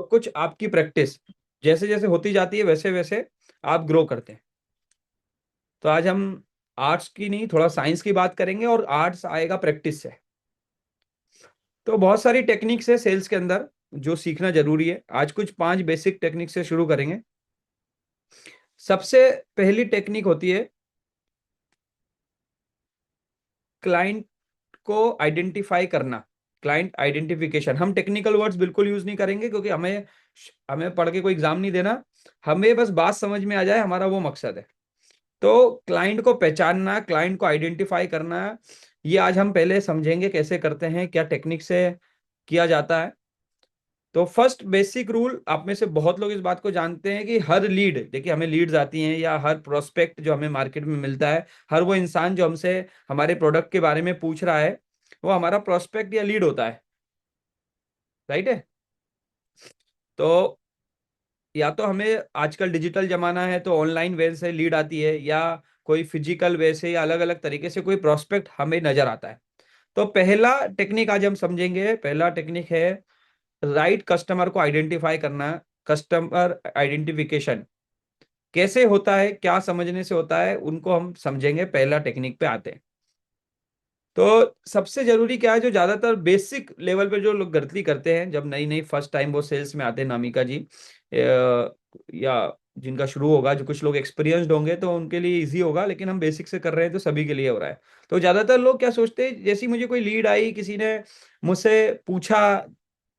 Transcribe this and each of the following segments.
और कुछ आपकी प्रैक्टिस। जैसे जैसे होती जाती है वैसे वैसे आप ग्रो करते हैं। तो आज हम आर्ट्स की नहीं, थोड़ा साइंस की बात करेंगे, और आर्ट्स आएगा प्रैक्टिस से। तो बहुत सारी टेक्निक्स है सेल्स के अंदर जो सीखना जरूरी है। आज कुछ 5 बेसिक टेक्निक से शुरू करेंगे। सबसे पहली टेक्निक होती है क्लाइंट को आइडेंटिफाई करना। Client identification. हम टेक्निकल वर्ड्स बिल्कुल यूज नहीं करेंगे, क्योंकि हमें हमें पढ़ के कोई एग्जाम नहीं देना। हमें बस बात समझ में आ जाए, हमारा वो मकसद है। तो क्लाइंट को पहचानना, क्लाइंट को आइडेंटिफाई करना, ये आज हम पहले समझेंगे कैसे करते हैं, क्या टेक्निक से किया जाता है। तो फर्स्ट बेसिक रूल, आप में से बहुत लोग इस बात को जानते हैं कि हर लीड, देखिए हमें लीड्स आती हैं, या हर प्रोस्पेक्ट जो हमें मार्केट में मिलता है, हर वो इंसान जो हमसे हमारे प्रोडक्ट के बारे में पूछ रहा है, वो हमारा प्रोस्पेक्ट या लीड होता है। राइट है। तो या तो हमें, आजकल डिजिटल जमाना है तो ऑनलाइन वे से लीड आती है, या कोई फिजिकल वे से, या अलग अलग तरीके से कोई प्रोस्पेक्ट हमें नजर आता है। तो पहला टेक्निक आज हम समझेंगे। पहला टेक्निक है राइट कस्टमर को आइडेंटिफाई करना। कस्टमर आइडेंटिफिकेशन कैसे होता है, क्या समझने से होता है, उनको हम समझेंगे। पहला टेक्निक पे आते हैं। तो सबसे जरूरी क्या है, जो ज्यादातर बेसिक लेवल पे जो लोग गलती करते हैं जब नई नई फर्स्ट टाइम वो सेल्स में आते हैं, नामिका जी या जिनका शुरू होगा, जो कुछ लोग एक्सपीरियंस्ड होंगे तो उनके लिए इजी होगा, लेकिन हम बेसिक से कर रहे हैं तो सभी के लिए हो रहा है। तो ज्यादातर लोग क्या सोचते हैं, जैसी मुझे कोई लीड आई, किसी ने मुझसे पूछा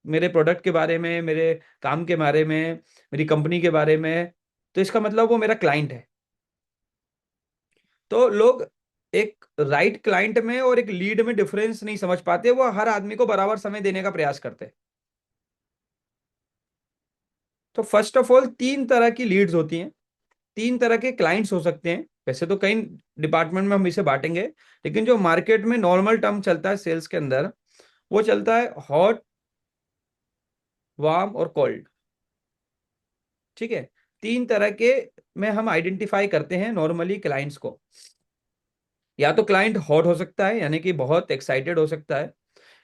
मेरे प्रोडक्ट के बारे में, मेरे काम के बारे में, मेरी कंपनी के बारे में, तो इसका मतलब वो मेरा क्लाइंट है। तो लोग एक राइट क्लाइंट में और एक लीड में डिफरेंस नहीं समझ पाते। वो हर आदमी को बराबर समय देने का प्रयास करते हैं। तो फर्स्ट ऑफ ऑल 3 तरह की लीड्स होती हैं, 3 तरह के क्लाइंट्स हो सकते हैं। वैसे तो कई डिपार्टमेंट में हम इसे बांटेंगे, लेकिन जो मार्केट में नॉर्मल टर्म चलता है सेल्स के अंदर, वो चलता है हॉट, वार्म और कोल्ड। ठीक है। 3 तरह के में हम आइडेंटिफाई करते हैं नॉर्मली क्लाइंट्स को। या तो क्लाइंट हॉट हो सकता है, यानी कि बहुत एक्साइटेड हो सकता है,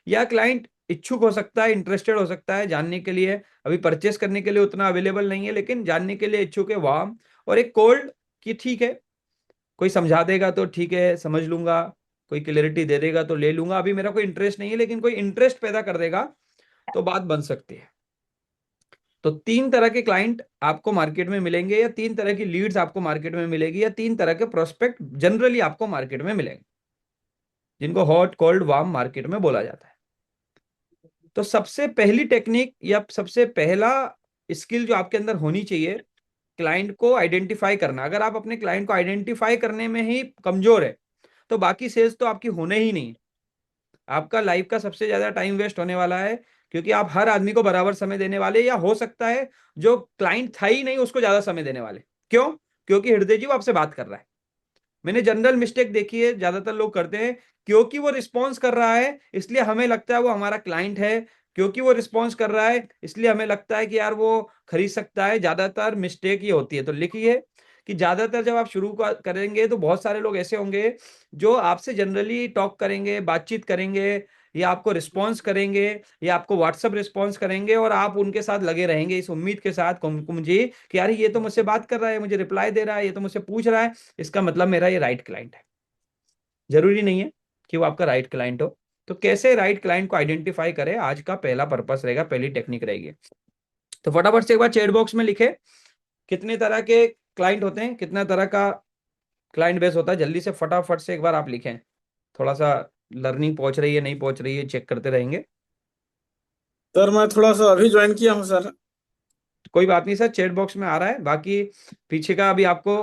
या क्लाइंट इच्छुक हो सकता है, इंटरेस्टेड हो सकता है जानने के लिए, अभी परचेस करने के लिए उतना अवेलेबल नहीं है, लेकिन जानने के लिए इच्छुक है, वार्म। और एक कोल्ड, कि ठीक है, कोई समझा देगा तो ठीक है, समझ लूंगा, कोई क्लियरिटी दे देगा तो ले लूंगा, अभी मेरा कोई इंटरेस्ट नहीं है, लेकिन कोई इंटरेस्ट पैदा कर देगा तो बात बन सकती है। तो 3 तरह के क्लाइंट आपको मार्केट में मिलेंगे, या 3 तरह की लीड्स आपको मार्केट में मिलेगी, या 3 तरह के प्रोस्पेक्ट जनरली आपको मार्केट में मिलेंगे, जिनको हॉट, कोल्ड, वार्म मार्केट में बोला जाता है। तो सबसे पहली टेक्निक या सबसे पहला स्किल जो आपके अंदर होनी चाहिए, क्लाइंट को आइडेंटिफाई करना। अगर आप अपने क्लाइंट को आइडेंटिफाई करने में ही कमजोर है, तो बाकी सेल्स तो आपकी होने ही नहीं। आपका लाइफ का सबसे ज्यादा टाइम वेस्ट होने वाला है, क्योंकि आप हर आदमी को बराबर समय देने वाले, या हो सकता है जो क्लाइंट था ही नहीं उसको ज्यादा समय देने वाले। क्यों? क्योंकि हृदय जी वो आपसे बात कर रहा है। मैंने जनरल मिस्टेक देखी है, ज्यादातर लोग करते हैं, क्योंकि वो रिस्पॉन्स कर रहा है इसलिए हमें लगता है वो हमारा क्लाइंट है, क्योंकि वो रिस्पॉन्स कर रहा है इसलिए हमें लगता है कि यार वो खरीद सकता है। ज्यादातर मिस्टेक ये होती है। तो लिखिए कि ज्यादातर जब आप शुरू करेंगे तो बहुत सारे लोग ऐसे होंगे जो आपसे जनरली टॉक करेंगे, बातचीत करेंगे, या आपको रिस्पॉन्स करेंगे, या आपको व्हाट्सअप रिस्पॉन्स करेंगे, और आप उनके साथ लगे रहेंगे इस उम्मीद के साथ मुझे कि यार ये तो मुझसे बात कर रहा है, मुझे रिप्लाई दे रहा है, ये तो मुझसे पूछ रहा है, इसका मतलब मेरा ये राइट क्लाइंट है। जरूरी नहीं है कि वो आपका राइट क्लाइंट हो। तो कैसे राइट क्लाइंट को आइडेंटिफाई करें, आज का पहला पर्पस रहेगा, पहली टेक्निक रहेगी। तो फटाफट से एक बार चैट बॉक्स में लिखे कितने तरह के क्लाइंट होते हैं, कितना तरह का क्लाइंट बेस होता है। जल्दी से फटाफट से एक बार आप लिखें। थोड़ा सा लर्निंग पहुंच रही है नहीं पहुंच रही है चेक करते रहेंगे। सर मैं थोड़ा सा अभी ज्वाइन किया हूँ सर। कोई बात नहीं सर, चैट बॉक्स में आ रहा है, बाकी पीछे का अभी आपको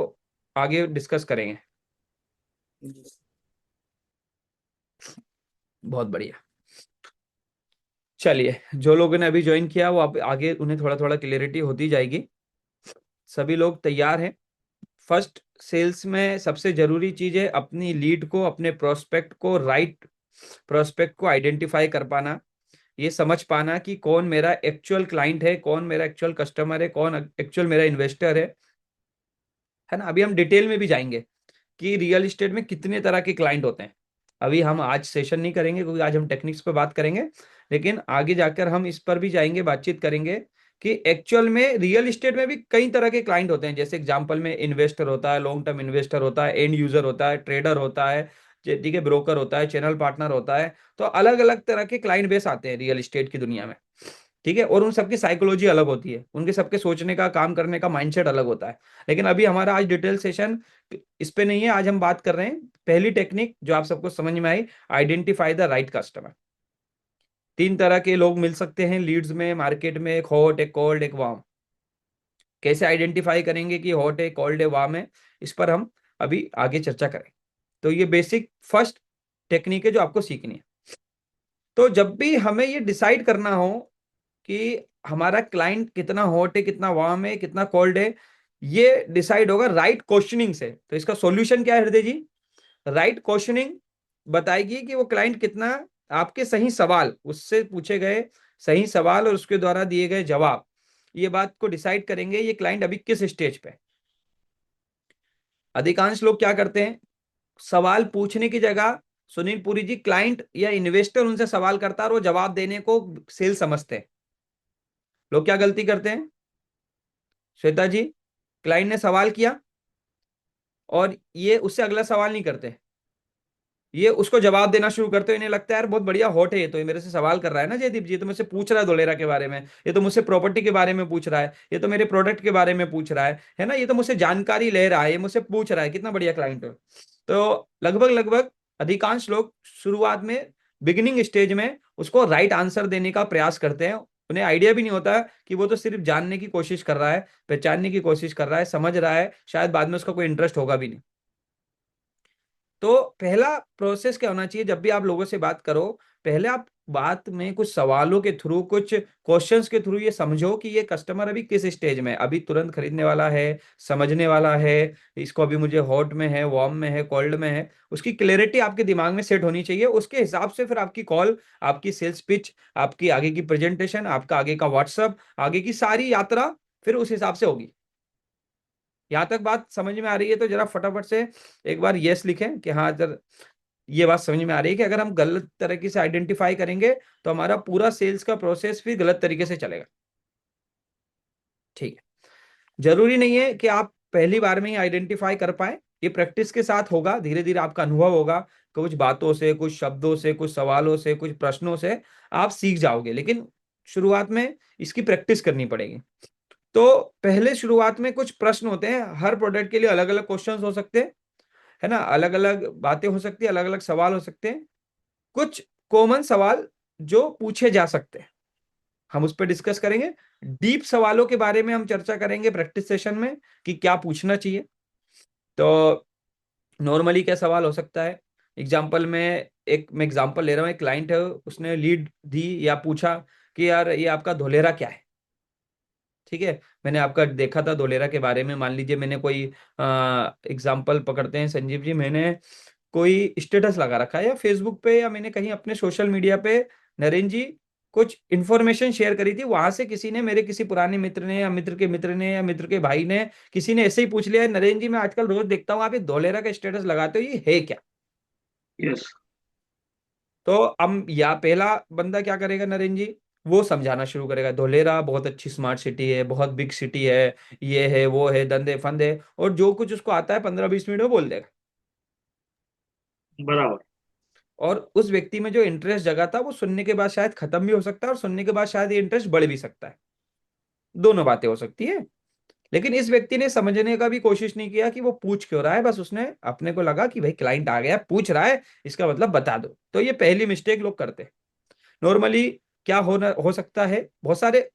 आगे डिस्कस करेंगे। बहुत बढ़िया। चलिए, जो लोगों ने अभी ज्वाइन किया वो अब आगे उन्हें थोड़ा थोड़ा क्लियरिटी होती जाएगी। सभी लोग तैयार हैं। फर्स्ट, सेल्स में सबसे जरूरी चीज है अपनी लीड को, अपने प्रोस्पेक्ट को, राइट प्रोस्पेक्ट को आइडेंटिफाई कर पाना। ये समझ पाना कि कौन मेरा एक्चुअल क्लाइंट है, कौन मेरा एक्चुअल कस्टमर है, कौन एक्चुअल मेरा इन्वेस्टर है ना। अभी हम डिटेल में भी जाएंगे कि रियल इस्टेट में कितने तरह के क्लाइंट होते हैं। अभी हम आज सेशन नहीं करेंगे, क्योंकि आज हम टेक्निक्स पे बात करेंगे, लेकिन आगे जाकर हम इस पर भी जाएंगे, बातचीत करेंगे कि एक्चुअल में रियल एस्टेट में भी कई तरह के क्लाइंट होते हैं। जैसे एग्जांपल में इन्वेस्टर होता है, लॉन्ग टर्म इन्वेस्टर होता है, एंड यूजर होता है, ट्रेडर होता है, ठीक है, ब्रोकर होता है, चैनल पार्टनर होता है। तो अलग अलग तरह के क्लाइंट बेस आते हैं रियल एस्टेट की दुनिया में। ठीक है, और उन सबकी साइकोलॉजी अलग होती है, उनके सबके सोचने का, काम करने का माइंडसेट अलग होता है। लेकिन अभी हमारा आज डिटेल सेशन इस पे नहीं है। आज हम बात कर रहे हैं पहली टेक्निक जो आप सबको समझ में आई, आइडेंटिफाई द राइट कस्टमर। तीन तरह के लोग मिल सकते हैं लीड्स में, मार्केट में, एक हॉट, एक कोल्ड, एक वार्म। कैसे आइडेंटिफाई करेंगे कि हॉट है, कोल्ड है, वार्म है, इस पर हम अभी आगे चर्चा करें। तो ये बेसिक फर्स्ट टेक्निक है जो आपको सीखनी है। तो जब भी हमें ये डिसाइड करना हो कि हमारा क्लाइंट कितना हॉट है, कितना वार्म है, कितना कोल्ड है, ये डिसाइड होगा राइट क्वेश्चनिंग से। तो इसका सॉल्यूशन क्या है हृदय जी? राइट क्वेश्चनिंग बताएगी कि वो क्लाइंट कितना, आपके सही सवाल, उससे पूछे गए सही सवाल और उसके द्वारा दिए गए जवाब, ये बात को डिसाइड करेंगे ये क्लाइंट अभी किस स्टेज पे है। अधिकांश लोग क्या करते हैं, सवाल पूछने की जगह, सुनील पुरी जी, क्लाइंट या इन्वेस्टर उनसे सवाल करता है और वो जवाब देने को सेल समझते हैं। लोग क्या गलती करते हैं श्वेता जी? क्लाइंट ने सवाल किया और ये उससे अगला सवाल नहीं करते, ये उसको जवाब देना शुरू करते हो। इन्हें लगता है यार बहुत बढ़िया हॉट है, ये तो ये मेरे से सवाल कर रहा है ना जयदीप जी, ये तो मुझसे पूछ रहा है धोलेरा के बारे में, ये तो मुझसे प्रॉपर्टी के बारे में पूछ रहा है, ये तो मेरे प्रोडक्ट के बारे में पूछ रहा है ना, ये तो मुझसे जानकारी ले रहा है, ये मुझसे पूछ रहा है, कितना बढ़िया क्लाइंट है। तो लगभग लगभग अधिकांश लोग शुरुआत में, बिगिनिंग स्टेज में उसको राइट आंसर देने का प्रयास करते हैं। उन्हें आइडिया भी नहीं होता कि वो तो सिर्फ जानने की कोशिश कर रहा है, पहचानने की कोशिश कर रहा है, समझ रहा है, शायद बाद में उसका कोई इंटरेस्ट होगा भी नहीं। तो पहला प्रोसेस क्या होना चाहिए जब भी आप लोगों से बात करो, पहले आप बात में कुछ सवालों के थ्रू, कुछ क्वेश्चंस के थ्रू ये समझो कि ये कस्टमर अभी किस स्टेज में है, अभी तुरंत खरीदने वाला है, समझने वाला है, इसको अभी मुझे हॉट में है, वार्म में है, कोल्ड में है। उसकी क्लैरिटी आपके दिमाग में सेट होनी चाहिए। उसके हिसाब से फिर आपकी कॉल, आपकी सेल्स पिच, आपकी आगे की प्रेजेंटेशन, आपका आगे का व्हाट्सअप, आगे की सारी यात्रा फिर उस हिसाब से होगी। यहां तक बात समझ में आ रही है तो जरा फटाफट से एक बार यस लिखें कि हाँ जर ये बात समझ में आ रही है कि अगर हम गलत तरीके से आइडेंटिफाई करेंगे तो हमारा पूरा सेल्स का प्रोसेस फिर गलत तरीके से चलेगा। ठीक है, जरूरी नहीं है कि आप पहली बार में ही आइडेंटिफाई कर पाए, ये प्रैक्टिस के साथ होगा, धीरे धीरे आपका अनुभव होगा, कुछ बातों से, कुछ शब्दों से, कुछ सवालों से, कुछ प्रश्नों से आप सीख जाओगे। लेकिन शुरुआत में इसकी प्रैक्टिस करनी पड़ेगी। तो पहले शुरुआत में कुछ प्रश्न होते हैं, हर प्रोडक्ट के लिए अलग अलग क्वेश्चंस हो सकते हैं, है ना, अलग अलग बातें हो सकती है, अलग अलग सवाल हो सकते हैं। कुछ कॉमन सवाल जो पूछे जा सकते हैं हम उस पर डिस्कस करेंगे। डीप सवालों के बारे में हम चर्चा करेंगे प्रैक्टिस सेशन में कि क्या पूछना चाहिए। तो नॉर्मली क्या सवाल हो सकता है, एग्जाम्पल में, एक मैं एग्जाम्पल ले रहा हूँ, एक क्लाइंट है, उसने लीड दी या पूछा कि यार ये आपका धोलेरा क्या है। ठीक है, मैंने आपका देखा था धोलेरा के बारे में, मान लीजिए मैंने कोई एग्जाम्पल पकड़ते हैं संजीव जी, मैंने कोई स्टेटस लगा रखा है या फेसबुक पे या मैंने कहीं अपने सोशल मीडिया पे, नरेंद्र जी, कुछ इंफॉर्मेशन शेयर करी थी, वहां से किसी ने, मेरे किसी पुराने मित्र ने या मित्र के मित्र ने या मित्र के भाई ने, किसी ने ऐसे ही पूछ लिया, नरेंद्र जी मैं आजकल रोज देखता हूँ आप ये धोलेरा का स्टेटस लगाते हो, ये है क्या? यस। तो हम, या पहला बंदा क्या करेगा नरेंद्र जी, वो समझाना शुरू करेगा धोलेरा बहुत अच्छी स्मार्ट सिटी है, बहुत बिग सिटी है, ये है वो है, धंधे फंदे, और जो कुछ उसको आता है 15-20 मिनट में बोल देगा। बराबर। और उस व्यक्ति में जो इंटरेस्ट जगा था वो सुनने के बाद शायद खत्म भी हो सकता है, और सुनने के बाद शायद ये इंटरेस्ट बढ़ भी सकता है। दोनों बातें हो सकती है। लेकिन इस व्यक्ति ने समझने का भी कोशिश नहीं किया कि वो पूछ क्यों रहा है, बस उसने अपने को लगा कि भाई क्लाइंट आ गया पूछ रहा है, इसका मतलब बता दो। तो ये पहली मिस्टेक लोग करते हैं नॉर्मली। क्या हो सकता है, बहुत सारे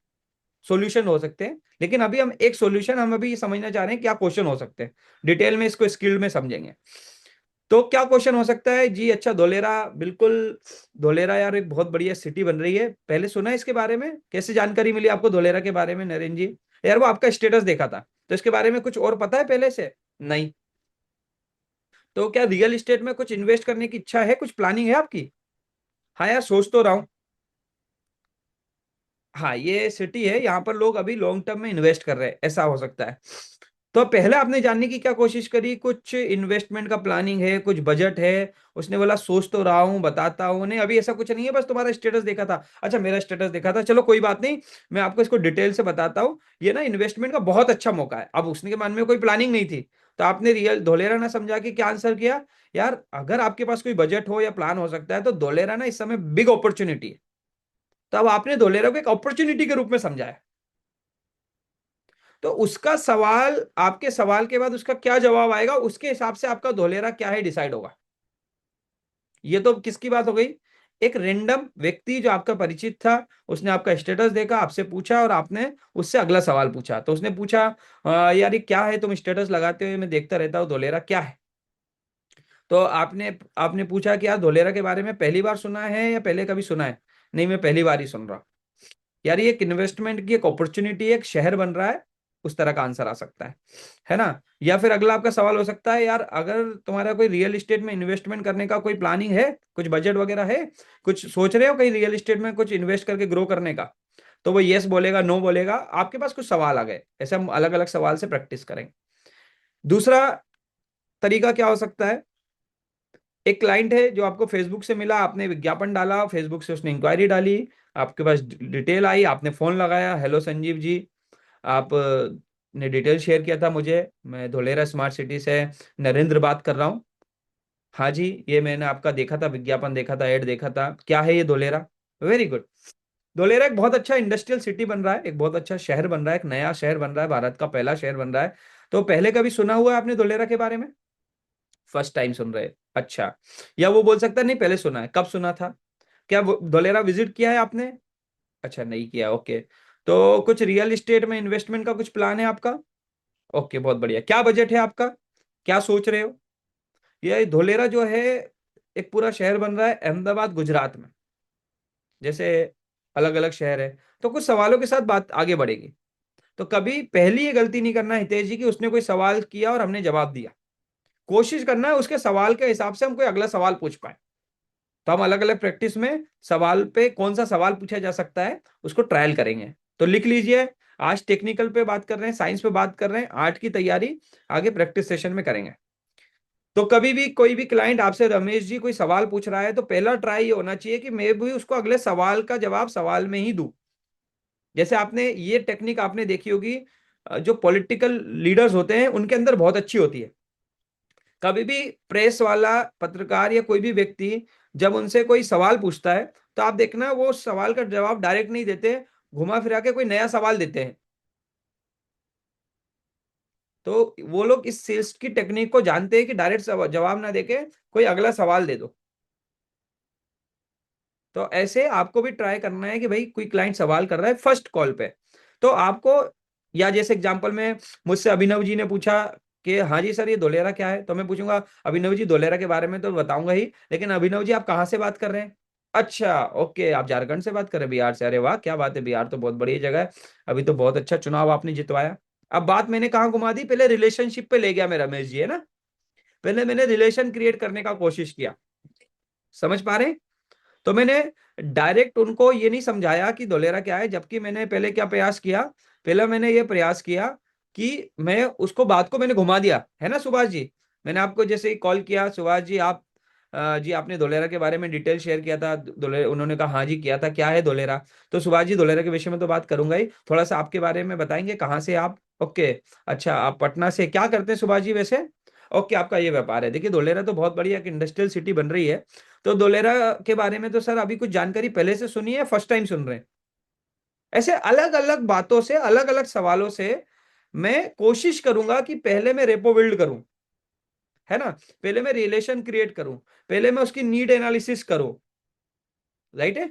सॉल्यूशन हो सकते हैं, लेकिन अभी हम एक सॉल्यूशन, हम अभी ये समझना चाह रहे हैं क्या क्वेश्चन हो सकते हैं, डिटेल में इसको स्किल्ड में समझेंगे। तो क्या क्वेश्चन हो सकता है जी? अच्छा, धोलेरा, बिल्कुल, धोलेरा यार एक बहुत बढ़िया सिटी बन रही है, पहले सुना है इसके बारे में, कैसे जानकारी मिली आपको धोलेरा के बारे में नरेंद्र जी? यार वो आपका स्टेटस देखा था, तो इसके बारे में कुछ और पता है पहले से? नहीं। तो क्या रियल एस्टेट में कुछ इन्वेस्ट करने की इच्छा है, कुछ प्लानिंग है आपकी? हाँ यार सोच तो रहा हूँ। हाँ, ये सिटी है, यहाँ पर लोग अभी लॉन्ग टर्म में इन्वेस्ट कर रहे हैं, ऐसा हो सकता है। तो पहले आपने जानने की क्या कोशिश करी, कुछ इन्वेस्टमेंट का प्लानिंग है, कुछ बजट है। उसने बोला सोच तो रहा हूं, बताता हूं, नहीं अभी ऐसा कुछ नहीं है, बस तुम्हारा स्टेटस देखा था। अच्छा मेरा स्टेटस देखा था, चलो कोई बात नहीं, मैं आपको इसको डिटेल से बताता हूँ। ये ना इन्वेस्टमेंट का बहुत अच्छा मौका है। अब उसने के मन में कोई प्लानिंग नहीं थी, तो आपने रियल धोलेरा ना समझा के क्या आंसर किया, यार अगर आपके पास कोई बजट हो या प्लान हो सकता है तो धोलेरा ना इस समय बिग अपॉर्चुनिटी है। तो अब आपने धोलेरा को एक अपॉर्चुनिटी के रूप में समझाया। तो उसका सवाल, आपके सवाल के बाद उसका क्या जवाब आएगा, उसके हिसाब से आपका धोलेरा क्या है डिसाइड होगा। ये तो किसकी बात हो गई, एक रेंडम व्यक्ति जो आपका परिचित था, उसने आपका स्टेटस देखा, आपसे पूछा और आपने उससे अगला सवाल पूछा। तो उसने पूछा यार ये क्या है, तुम स्टेटस लगाते हुए मैं देखता रहता हूँ, धोलेरा क्या है?" तो आपने आपने पूछा कि यार धोलेरा के बारे में पहली बार सुना है या पहले कभी सुना है? नहीं मैं पहली बार ही सुन रहा हूँ। यार ये एक इन्वेस्टमेंट की एक अपॉर्चुनिटी, एक शहर बन रहा है, उस तरह का आंसर आ सकता है ना। या फिर अगला आपका सवाल हो सकता है, यार अगर तुम्हारा कोई रियल एस्टेट में इन्वेस्टमेंट करने का कोई प्लानिंग है, कुछ बजट वगैरह है, कुछ सोच रहे हो कहीं रियल एस्टेट में कुछ इन्वेस्ट करके ग्रो करने का, तो वो यस बोलेगा, नो बोलेगा। आपके पास कुछ सवाल आ गए, ऐसे हम अलग अलग सवाल से प्रैक्टिस करेंगे। दूसरा तरीका क्या हो सकता है, एक क्लाइंट है जो आपको फेसबुक से मिला, आपने विज्ञापन डाला, फेसबुक से उसने इंक्वायरी डाली, आपके पास डिटेल आई, आपने फोन लगाया, हेलो संजीव जी, आप ने डिटेल शेयर किया था मुझे, मैं धोलेरा स्मार्ट सिटी से नरेंद्र बात कर रहा हूँ। हाँ जी, ये मैंने आपका देखा था, विज्ञापन देखा था, ऐड देखा था, क्या है ये धोलेरा? Very good. धोलेरा एक बहुत अच्छा इंडस्ट्रियल सिटी बन रहा है, एक बहुत अच्छा शहर बन रहा है, एक नया शहर बन रहा है, भारत का पहला शहर बन रहा है। तो पहले कभी सुना हुआ है आपने धोलेरा के बारे में? फर्स्ट टाइम सुन रहे? अच्छा। या वो बोल सकता है नहीं पहले सुना है, कब सुना था? क्या धोलेरा विजिट किया है आपने? अच्छा नहीं किया, ओके। तो कुछ रियल एस्टेट में इन्वेस्टमेंट का कुछ प्लान है आपका? ओके बहुत बढ़िया। क्या बजट है आपका, क्या सोच रहे हो? ये धोलेरा जो है एक पूरा शहर बन रहा है अहमदाबाद गुजरात में, जैसे अलग अलग शहर है। तो कुछ सवालों के साथ बात आगे बढ़ेगी। तो कभी पहली ये गलती नहीं करना हितेश जी कि उसने कोई सवाल किया और हमने जवाब दिया। कोशिश करना है उसके सवाल के हिसाब से हम कोई अगला सवाल पूछ पाए। तो हम अलग अलग प्रैक्टिस में सवाल पे कौन सा सवाल पूछा जा सकता है उसको ट्रायल करेंगे। तो लिख लीजिए, आज टेक्निकल पे बात कर रहे हैं, साइंस पे बात कर रहे हैं, आर्ट की तैयारी आगे प्रैक्टिस सेशन में करेंगे। तो कभी भी कोई भी क्लाइंट आपसे रमेश जी कोई सवाल पूछ रहा है तो पहला ट्राई ये होना चाहिए कि मैं भी उसको अगले सवाल का जवाब सवाल में ही दूं। जैसे आपने ये टेक्निक आपने देखी होगी, जो पॉलिटिकल लीडर्स होते हैं उनके अंदर बहुत अच्छी होती है। कभी भी प्रेस वाला, पत्रकार या कोई भी व्यक्ति जब उनसे कोई सवाल पूछता है तो आप देखना वो उस सवाल का जवाब डायरेक्ट नहीं देते, घुमा फिरा के कोई नया सवाल देते हैं। तो वो लोग इस सेल्स की टेक्निक को जानते हैं कि डायरेक्ट जवाब ना देके कोई अगला सवाल दे दो। तो ऐसे आपको भी ट्राई करना है कि भाई कोई क्लाइंट सवाल कर रहा है फर्स्ट कॉल पे, तो आपको, या जैसे एग्जांपल में मुझसे अभिनव जी ने पूछा कि हाँ जी सर ये धोलेरा क्या है, तो मैं पूछूंगा अभिनव जी धोलेरा के बारे में तो बताऊंगा ही, लेकिन अभिनव जी आप कहाँ से बात कर रहे हैं? अच्छा ओके, आप झारखंड से बात कर रहे हैं, बिहार से, अरे वाह क्या बात है, बिहार तो बहुत बढ़िया जगह है, अभी तो बहुत अच्छा चुनाव आपने जितवाया। अब बात मैंने कहाँ घुमा दी, पहले रिलेशनशिप पे ले गया मैं, रमेश जी है ना, पहले मैंने रिलेशन क्रिएट करने का कोशिश किया। समझ पा रहे हैं? तो मैंने डायरेक्ट उनको ये नहीं समझाया कि धोलेरा क्या है, जबकि मैंने पहले क्या प्रयास किया, पहले मैंने ये प्रयास किया कि मैं उसको बात को मैंने घुमा दिया, है ना सुभाष जी। मैंने आपको जैसे ही कॉल किया, सुभाष जी आप जी आपने धोलेरा के बारे में डिटेल शेयर किया था, धोलेरा, उन्होंने कहा हाँ जी किया था, क्या है धोलेरा? तो सुभाष जी धोलेरा के विषय में तो बात करूंगा ही, थोड़ा सा आपके बारे में बताएंगे, कहाँ से आप? ओके। अच्छा आप पटना से, क्या करते हैं सुभाष जी वैसे? ओके आपका ये व्यापार है। देखिए धोलेरा तो बहुत बढ़िया एक इंडस्ट्रियल सिटी बन रही है। तो धोलेरा के बारे में तो सर अभी कुछ जानकारी पहले से सुनी है, फर्स्ट टाइम सुन रहे हैं? ऐसे अलग अलग बातों से, अलग अलग सवालों से मैं कोशिश करूंगा कि पहले मैं रेपो बिल्ड करूं, है ना, पहले मैं रिलेशन क्रिएट करूं, पहले मैं उसकी नीड एनालिसिस करूं। राइट है?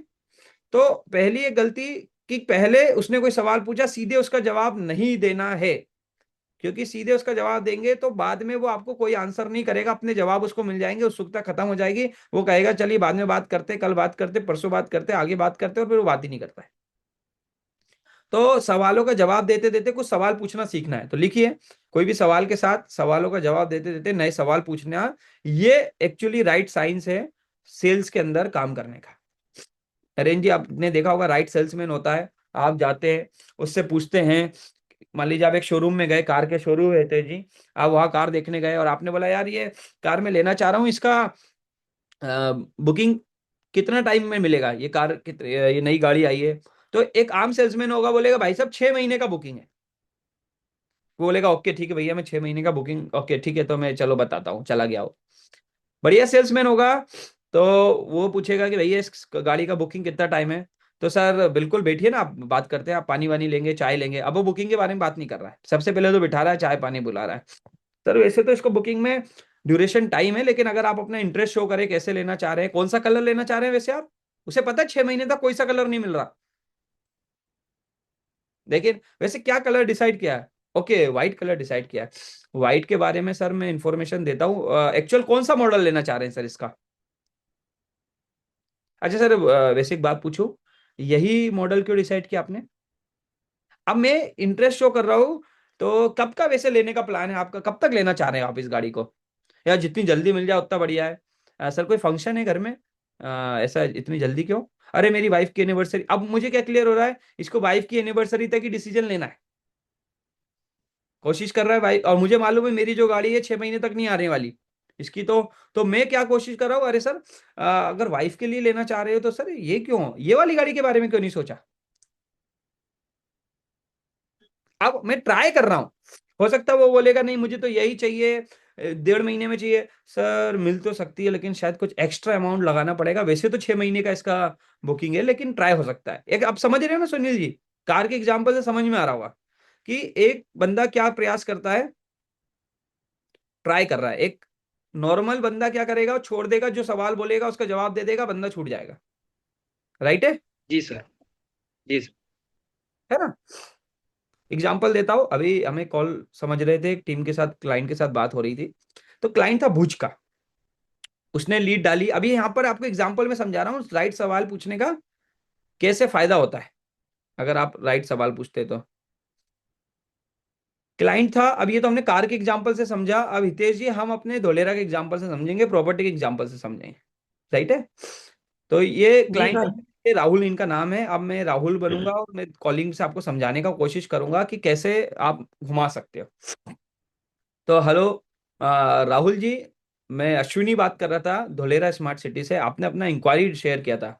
तो पहली एक गलती कि पहले उसने कोई सवाल पूछा सीधे उसका जवाब नहीं देना है, क्योंकि सीधे उसका जवाब देंगे तो बाद में वो आपको कोई आंसर नहीं करेगा, अपने जवाब उसको मिल जाएंगे, उत्सुकता खत्म हो जाएगी, वो कहेगा चलिए बाद में बात करते, कल बात करते, परसों बात करते, आगे बात करते, और फिर वो बात ही नहीं करता है। तो सवालों का जवाब देते देते कुछ सवाल पूछना सीखना है। तो लिखिए, कोई भी सवाल के साथ सवालों का जवाब देते देते नए सवाल पूछना, ये एक्चुअली राइट साइंस है सेल्स के अंदर काम करने का। नरेंद्र जी आपने देखा होगा, राइट सेल्समैन होता है, आप जाते हैं उससे पूछते हैं मान लीजिए आप एक शोरूम में गए, कार के शोरूम है तेज जी, आप वहाँ कार देखने गए और आपने बोला यार ये कार मैं लेना चाह रहा हूँ, इसका बुकिंग कितना टाइम में मिलेगा, ये कार ये नई गाड़ी आई है। तो एक आम सेल्समैन होगा, बोलेगा भाई साहब 6 महीने का बुकिंग है। वो बोलेगा ओके ठीक है भैया, मैं 6 महीने का बुकिंग, ओके ठीक है, तो मैं चलो बताता हूँ, चला गया वो। बढ़िया सेल्समैन होगा तो वो पूछेगा कि भैया इस गाड़ी का बुकिंग कितना टाइम है। तो सर बिल्कुल बैठिए ना, आप बात करते हैं, आप पानी वानी लेंगे, चाय लेंगे। अब वो बुकिंग के बारे में बात नहीं कर रहा है, सबसे पहले तो बिठा रहा है, चाय पानी बुला रहा है। सर वैसे तो इसको बुकिंग में ड्यूरेशन टाइम है, लेकिन अगर आप अपना इंटरेस्ट शो करें, कैसे लेना चाह रहे हैं, कौन सा कलर लेना चाह रहे हैं, वैसे आप, उसे पता है 6 महीने तक कोई सा कलर नहीं मिल रहा। लेकिन वैसे क्या कलर डिसाइड किया है? ओके, व्हाइट कलर डिसाइड किया है। व्हाइट के बारे में सर मैं इंफॉर्मेशन देता हूँ। एक्चुअल कौन सा मॉडल लेना चाह रहे हैं सर इसका? अच्छा सर, वैसे एक बात पूछूं, यही मॉडल क्यों डिसाइड किया आपने? अब मैं इंटरेस्ट शो कर रहा हूँ, तो कब का वैसे लेने का प्लान है आपका, कब तक लेना चाह रहे हैं आप इस गाड़ी को? या जितनी जल्दी मिल जाए उतना बढ़िया है। सर कोई फंक्शन है घर में? ऐसा इतनी जल्दी क्यों? अरे मेरी वाइफ की एनिवर्सरी, अब मुझे क्या क्लियर हो रहा है, इसको वाइफ की एनिवर्सरी तक ही डिसीजन लेना है। कोशिश कर रहा है भाई, और मुझे मालूम है मेरी जो गाड़ी है 6 महीने तक नहीं आने वाली इसकी। तो मैं क्या कोशिश कर रहा हूँ, अरे सर अगर वाइफ के लिए लेना चाह रहे हो तो सर ये क्यों, ये वाली गाड़ी के बारे में क्यों नहीं सोचा? अब मैं ट्राई कर रहा हूँ, हो सकता है वो बोलेगा नहीं मुझे तो यही चाहिए, 1.5 महीने में चाहिए। सर मिल तो सकती है, लेकिन शायद कुछ एक्स्ट्रा अमाउंट लगाना पड़ेगा। वैसे तो 6 महीने का इसका बुकिंग है, लेकिन ट्राई हो सकता है। एक आप समझ रहे हो ना सुनील जी, कार के एग्जाम्पल से समझ में आ रहा होगा कि एक बंदा क्या प्रयास करता है, ट्राई कर रहा है। एक नॉर्मल बंदा क्या करेगा, वो छोड़ देगा, जो सवाल बोलेगा उसका जवाब दे देगा, बंदा छूट जाएगा। राइट है? जी सर। जी सर। है ना? एग्जाम्पल देता हूं, अभी हमें कॉल समझ रहे थे, एक टीम के साथ, क्लाइंट के साथ बात हो रही थी। तो क्लाइंट था भुज का, उसने लीड डाली। अभी यहां पर आपको एग्जाम्पल में समझा रहा हूँ राइट सवाल पूछने का कैसे फायदा होता है, अगर आप राइट सवाल पूछते तो। क्लाइंट था, अब ये तो हमने कार के एग्जाम्पल से समझा, अब हितेश जी हम अपने धोलेरा के एग्जाम्पल से समझेंगे, प्रॉपर्टी के एग्जाम्पल से समझेंगे। राइट है? तो ये जी क्लाइंट सर। है, राहुल इनका नाम है। अब मैं राहुल बनूंगा और मैं कॉलिंग से आपको समझाने का कोशिश करूंगा कि कैसे आप घुमा सकते हो। तो हेलो राहुल जी, मैं अश्विनी बात कर रहा था धोलेरा स्मार्ट सिटी से, आपने अपना इंक्वायरी शेयर किया था।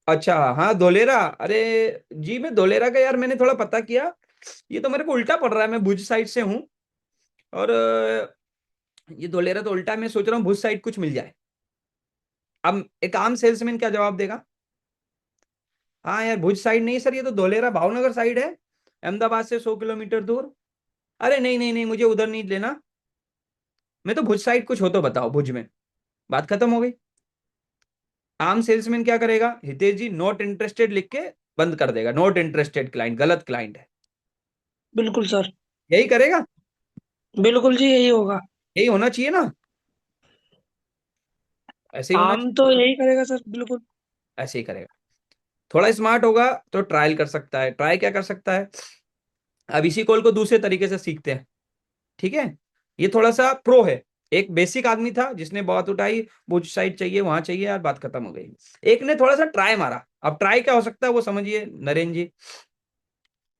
अच्छा हाँ धोलेरा, अरे जी मैं धोलेरा का यार मैंने थोड़ा पता किया, ये तो मेरे को उल्टा पड़ रहा है, मैं भुज साइड से हूँ। और ये धोलेरा तो उल्टा है, मैं सोच रहा हूँ भुज साइड कुछ मिल जाए। अब एक आम सेल्समैन क्या जवाब देगा? हाँ यार भुज साइड नहीं सर, ये तो धोलेरा भावनगर साइड है, अहमदाबाद से 100 किलोमीटर दूर। अरे नहीं नहीं नहीं, मुझे उधर नहीं लेना, मैं तो भुज साइड कुछ हो तो बताओ भुज में। बात खत्म हो गई। आम सेल्समैन क्या करेगा, हितेश जी नॉट इंटरेस्टेड लिख के बंद कर देगा, नॉट इंटरेस्टेड क्लाइंट, गलत क्लाइंट है। बिल्कुल सर। यही करेगा? बिल्कुल जी, यही होगा। यही होना चाहिए ना, ऐसे ही होना आम तो चाहिए। यही करेगा सर, बिल्कुल। ऐसे ही करेगा। थोड़ा स्मार्ट होगा तो ट्रायल कर सकता है। ट्राई क्या कर सकता है, अब इसी कॉल को दूसरे तरीके से सीखते हैं। ठीक है? ये थोड़ा सा प्रो है। एक बेसिक आदमी था जिसने बात उठाई, भुज साइड चाहिए, वहां चाहिए, यार बात खत्म हो गई। एक ने थोड़ा सा ट्राई मारा, अब ट्राई क्या हो सकता है वो समझिए नरेंद्र जी।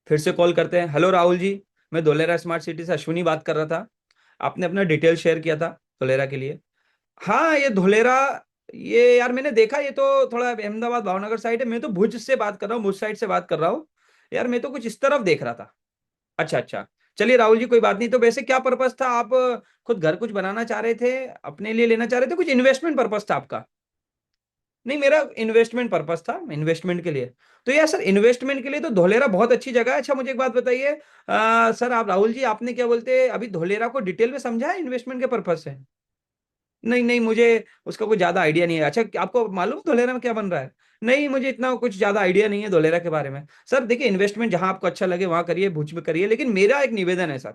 फिर से कॉल करते हैं। हेलो राहुल जी, मैं धोलेरा स्मार्ट सिटी से अश्विनी बात कर रहा था, आपने अपना डिटेल शेयर किया था धोलेरा के लिए। हाँ ये धोलेरा, ये यार मैंने देखा, ये तो थोड़ा अहमदाबाद भावनगर साइड है, मैं तो भुज से बात कर रहा हूँ, भुज साइड से बात कर रहा हूँ। यार मैं तो कुछ इस तरफ देख रहा था। अच्छा अच्छा, चलिए राहुल जी कोई बात नहीं। तो वैसे क्या पर्पस था, आप खुद घर कुछ बनाना चाह रहे थे, अपने लिए लेना चाह रहे थे, कुछ इन्वेस्टमेंट पर्पस था आपका? नहीं मेरा इन्वेस्टमेंट पर्पस था, इन्वेस्टमेंट के लिए। तो यार सर इन्वेस्टमेंट के लिए तो धोलेरा बहुत अच्छी जगह है। अच्छा मुझे एक बात बताइए, सर आप राहुल जी आपने क्या बोलते हैं, अभी धोलेरा को डिटेल में समझा है इन्वेस्टमेंट के पर्पस से? नहीं नहीं मुझे उसका कुछ ज्यादा आइडिया नहीं है। अच्छा आपको मालूम है धोलेरा में क्या बन रहा है? नहीं मुझे इतना कुछ ज्यादा आइडिया नहीं है धोलेरा के बारे में। सर देखिए इन्वेस्टमेंट जहां आपको अच्छा लगे वहां करिए, भुज में करिए, लेकिन मेरा एक निवेदन है सर,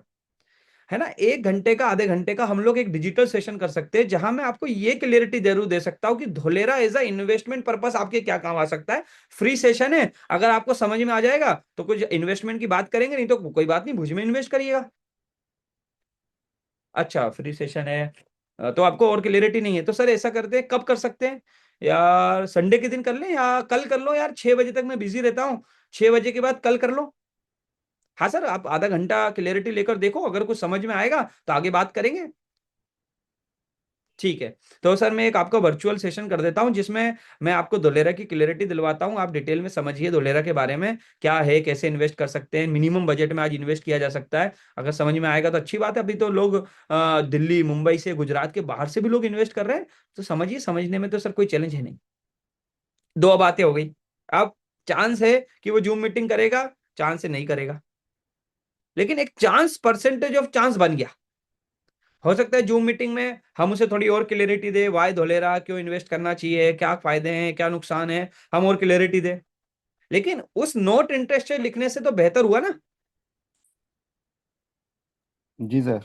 है ना, 1 घंटे का, आधे घंटे का हम लोग एक डिजिटल सेशन कर सकते हैं, जहां मैं आपको ये क्लियरिटी जरूर दे सकता हूं कि Dholera as a investment purpose आपके क्या काम आ सकता है। फ्री सेशन है, अगर आपको समझ में आ जाएगा तो कुछ इन्वेस्टमेंट की बात करेंगे, नहीं तो कोई बात नहीं, भुज में इन्वेस्ट करिएगा। अच्छा फ्री सेशन है, तो आपको और क्लियरिटी नहीं है, तो सर ऐसा करते हैं, कब कर सकते हैं? यार संडे के दिन कर लें या कल कर लो, यार 6 बजे तक मैं बिजी रहता हूँ, 6 बजे के बाद कल कर लो। हाँ सर, आप आधा घंटा क्लियरिटी लेकर देखो, अगर कुछ समझ में आएगा तो आगे बात करेंगे। ठीक है। तो सर मैं एक आपका वर्चुअल सेशन कर देता हूं, जिसमें मैं आपको दोलेरा की क्लियरिटी दिलवाता हूं। आप डिटेल में समझिए दोलेरा के बारे में, क्या है, कैसे इन्वेस्ट कर सकते हैं, मिनिमम बजट में आज इन्वेस्ट किया जा सकता है। अगर समझ में आएगा तो अच्छी बात है। अभी तो लोग दिल्ली, मुंबई से, गुजरात के बाहर से भी लोग इन्वेस्ट कर रहे हैं। तो समझिए, समझने में तो सर कोई चैलेंज है नहीं। दो बातें हो गई। अब चांस है कि वो जूम मीटिंग करेगा, चांस है नहीं करेगा, लेकिन एक चांस, परसेंटेज ऑफ चांस बन गया। हो सकता है जूम मीटिंग में हम उसे थोड़ी और क्लियरिटी दे, वाई धोलेरा, क्यों इन्वेस्ट करना चाहिए, क्या फायदे हैं, क्या नुकसान है, हम और क्लियरिटी दे। लेकिन उस नोट इंटरेस्टेड लिखने से तो बेहतर हुआ ना। जी sir. Yes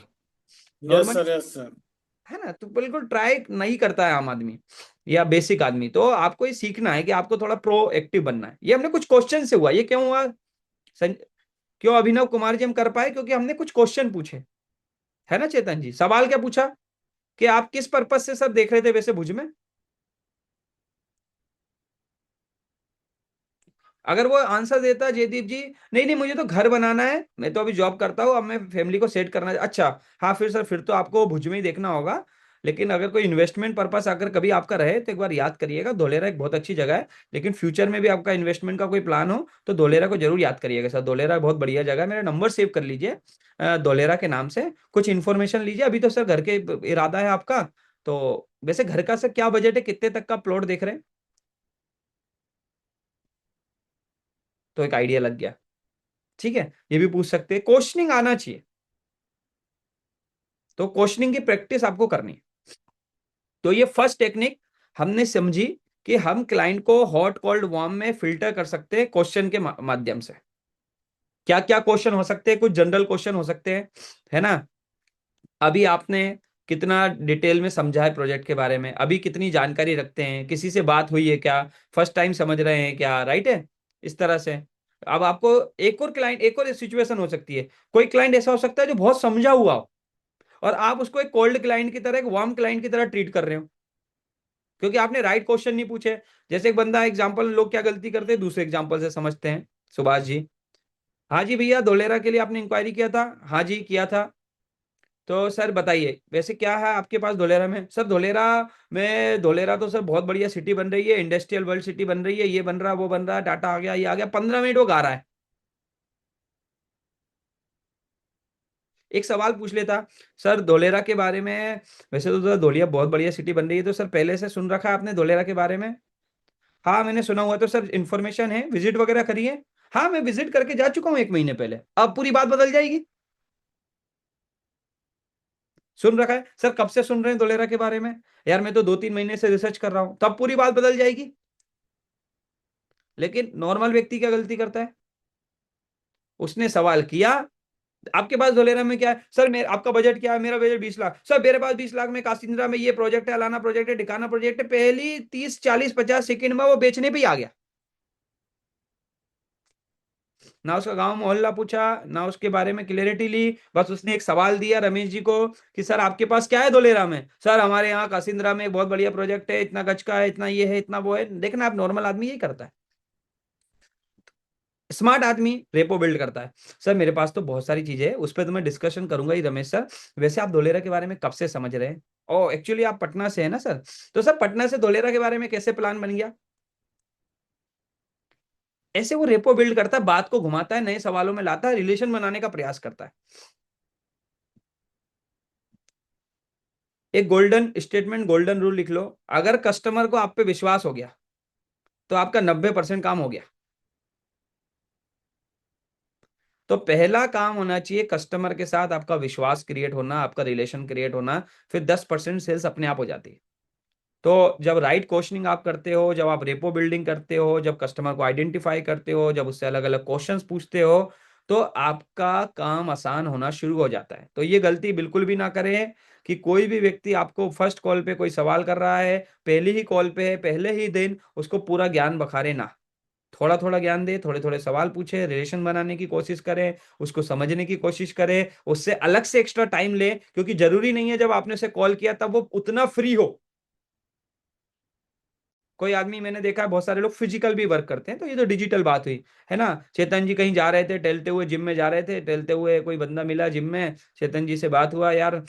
normally, sir, yes sir. है ना, तो बिल्कुल ट्राई नहीं करता है आम आदमी या बेसिक आदमी। तो आपको ये सीखना है कि आपको थोड़ा प्रो एक्टिव बनना है। ये हमने कुछ क्वेश्चन से हुआ। ये क्यों हुआ? क्यों अभिनव कुमार जी हम कर पाए? क्योंकि हमने कुछ क्वेश्चन पूछे, है ना चेतन जी। सवाल क्या पूछा कि आप किस पर्पज से सर देख रहे थे वैसे भुज में? अगर वो आंसर देता जयदीप जी, नहीं नहीं मुझे तो घर बनाना है, मैं तो अभी जॉब करता हूँ, अब मैं फैमिली को सेट करना, अच्छा हाँ, फिर सर फिर तो आपको भुज में ही देखना होगा। लेकिन अगर कोई इन्वेस्टमेंट पर्पस अगर कभी आपका रहे तो एक बार याद करिएगा, धोलेरा एक बहुत अच्छी जगह है। लेकिन फ्यूचर में भी आपका इन्वेस्टमेंट का कोई प्लान हो तो धोलेरा को जरूर याद करिएगा सर। धोलेरा बहुत बढ़िया जगह है, मेरा नंबर सेव कर लीजिए, धोलेरा के नाम से कुछ इन्फॉर्मेशन लीजिए। अभी तो सर घर के इरादा है आपका, तो वैसे घर का सर क्या बजट है, कितने तक का प्लॉट देख रहे हैं? तो एक आइडिया लग गया। ठीक है, ये भी पूछ सकते हैं। क्वेश्चनिंग आना चाहिए, तो क्वेश्चनिंग की प्रैक्टिस आपको करनी है। तो ये फर्स्ट टेक्निक हमने समझी कि हम क्लाइंट को हॉट, कोल्ड, वार्म में फिल्टर कर सकते हैं क्वेश्चन के माध्यम से। क्या क्या क्वेश्चन हो सकते हैं? कुछ जनरल क्वेश्चन हो सकते हैं, है ना। अभी आपने कितना डिटेल में समझा है प्रोजेक्ट के बारे में, अभी कितनी जानकारी रखते हैं, किसी से बात हुई है क्या, फर्स्ट टाइम समझ रहे हैं क्या, राइट है, इस तरह से। अब आपको एक और सिचुएशन हो सकती है। कोई क्लाइंट ऐसा हो सकता है जो बहुत समझा हुआ हो, और आप उसको एक कोल्ड क्लाइंट की तरह, एक वार्म क्लाइंट की तरह ट्रीट कर रहे हो, क्योंकि आपने राइट क्वेश्चन नहीं पूछे। जैसे एक बंदा, एग्जांपल, लोग क्या गलती करते हैं, दूसरे एग्जांपल से समझते हैं। सुभाष जी, हाँ जी भैया, धोलेरा के लिए आपने इंक्वायरी किया था? हाँ जी किया था। तो सर बताइए वैसे क्या है आपके पास धोलेरा में? सर धोलेरा में, धोलेरा तो सर बहुत बढ़िया सिटी बन रही है, इंडस्ट्रियल वर्ल्ड सिटी बन रही है, ये बन रहा, वो बन रहा, टाटा आ गया, ये आ गया, 15 मिनट वो गा रहा है। एक सवाल पूछ लेता, सर धोलेरा के बारे में, वैसे तो सर धोलिया बहुत बढ़िया सिटी बन रही है, तो सर पहले से सुन रखा है आपने धोलेरा के बारे में? हाँ मैंने सुना हुआ है। तो सर इन्फॉर्मेशन है, विजिट वगैरह करी है? हाँ मैं विजिट करके जा चुका हूँ 1 महीने पहले। अब पूरी बात बदल जाएगी? सुन रखा है सर, कब से सुन रहे हैं धोलेरा के बारे में? यार मैं तो 2-3 महीने से रिसर्च कर रहा हूं, तब पूरी बात बदल जाएगी। लेकिन नॉर्मल व्यक्ति क्या गलती करता है? उसने सवाल किया, आपके पास धोलेरा में क्या है सर, मेरे आपका बजट क्या है? मेरा बजट 20 लाख। सर मेरे पास 20 लाख में कासिंद्रा में ये प्रोजेक्ट है, अलाना प्रोजेक्ट है, ढिकाना प्रोजेक्ट है। पहली 30-40-50 सेकंड में वो बेचने पे ही आ गया। ना उसका गांव मोहल्ला पूछा, ना उसके बारे में क्लियरिटी ली, बस उसने एक सवाल दिया रमेश जी को कि सर आपके पास क्या है धोलेरा में? सर हमारे यहाँ कासिंद्रा में एक बहुत बढ़िया प्रोजेक्ट है, इतना गज का है, इतना ये है, इतना वो है। देखना, आप नॉर्मल आदमी यही करता है। स्मार्ट आदमी रेपो बिल्ड करता है। सर मेरे पास तो बहुत सारी चीजें है, उस पर तो मैं डिस्कशन करूंगा ही रमेश सर। वैसे आप धोलेरा के बारे में कब से समझ रहे हैं? ओ एक्चुअली आप पटना से है ना सर? तो सर पटना से धोलेरा के बारे में कैसे प्लान बन गया? ऐसे वो रेपो बिल्ड करता है, बात को घुमाता है, नए सवालों में लाता है, रिलेशन बनाने का प्रयास करता है। एक गोल्डन स्टेटमेंट, गोल्डन रूल लिख लो, अगर कस्टमर को आप पे विश्वास हो गया तो आपका 90% काम हो गया। तो पहला काम होना चाहिए कस्टमर के साथ आपका विश्वास क्रिएट होना, आपका रिलेशन क्रिएट होना, फिर 10% सेल्स अपने आप हो जाती है। तो जब राइट क्वेश्चनिंग आप करते हो, जब आप रेपो बिल्डिंग करते हो, जब कस्टमर को आइडेंटिफाई करते हो, जब उससे अलग अलग क्वेश्चंस पूछते हो, तो आपका काम आसान होना शुरू हो जाता है। तो ये गलती बिल्कुल भी ना करें कि कोई भी व्यक्ति आपको फर्स्ट कॉल पे कोई सवाल कर रहा है, पहली ही कॉल पे है, पहले ही दिन उसको पूरा ज्ञान बखारे ना। थोड़ा थोड़ा ज्ञान दे, थोड़े थोड़े सवाल पूछे, रिलेशन बनाने की कोशिश करें, उसको समझने की कोशिश करें, उससे अलग से एक्स्ट्रा टाइम ले, क्योंकि जरूरी नहीं है जब आपने उसे कॉल किया तब वो उतना फ्री हो। कोई आदमी मैंने देखा है, बहुत सारे लोग फिजिकल भी वर्क करते हैं, तो ये तो डिजिटल बात हुई है ना। चेतन जी कहीं जा रहे थे, टहलते हुए जिम में जा रहे थे, टहलते हुए कोई बंदा मिला जिम में, चेतन जी से बात हुआ, यार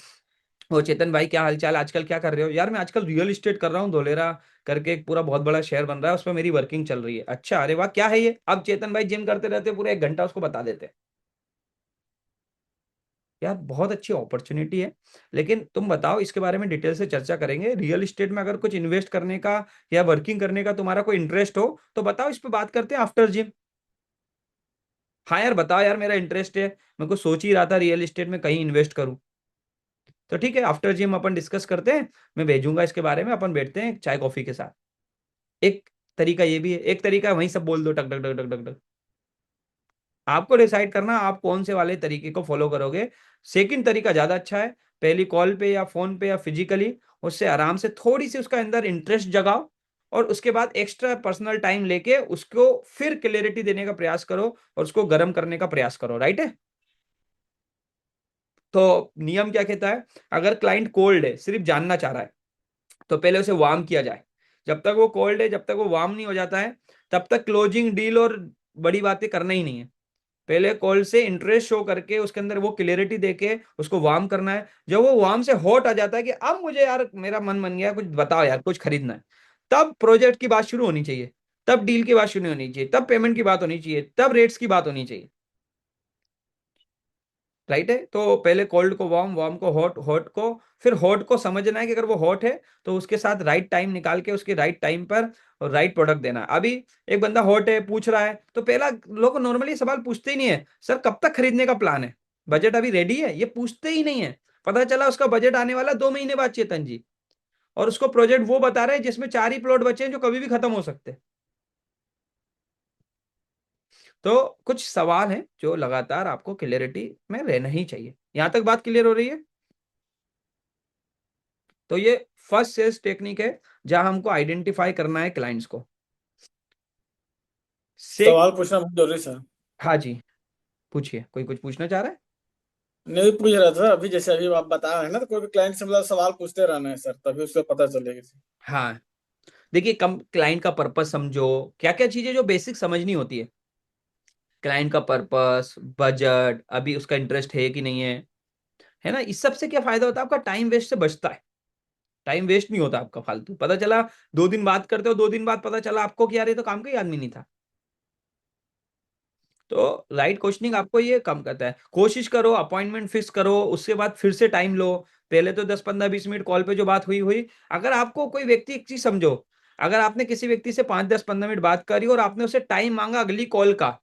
वो चेतन भाई क्या हालचाल, आजकल क्या कर रहे हो? यार मैं आजकल रियल एस्टेट कर रहा हूँ, धोलेरा करके एक पूरा बहुत बड़ा शहर बन रहा है, उसमें मेरी वर्किंग चल रही है। अच्छा, अरे वाह, क्या है ये? अब चेतन भाई जिम करते रहते पूरे 1 घंटा उसको बता देते। यार बहुत अच्छी अपॉर्चुनिटी है। लेकिन तुम बताओ, इसके बारे में डिटेल से चर्चा करेंगे। रियल एस्टेट में अगर कुछ इन्वेस्ट करने का या वर्किंग करने का तुम्हारा कोई इंटरेस्ट हो तो बताओ, इस पे बात करते हैं आफ्टर जिम। हाँ यार बताओ यार, मेरा इंटरेस्ट है, मैं को सोच ही रहा था रियल एस्टेट में कहीं इन्वेस्ट करूं। तो ठीक है, आफ्टर जिम अपन डिस्कस करते हैं, मैं भेजूंगा इसके बारे में, अपन बैठते हैं चाय कॉफी के साथ। एक तरीका ये भी है, एक तरीका वहीं सब बोल दो, टक टक टक टक टक टक। आपको डिसाइड करना आप कौन से वाले तरीके को फॉलो करोगे। सेकंड तरीका ज्यादा अच्छा है, पहली कॉल पे या फोन पे या फिजिकली, उससे आराम से थोड़ी सी उसका अंदर इंटरेस्ट जगाओ, और उसके बाद एक्स्ट्रा पर्सनल टाइम लेके उसको फिर क्लियरिटी देने का प्रयास करो, और उसको गर्म करने का प्रयास करो। राइट है? तो नियम क्या कहता है, अगर क्लाइंट कोल्ड है, सिर्फ जानना चाह रहा है, तो पहले उसे वार्म किया जाए। जब तक वो कोल्ड है, जब तक वो वार्म नहीं हो जाता है, तब तक क्लोजिंग डील और बड़ी बातें करना ही नहीं है। पहले कॉल से इंटरेस्ट शो करके उसके अंदर वो क्लियरिटी देके उसको वार्म करना है। जब वो वार्म से हॉट आ जाता है कि अब मुझे यार मेरा मन बन गया, कुछ बताओ यार, कुछ खरीदना है, तब प्रोजेक्ट की बात शुरू होनी चाहिए, तब डील की बात शुरू होनी चाहिए, तब पेमेंट की बात होनी चाहिए, तब रेट्स की बात होनी चाहिए। राइट है? तो पहले कोल्ड को वार्म, वार्म को हॉट, हॉट को फिर हॉट को समझना है कि अगर वो हॉट है तो उसके साथ राइट टाइम निकाल के उसके राइट टाइम पर और राइट प्रोडक्ट देना है। अभी एक बंदा हॉट है, पूछ रहा है, तो पहला लोग नॉर्मली सवाल पूछते ही नहीं है, सर कब तक खरीदने का प्लान है, बजट अभी रेडी है, ये पूछते ही नहीं है। पता चला उसका बजट आने वाला 2 महीने बाद, चेतन जी, और उसको प्रोजेक्ट वो बता रहे हैं जिसमें 4 ही प्लॉट बचे हैं जो कभी भी खत्म हो सकते हैं। तो कुछ सवाल हैं जो लगातार आपको क्लियरिटी में रहना ही चाहिए। यहां तक बात क्लियर हो रही है? तो ये फर्स्ट सेल्स टेक्निक है, जहां हमको आइडेंटिफाई करना है क्लाइंट्स को। से सवाल पूछना बहुत जरूरी सर। हाँ जी, पूछिए, कोई कुछ पूछना चाह रहा है? नहीं पूछ रहा था अभी, जैसे अभी आप बता रहे हैं ना, तो कोई भी क्लाइंट से मतलब सवाल पूछते रहना है सर, तभी उसको पता चलेगा। हाँ, देखिए, कम क्लाइंट का पर्पस समझो, क्या क्या चीजें जो बेसिक समझनी होती है। क्लाइंट का पर्पस, बजट, अभी उसका इंटरेस्ट है कि नहीं है ना, इस सब से क्या फायदा होता है, आपका टाइम वेस्ट से बचता है। टाइम वेस्ट नहीं होता आपका फालतू। पता चला 2 दिन बात करते हो, 2 दिन बाद पता चला आपको कि यार ये तो काम का ही आदमी नहीं था। तो राइट क्वेश्चनिंग आपको ये कम करता है। कोशिश करो अपॉइंटमेंट फिक्स करो, उसके बाद फिर से टाइम लो। पहले तो 10 15 20 मिनट कॉल पे जो बात हुई हुई, अगर आपको कोई व्यक्ति, एक चीज समझो, अगर आपने किसी व्यक्ति से 5 10 15 मिनट बात करी और आपने उसे टाइम मांगा अगली कॉल का,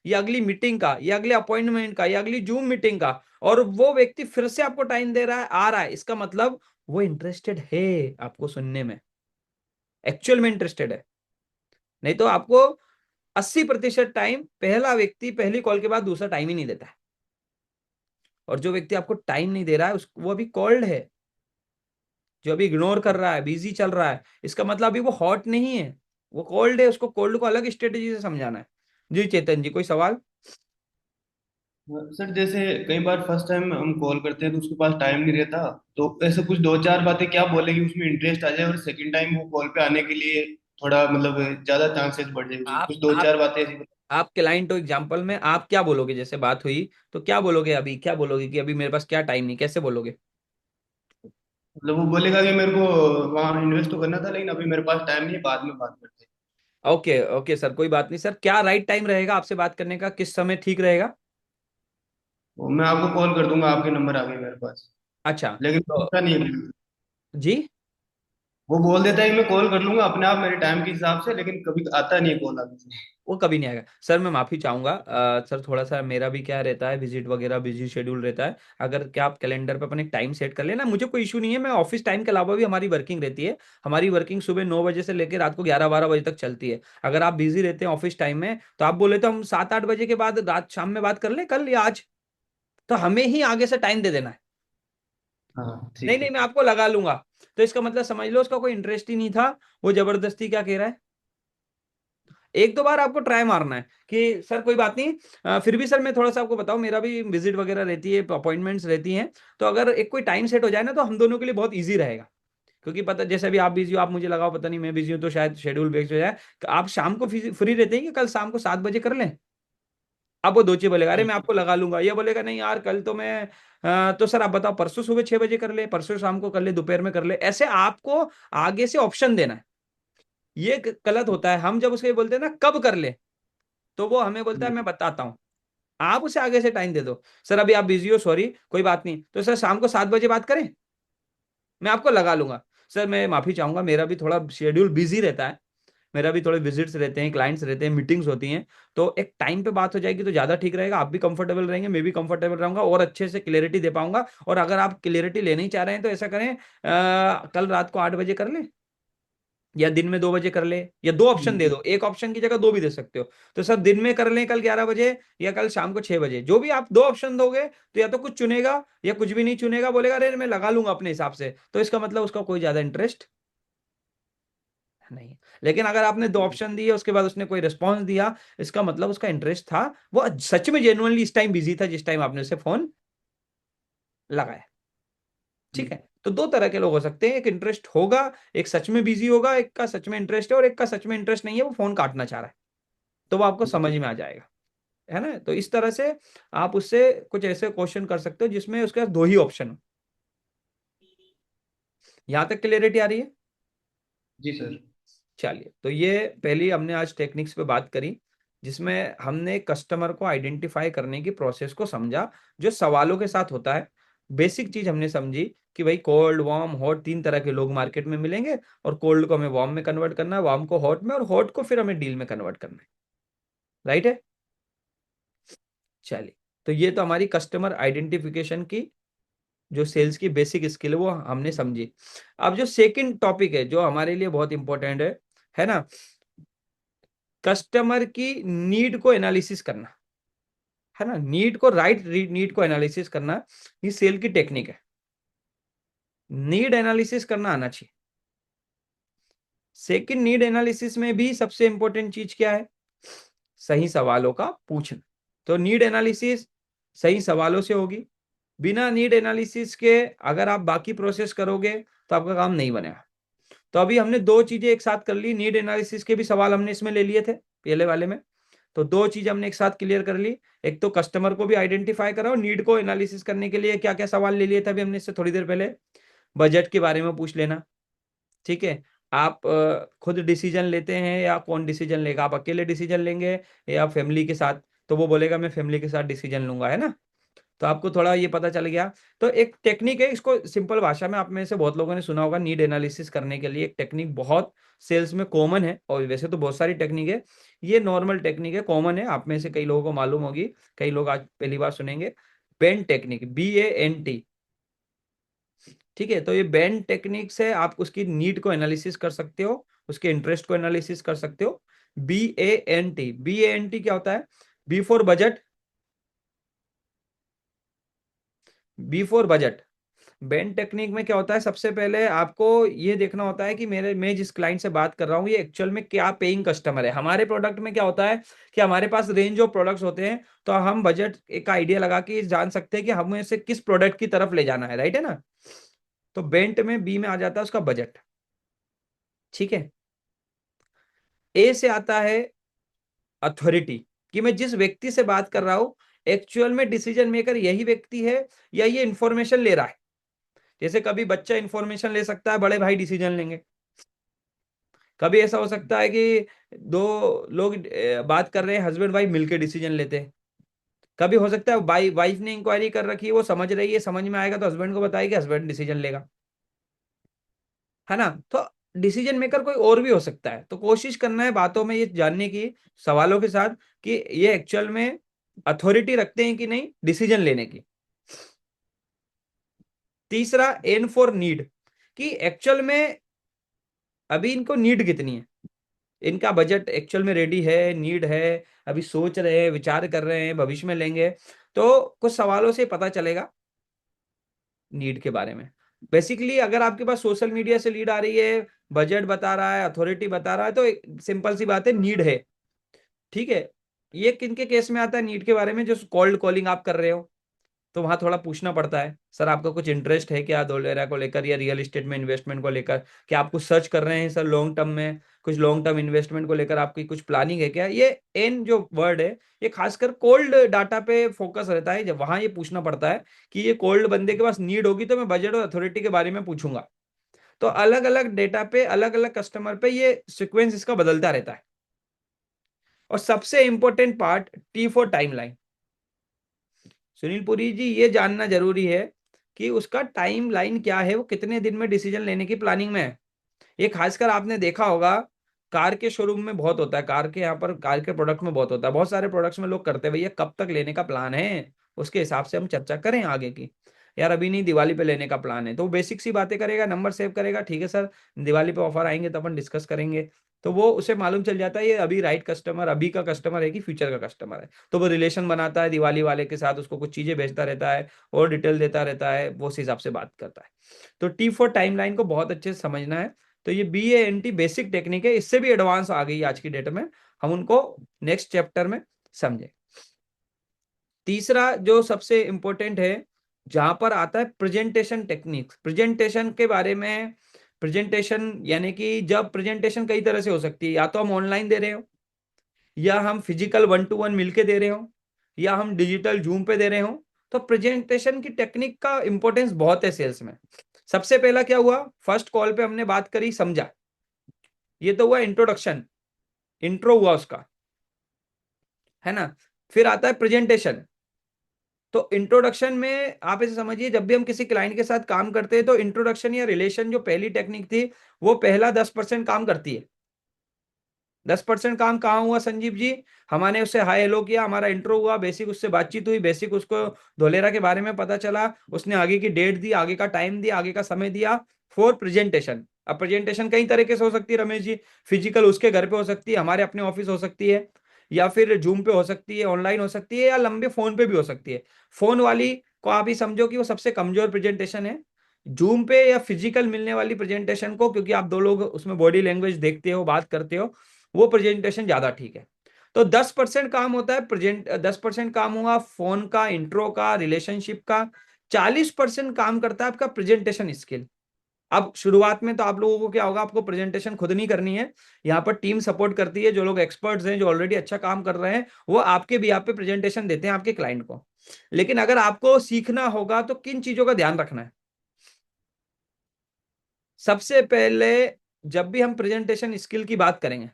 या अगली मीटिंग का, या अगले अपॉइंटमेंट का, या अगली जूम मीटिंग का, और वो व्यक्ति फिर से आपको टाइम दे रहा है, आ रहा है, इसका मतलब वो इंटरेस्टेड है आपको सुनने में, एक्चुअल में इंटरेस्टेड है। नहीं तो आपको 80% टाइम पहला व्यक्ति पहली कॉल के बाद दूसरा टाइम ही नहीं देता है। और जो व्यक्ति आपको टाइम नहीं दे रहा है वो अभी कॉल्ड है, जो अभी इग्नोर कर रहा है, बिजी चल रहा है, इसका मतलब अभी वो हॉट नहीं है, वो कोल्ड है। उसको कोल्ड को अलग स्ट्रेटेजी से समझाना है। जी चेतन जी, कोई सवाल? सर जैसे कई बार फर्स्ट टाइम हम कॉल करते हैं तो उसके पास टाइम नहीं रहता, तो ऐसे कुछ दो चार बातें क्या बोले कि उसमें इंटरेस्ट आ जाए और सेकंड टाइम वो कॉल पे आने के लिए थोड़ा मतलब ज्यादा चांसेस बढ़ जाए, आप कुछ दो आप चार बातें ऐसी आप क्लाइंट हो, एग्जाम्पल में आप क्या बोलोगे, जैसे बात हुई तो क्या बोलोगे, अभी क्या बोलोगे कि अभी मेरे पास क्या टाइम नहीं, कैसे बोलोगे? मतलब वो बोलेगा कि मेरे को वहाँ इन्वेस्ट तो करना था लेकिन अभी मेरे पास टाइम नहीं है, बाद में बात करते हैं। ओके ओके सर, कोई बात नहीं सर, क्या राइट टाइम रहेगा आपसे बात करने का, किस समय ठीक रहेगा? वो मैं आपको कॉल कर दूंगा, आपके नंबर आ गए मेरे पास, अच्छा, लेकिन तो पता नहीं है। जी, वो बोल देता है कि मैं कॉल कर लूंगा अपने आप मेरे टाइम के हिसाब से, लेकिन कभी आता नहीं है कॉल आगे से। वो कभी नहीं आएगा सर, मैं माफी चाहूंगा, सर थोड़ा सा मेरा भी क्या रहता है, विजिट वगैरह बिजी शेड्यूल रहता है। अगर क्या आप कैलेंडर पे अपने टाइम सेट कर लेना, मुझे कोई इशू नहीं है, मैं ऑफिस टाइम के अलावा भी हमारी वर्किंग रहती है। हमारी वर्किंग सुबह 9 बजे से लेकर रात को 11 12 बजे तक चलती है। अगर आप बिजी रहते हैं ऑफिस टाइम में, तो आप बोले तो हम 7 8 बजे के बाद रात शाम में बात कर ले, कल या आज, तो हमें ही आगे से टाइम दे देना है। हाँ नहीं ठीक नहीं, है। मैं आपको लगा लूंगा। तो इसका मतलब समझ लो उसका कोई इंटरेस्ट ही नहीं था, वो जबरदस्ती क्या कह रहा है। एक दो बार आपको ट्राई मारना है कि सर कोई बात नहीं, फिर भी सर मैं थोड़ा सा आपको बताऊं, मेरा भी विजिट वगैरह रहती है, अपॉइंटमेंट्स रहती हैं, तो अगर एक कोई टाइम सेट हो जाए ना, तो हम दोनों के लिए बहुत ईजी रहेगा। क्योंकि पता जैसे अभी आप बिजी हो, आप मुझे लगाओ पता नहीं मैं बिजी हूँ तो शायद शेड्यूल ब्रेक हो जाए। तो आप शाम को फ्री रहते हैं कि कल शाम को 7 बजे कर लें? अब वो दो चीज बोलेगा, अरे मैं आपको लगा लूंगा, ये बोलेगा नहीं यार कल तो मैं तो सर आप बताओ परसों सुबह 6 बजे कर ले, परसों शाम को कर ले, दोपहर में कर ले। ऐसे आपको आगे से ऑप्शन देना है। ये गलत होता है। हम जब उसको ये बोलते हैं ना कब कर ले, तो वो हमें बोलता है मैं बताता हूँ। आप उसे आगे से टाइम दे दो, सर अभी आप बिजी हो, सॉरी कोई बात नहीं, तो सर शाम को 7 बजे बात करें, मैं आपको लगा लूंगा। सर मैं माफी चाहूंगा, मेरा भी थोड़ा शेड्यूल बिजी रहता है, मेरा भी थोड़े विजिट्स रहते हैं, क्लाइंट्स रहते हैं, मीटिंग्स होती हैं, तो एक टाइम पे बात हो जाएगी तो ज्यादा ठीक रहेगा। आप भी कंफर्टेबल रहेंगे, मैं भी कंफर्टेबल रहूंगा और अच्छे से क्लियरिटी दे पाऊंगा। और अगर आप क्लियरिटी लेना ही चाह रहे हैं तो ऐसा करें, कल रात को 8 बजे कर लें या दिन में 2 बजे कर ले, या दो ऑप्शन दे दो, एक ऑप्शन की जगह दो भी दे सकते हो। तो सर दिन में कर लें कल 11 बजे, या कल शाम को 6 बजे, जो भी आप दो ऑप्शन दोगे तो या तो कुछ चुनेगा या कुछ भी नहीं चुनेगा, बोलेगा अरे मैं लगा लूंगा अपने हिसाब से, तो इसका मतलब उसका कोई ज्यादा इंटरेस्ट नहीं। लेकिन अगर आपने दो ऑप्शन दिए उसके बाद उसने कोई रिस्पॉन्स दिया, इसका मतलब उसका इंटरेस्ट था, वो सच में जेन्युइनली इस टाइम बिजी था जिस टाइम आपने उसे फोन लगाया। ठीक है, तो दो तरह के लोग हो सकते हैं, एक इंटरेस्ट होगा, एक सच में बिजी होगा, एक का सच में इंटरेस्ट है, और एक का सच में इंटरेस्ट नहीं है, वो फोन काटना चाह रहा है। तो वो आपको समझ में आ जाएगा, है ना। तो इस तरह से आप उससे कुछ ऐसे क्वेश्चन कर सकते हो जिसमें उसके पास दो ही ऑप्शन हो। यहां तक क्लियरिटी आ रही है? जी सर। चलिए, तो ये पहली हमने आज टेक्निक्स पे बात करी, जिसमें हमने कस्टमर को आइडेंटिफाई करने की प्रोसेस को समझा, जो सवालों के साथ होता है। बेसिक चीज हमने समझी कि भाई कोल्ड वार्म हॉट तीन तरह के लोग मार्केट में मिलेंगे, और कोल्ड को हमें वार्म में कन्वर्ट करना है, वार्म को हॉट में, और हॉट को फिर हमें डील में कन्वर्ट करना है। राइट है? चलिए, तो ये तो हमारी कस्टमर आइडेंटिफिकेशन की जो सेल्स की बेसिक स्किल है वो हमने समझी। अब जो सेकंड टॉपिक है जो हमारे लिए बहुत इंपॉर्टेंट है ना, कस्टमर की नीड को एनालिसिस करना, है ना। नीड को राइट नीड को एनालिसिस करना, ये सेल की टेक्निक है। नीड एनालिसिस करना आना चाहिए। सेकंड, नीड एनालिसिस में भी सबसे इंपॉर्टेंट चीज क्या है? सही सवालों का पूछना। तो नीड एनालिसिस सही सवालों से होगी। बिना नीड एनालिसिस के अगर आप बाकी प्रोसेस करोगे तो आपका काम नहीं बनेगा। तो अभी हमने दो चीजें एक साथ कर ली, नीड एनालिसिस के भी सवाल हमने इसमें ले लिए थे पहले वाले में, तो दो चीज हमने एक साथ क्लियर कर ली। एक तो कस्टमर को भी आइडेंटिफाई करा, और नीड को एनालिसिस करने के लिए क्या क्या सवाल ले लिए थे अभी हमने इससे थोड़ी देर पहले। बजट के बारे में पूछ लेना, ठीक है। आप खुद डिसीजन लेते हैं या कौन डिसीजन लेगा, आप अकेले डिसीजन लेंगे या फैमिली के साथ, तो वो बोलेगा मैं फैमिली के साथ डिसीजन लूंगा, है ना। तो आपको थोड़ा ये पता चल गया। तो एक टेक्निक है, इसको सिंपल भाषा में आप में से बहुत लोगों ने सुना होगा, नीड एनालिसिस करने के लिए एक टेक्निक बहुत सेल्स में कॉमन है, और वैसे तो बहुत सारी टेक्निक है, ये नॉर्मल टेक्निक है, कॉमन है, आप में से कई लोगों को मालूम होगी, कई लोग आज पहली बार सुनेंगे। Bend technique, BANT। ठीक है, तो ये बेंड टेक्निक से आप उसकी नीड को एनालिसिस कर सकते हो, उसके इंटरेस्ट को एनालिसिस कर सकते हो। BANT क्या होता है? B for budget, B for budget. BANT technique में क्या होता है, सबसे पहले आपको ये देखना होता है कि मैं जिस क्लाइंट से बात कर रहा हूँ ये एक्चुअल में क्या पेइंग कस्टमर है। हमारे प्रोडक्ट में क्या होता है कि हमारे पास रेंज ऑफ प्रोडक्ट्स होते हैं, तो हम बजट एक आइडिया लगा के जान सकते हैं कि हमें इसे किस प्रोडक्ट की तरफ ले जाना है। राइट है ना। तो बेंट में बी में आ जाता है उसका बजट, ठीक है। ए से आता है अथॉरिटी, कि मैं जिस व्यक्ति से बात कर रहा हूं एक्चुअल में डिसीजन मेकर यही व्यक्ति है या ये इंफॉर्मेशन ले रहा है। जैसे कभी बच्चा इंफॉर्मेशन ले सकता है, बड़े भाई डिसीजन लेंगे। कभी ऐसा हो सकता है कि दो लोग बात कर रहे हैं, हस्बैंड वाइफ मिलकर डिसीजन लेते हैं। कभी हो सकता है वाइफ ने इंक्वायरी कर रखी है, वो समझ रही है, समझ में आएगा तो हस्बैंड को बताएगी, हस्बैंड डिसीजन लेगा, है ना। तो डिसीजन मेकर कोई और भी हो सकता है। तो कोशिश करना है बातों में ये जानने की, सवालों के साथ, कि ये एक्चुअल में अथॉरिटी रखते हैं कि नहीं डिसीजन लेने की। तीसरा, एन फॉर नीड, कि एक्चुअल में अभी इनको नीड कितनी है, इनका बजट एक्चुअल में रेडी है, नीड है, अभी सोच रहे हैं, विचार कर रहे हैं, भविष्य में लेंगे। तो कुछ सवालों से पता चलेगा नीड के बारे में। बेसिकली अगर आपके पास सोशल मीडिया से लीड आ रही है, बजट बता रहा है, अथॉरिटी बता रहा है, तो एक सिंपल सी बात है, नीड है। ठीक है, ये किन के केस में आता है नीड के बारे में? जो कॉल्ड कॉलिंग आप कर रहे हो, तो वहां थोड़ा पूछना पड़ता है, सर आपका कुछ इंटरेस्ट है क्या धोलेरा को लेकर या रियल एस्टेट में इन्वेस्टमेंट को लेकर, क्या आप कुछ सर्च कर रहे हैं सर लॉन्ग टर्म में, कुछ लॉन्ग टर्म इन्वेस्टमेंट को लेकर आपकी कुछ प्लानिंग है क्या। ये एन जो वर्ड है ये खासकर कोल्ड डाटा पे फोकस रहता है, जब वहां ये पूछना पड़ता है कि ये कोल्ड बंदे के पास नीड होगी तो मैं बजट और अथॉरिटी के बारे में पूछूंगा। तो अलग अलग डेटा पे अलग अलग कस्टमर पे ये सिक्वेंस इसका बदलता रहता है। और सबसे important part T for timeline. Sunil Puri ji ये जानना जरूरी है कि उसका टाइम लाइन क्या है, वो कितने दिन में डिसीजन लेने की प्लानिंग में है। ये खासकर आपने देखा होगा कार के शोरूम में बहुत होता है, कार के यहाँ पर कार के प्रोडक्ट में बहुत होता है, बहुत सारे प्रोडक्ट्स में लोग करते हैं भैया कब तक लेने का प्लान है, उसके हिसाब से हम चर्चा करें आगे की। यार अभी नहीं, दिवाली पे लेने का प्लान है, तो वो बेसिक सी बातें करेगा, नंबर सेव करेगा, ठीक है सर दिवाली पे ऑफर आएंगे तो अपन डिस्कस करेंगे। तो वो उसे मालूम चल जाता है ये अभी राइट कस्टमर, अभी का कस्टमर है कि फ्यूचर का कस्टमर है। तो वो रिलेशन बनाता है दिवाली वाले के साथ, उसको कुछ चीजें बेचता रहता है और डिटेल देता रहता है, वो उस हिसाब से बात करता है। तो टी फॉर टाइमलाइन को बहुत अच्छे से समझना है। तो ये BANT बेसिक टेक्निक है, इससे भी एडवांस आ गई आज की डेट में, हम उनको नेक्स्ट चैप्टर में समझे। तीसरा जो सबसे इंपॉर्टेंट है जहां पर आता है प्रेजेंटेशन टेक्निक्स। प्रेजेंटेशन के बारे में, प्रेजेंटेशन यानी कि जब प्रेजेंटेशन कई तरह से हो सकती है, या तो हम ऑनलाइन दे रहे हो, या हम फिजिकल 1-to-1 मिलके दे रहे हो, या हम डिजिटल जूम पे दे रहे हो। तो प्रेजेंटेशन की टेक्निक का इंपॉर्टेंस बहुत है सेल्स में। सबसे पहला क्या हुआ, फर्स्ट कॉल पे हमने बात करी समझा, ये तो हुआ इंट्रोडक्शन, इंट्रो हुआ उसका, है ना। फिर आता है प्रेजेंटेशन। तो इंट्रोडक्शन में आप इसे समझिए, जब भी हम किसी क्लाइंट के साथ काम करते हैं तो इंट्रोडक्शन या रिलेशन जो पहली टेक्निक थी वो पहला 10% काम करती है। 10% काम कहाँ हुआ संजीव जी, हमारे उससे हाय हेलो किया, हमारा इंट्रो हुआ, बेसिक उससे बातचीत हुई, बेसिक उसको धोलेरा के बारे में पता चला, उसने आगे की डेट दी, आगे का टाइम दिया, आगे का समय दिया फॉर प्रेजेंटेशन। अब प्रेजेंटेशन कई तरीके से हो सकती है रमेश जी, फिजिकल उसके घर पे हो सकती है, हमारे अपने ऑफिस हो सकती है, या फिर जूम पे हो सकती है, ऑनलाइन हो सकती है, या लंबे फोन पे भी हो सकती है। फोन वाली को आप ही समझो कि वो सबसे कमजोर प्रेजेंटेशन है। जूम पे या फिजिकल मिलने वाली प्रेजेंटेशन को, क्योंकि आप दो लोग उसमें बॉडी लैंग्वेज देखते हो, बात करते हो, वो प्रेजेंटेशन ज्यादा ठीक है। तो 10% काम होता है प्रेजेंट, 10% काम हुआ फोन का, इंट्रो का, रिलेशनशिप का। 40% काम करता है आपका प्रेजेंटेशन स्किल। अब शुरुआत में तो आप लोगों को क्या होगा, आपको प्रेजेंटेशन खुद नहीं करनी है, यहाँ पर टीम सपोर्ट करती है, जो लोग एक्सपर्ट्स हैं, जो ऑलरेडी अच्छा काम कर रहे हैं, वो आपके भी आप पे प्रेजेंटेशन देते हैं आपके क्लाइंट को। लेकिन अगर आपको सीखना होगा तो किन चीजों का ध्यान रखना है। सबसे पहले जब भी हम प्रेजेंटेशन स्किल की बात करेंगे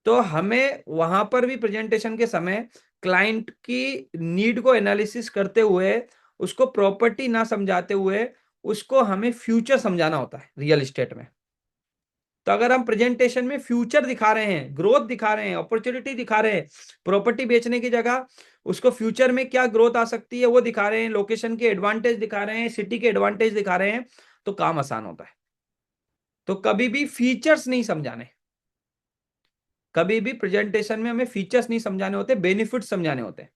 तो हमें वहां पर भी प्रेजेंटेशन के समय क्लाइंट की नीड को एनालिसिस करते हुए, उसको प्रॉपर्टी ना समझाते हुए, उसको हमें फ्यूचर समझाना होता है रियल एस्टेट में। तो अगर हम प्रेजेंटेशन में फ्यूचर दिखा रहे हैं, ग्रोथ दिखा रहे हैं, अपॉर्चुनिटी दिखा रहे हैं, प्रॉपर्टी बेचने की जगह उसको फ्यूचर में क्या ग्रोथ आ सकती है वो दिखा रहे हैं, लोकेशन के एडवांटेज दिखा रहे हैं, सिटी के एडवांटेज दिखा रहे हैं, तो काम आसान होता है। तो कभी भी फीचर्स नहीं समझाने, कभी भी प्रेजेंटेशन में हमें फीचर्स नहीं समझाने होते, बेनिफिट्स समझाने होते हैं।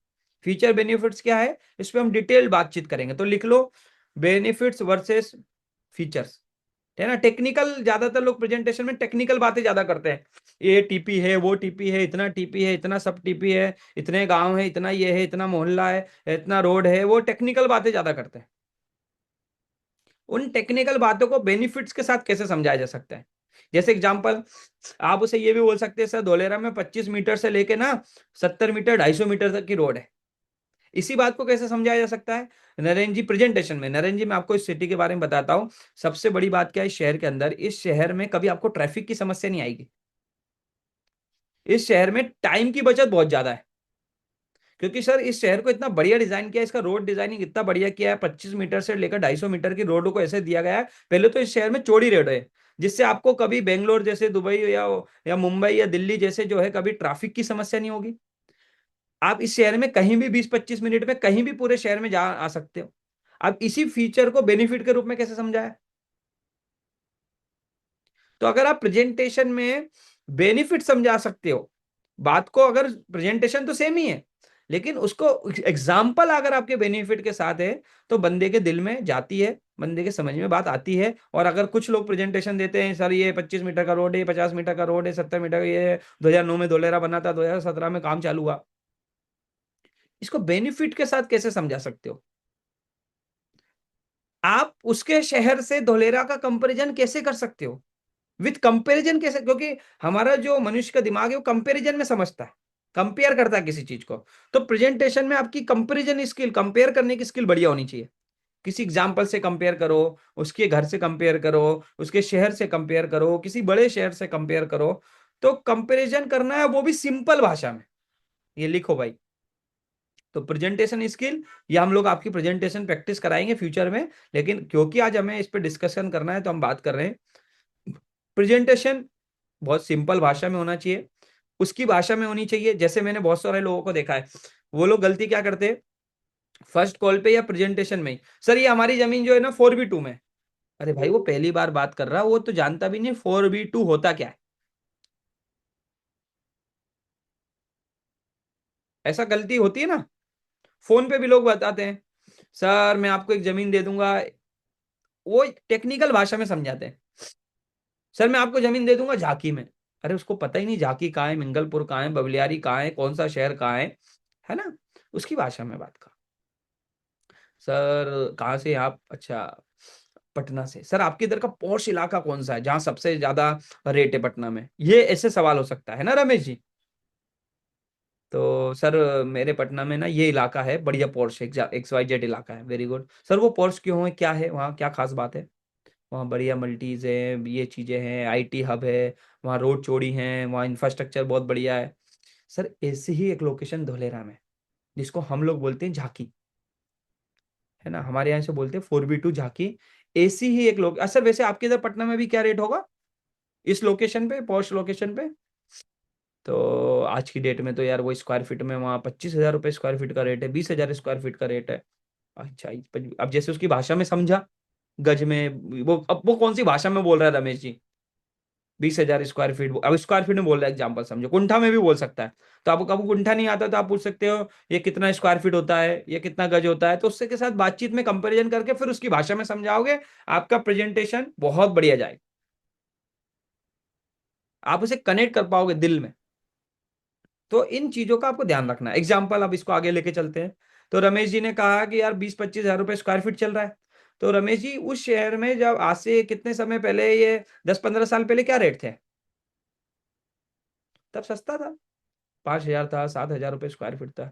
फीचर बेनिफिट्स क्या है इस पे हम डिटेल बातचीत करेंगे, तो लिख लो बेनिफिट्स वर्सेस फीचर्स, है ना। टेक्निकल ज्यादातर लोग प्रेजेंटेशन में टेक्निकल बातें ज्यादा करते हैं, ये टीपी है, वो टीपी है, इतना टीपी है, इतना सब टीपी है, इतने गांव है, इतना ये है, इतना मोहल्ला है, इतना रोड है, वो टेक्निकल बातें ज्यादा करते हैं। उन टेक्निकल बातों को बेनिफिट्स के साथ कैसे समझाया जा सकता है। जैसे एग्जांपल आप उसे ये भी बोल सकते हैं, सर धोलेरा में 25 मीटर से लेके ना 70 मीटर 250 मीटर तक की रोड है। इसी बात को कैसे समझाया जा सकता है नरेंद्र जी प्रेजेंटेशन में। नरेंद्र जी मैं आपको इस सिटी के बारे में बताता हूं, सबसे बड़ी बात क्या है इस शहर के अंदर, इस शहर में कभी आपको ट्रैफिक की समस्या नहीं आएगी। इस शहर में टाइम की बचत बहुत ज्यादा है, क्योंकि सर इस शहर को इतना बढ़िया डिजाइन किया है, इसका रोड डिजाइनिंग इतना बढ़िया किया है, 25 मीटर से लेकर 250 मीटर की रोड को ऐसे दिया गया है। पहले तो इस शहर में चौड़ी रोड है, जिससे आपको कभी बेंगलोर जैसे, दुबई या मुंबई या दिल्ली जैसे जो है कभी ट्रैफिक की समस्या नहीं होगी। आप इस शहर में कहीं भी 20-25 मिनट में कहीं भी पूरे शहर में जा आ सकते हो। अब इसी फीचर को बेनिफिट के रूप में कैसे समझाया। तो अगर आप प्रेजेंटेशन में बेनिफिट समझा सकते हो बात को, अगर प्रेजेंटेशन तो सेम ही है लेकिन उसको एग्जाम्पल अगर आपके बेनिफिट के साथ है तो बंदे के दिल में जाती है, बंदे के समझ में बात आती है। और अगर कुछ लोग प्रेजेंटेशन देते हैं, सर ये 25 मीटर का रोड है, 50 मीटर का रोड है, 70 मीटर का, ये 2009 में धोलेरा बना था, 2017 में काम चालू हुआ, इसको बेनिफिट के साथ कैसे समझा सकते हो। आप उसके शहर से धोलेरा का कंपैरिजन कैसे कर सकते हो? विथ कंपैरिजन कैसे? क्योंकि हमारा जो मनुष्य का दिमाग है वो कंपैरिजन में समझता है, कंपेयर करता है किसी चीज को। तो प्रेजेंटेशन में आपकी कंपैरिजन स्किल, कंपेयर करने की स्किल बढ़िया होनी चाहिए। किसी एग्जाम्पल से कंपेयर करो, उसके घर से कंपेयर करो, उसके शहर से कंपेयर करो, किसी बड़े शहर से कंपेयर करो। तो कंपैरिजन करना है, वो भी सिंपल भाषा में। ये लिखो भाई। तो प्रेजेंटेशन स्किल, या हम लोग आपकी प्रेजेंटेशन प्रैक्टिस कराएंगे फ्यूचर में, लेकिन क्योंकि आज हमें इस पे डिस्कशन करना है तो हम बात कर रहे हैं। प्रेजेंटेशन बहुत सिंपल भाषा में होना चाहिए, उसकी भाषा में होनी चाहिए। जैसे मैंने बहुत सारे लोगों को देखा है, वो लोग गलती क्या करते हैं, फर्स्ट कॉल पे या प्रेजेंटेशन में ही, सर ये हमारी जमीन जो है ना 4B2 में। अरे भाई वो पहली बार बात कर रहा है, वो तो जानता भी नहीं 4B2 होता क्या है। ऐसा गलती होती है ना, फोन पे भी लोग बताते हैं, सर मैं आपको एक जमीन दे दूंगा, वो टेक्निकल भाषा में समझाते हैं, सर मैं आपको जमीन दे दूंगा झांकी में। अरे उसको पता ही नहीं झांकी कहाँ है, मिंगलपुर कहाँ है, बबलियारी कहाँ है, कौन सा शहर कहाँ है ना। उसकी भाषा में बात कर। सर कहाँ से आप? अच्छा पटना से। सर आपके इधर का पॉश इलाका कौन सा है जहां सबसे ज्यादा रेट है पटना में? ये ऐसे सवाल हो सकता है ना रमेश जी? तो सर मेरे पटना में ना ये इलाका है बढ़िया, पॉश XYZ इलाका है। वेरी गुड सर, वो पॉश क्यों है, क्या है वहाँ, क्या खास बात है? वहाँ बढ़िया मल्टीज है, ये चीजें हैं, IT हब है, वहाँ रोड चौड़ी है, वहाँ इंफ्रास्ट्रक्चर बहुत बढ़िया है। सर ऐसे ही एक लोकेशन धोलेरा में, जिसको हम लोग बोलते हैं झांकी, है ना, हमारे यहाँ से बोलते हैं 4B2 झांकी। ऐसी ही एक लोग, सर वैसे आपके इधर पटना में भी क्या रेट होगा इस लोकेशन पे, पॉश लोकेशन पे? तो आज की डेट में तो यार वो स्क्वायर फीट में वहाँ 25,000 रुपये स्क्वायर फीट का रेट है, 20,000 स्क्वायर फीट का रेट है। अच्छा अब जैसे उसकी भाषा में समझा, गज में, वो अब वो कौन सी भाषा में बोल रहा है रमेश जी? 20,000 स्क्वायर फीट, अब स्क्वायर फीट में बोल रहा है, एग्जाम्पल समझो, कुंठा में भी बोल सकता है। तो आपको कुंठा नहीं आता तो आप पूछ सकते हो ये कितना स्क्वायर फीट होता है, ये कितना गज होता है, तो उससे के साथ बातचीत में कंपैरिजन करके फिर उसकी भाषा में समझाओगे, आपका प्रेजेंटेशन बहुत बढ़िया जाएगा, आप उसे कनेक्ट कर पाओगे दिल में। तो इन चीजों का आपको ध्यान रखना है। एग्जाम्पल अब इसको आगे लेके चलते हैं। तो रमेश जी ने कहा कि यार 20-25 हजार रुपए स्क्वायर फीट चल रहा है। तो रमेश जी उस शहर में जब आज से कितने समय पहले, ये 10-15 साल पहले क्या रेट थे? तब सस्ता था, 5,000 था, 7,000 रुपये स्क्वायर फीट था।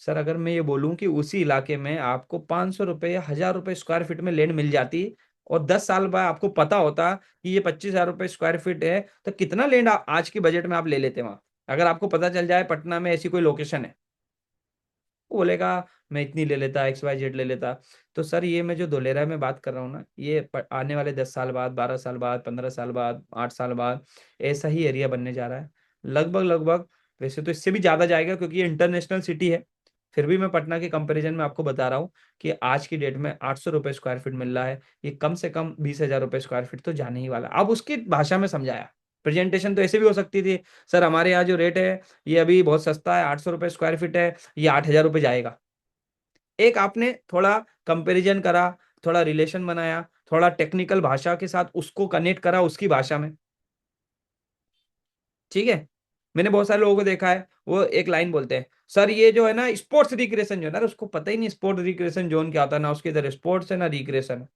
सर अगर मैं ये बोलूं कि उसी इलाके में आपको 500 रुपये या 1,000 रुपये स्क्वायर फीट में लैंड मिल जाती, और 10 साल बाद आपको पता होता कि ये 25,000 रुपये स्क्वायर फीट है, तो कितना लैंड आज के बजट में आप ले लेते वहां? अगर आपको पता चल जाए पटना में ऐसी कोई लोकेशन है, वो बोलेगा मैं इतनी ले लेता, XYZ ले लेता। तो सर ये मैं जो धोलेरा में बात कर रहा हूँ ना, ये आने वाले 10 साल बाद, 12 साल बाद, 15 साल बाद, 8 साल बाद ऐसा ही एरिया बनने जा रहा है। लगभग लगभग, वैसे तो इससे भी ज्यादा जाएगा क्योंकि ये इंटरनेशनल सिटी है, फिर भी मैं पटना के कंपैरिजन में आपको बता रहा हूँ कि आज की डेट में 800 रुपये स्क्वायर फीट मिल रहा है, ये कम से कम 20,000 रुपये स्क्वायर फीट तो जाने ही वाला। अब उसकी भाषा में समझाया। प्रेजेंटेशन तो ऐसे भी हो सकती थी, सर हमारे यहाँ जो रेट है ये अभी बहुत सस्ता है, 800 रुपये स्क्वायर फीट है, ये 8,000 रुपये जाएगा। एक आपने थोड़ा कंपैरिजन करा, थोड़ा रिलेशन बनाया, थोड़ा टेक्निकल भाषा के साथ उसको कनेक्ट करा उसकी भाषा में। ठीक है। मैंने बहुत सारे लोगों को देखा है, वो एक लाइन बोलते हैं, सर ये जो है ना स्पोर्ट्स रिक्रिएशन जोन है, उसको पता ही नहीं स्पोर्ट्स रिक्रिएशन जोन क्या होता है, ना उसके इधर स्पोर्ट्स है ना रिक्रिएशन है,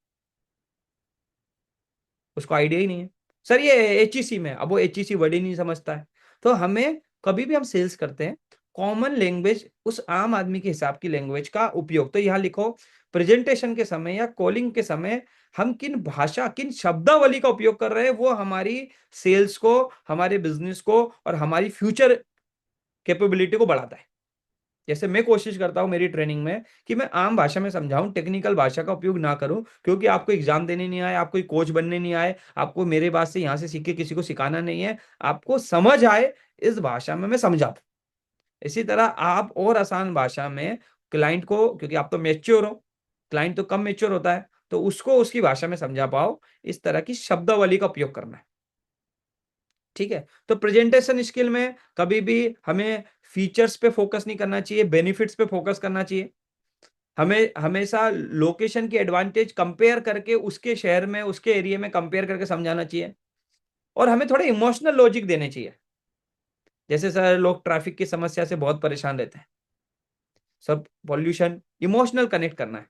उसको आइडिया ही नहीं है। सर ये HEC में, अब वो HEC वर्ड ही नहीं समझता है। तो हमें कभी भी हम सेल्स करते हैं, कॉमन लैंग्वेज, उस आम आदमी के हिसाब की लैंग्वेज का उपयोग। तो यहाँ लिखो, प्रेजेंटेशन के समय या कॉलिंग के समय हम किन भाषा, किन शब्दावली का उपयोग कर रहे हैं, वो हमारी सेल्स को, हमारे बिजनेस को और हमारी फ्यूचर कैपेबिलिटी को बढ़ाता है। जैसे मैं कोशिश करता हूं मेरी ट्रेनिंग में कि मैं आम भाषा में समझाऊं, टेक्निकल भाषा का उपयोग ना करूं, क्योंकि आपको एग्जाम देने नहीं आए, आपको कोई कोच बनने नहीं आए, आपको मेरे बात से यहां से सीख के किसी को सिखाना नहीं है, आपको समझ आए इस भाषा में मैं समझाता हूं। इसी तरह आप और आसान भाषा में क्लाइंट को, क्योंकि आप तो मेच्योर हो, क्लाइंट तो कम मेच्योर होता है, तो उसको उसकी भाषा में समझा पाओ, इस तरह की शब्दावली का उपयोग करना है। ठीक है। तो प्रेजेंटेशन स्किल में कभी भी हमें फीचर्स पे फोकस नहीं करना चाहिए, बेनिफिट्स पे फोकस करना चाहिए। हमें हमेशा लोकेशन की एडवांटेज कंपेयर करके उसके शहर में, उसके एरिया में कंपेयर करके समझाना चाहिए। और हमें थोड़े इमोशनल लॉजिक देने चाहिए। जैसे सर लोग ट्रैफिक की समस्या से बहुत परेशान रहते हैं, सब पॉल्यूशन, इमोशनल कनेक्ट करना है।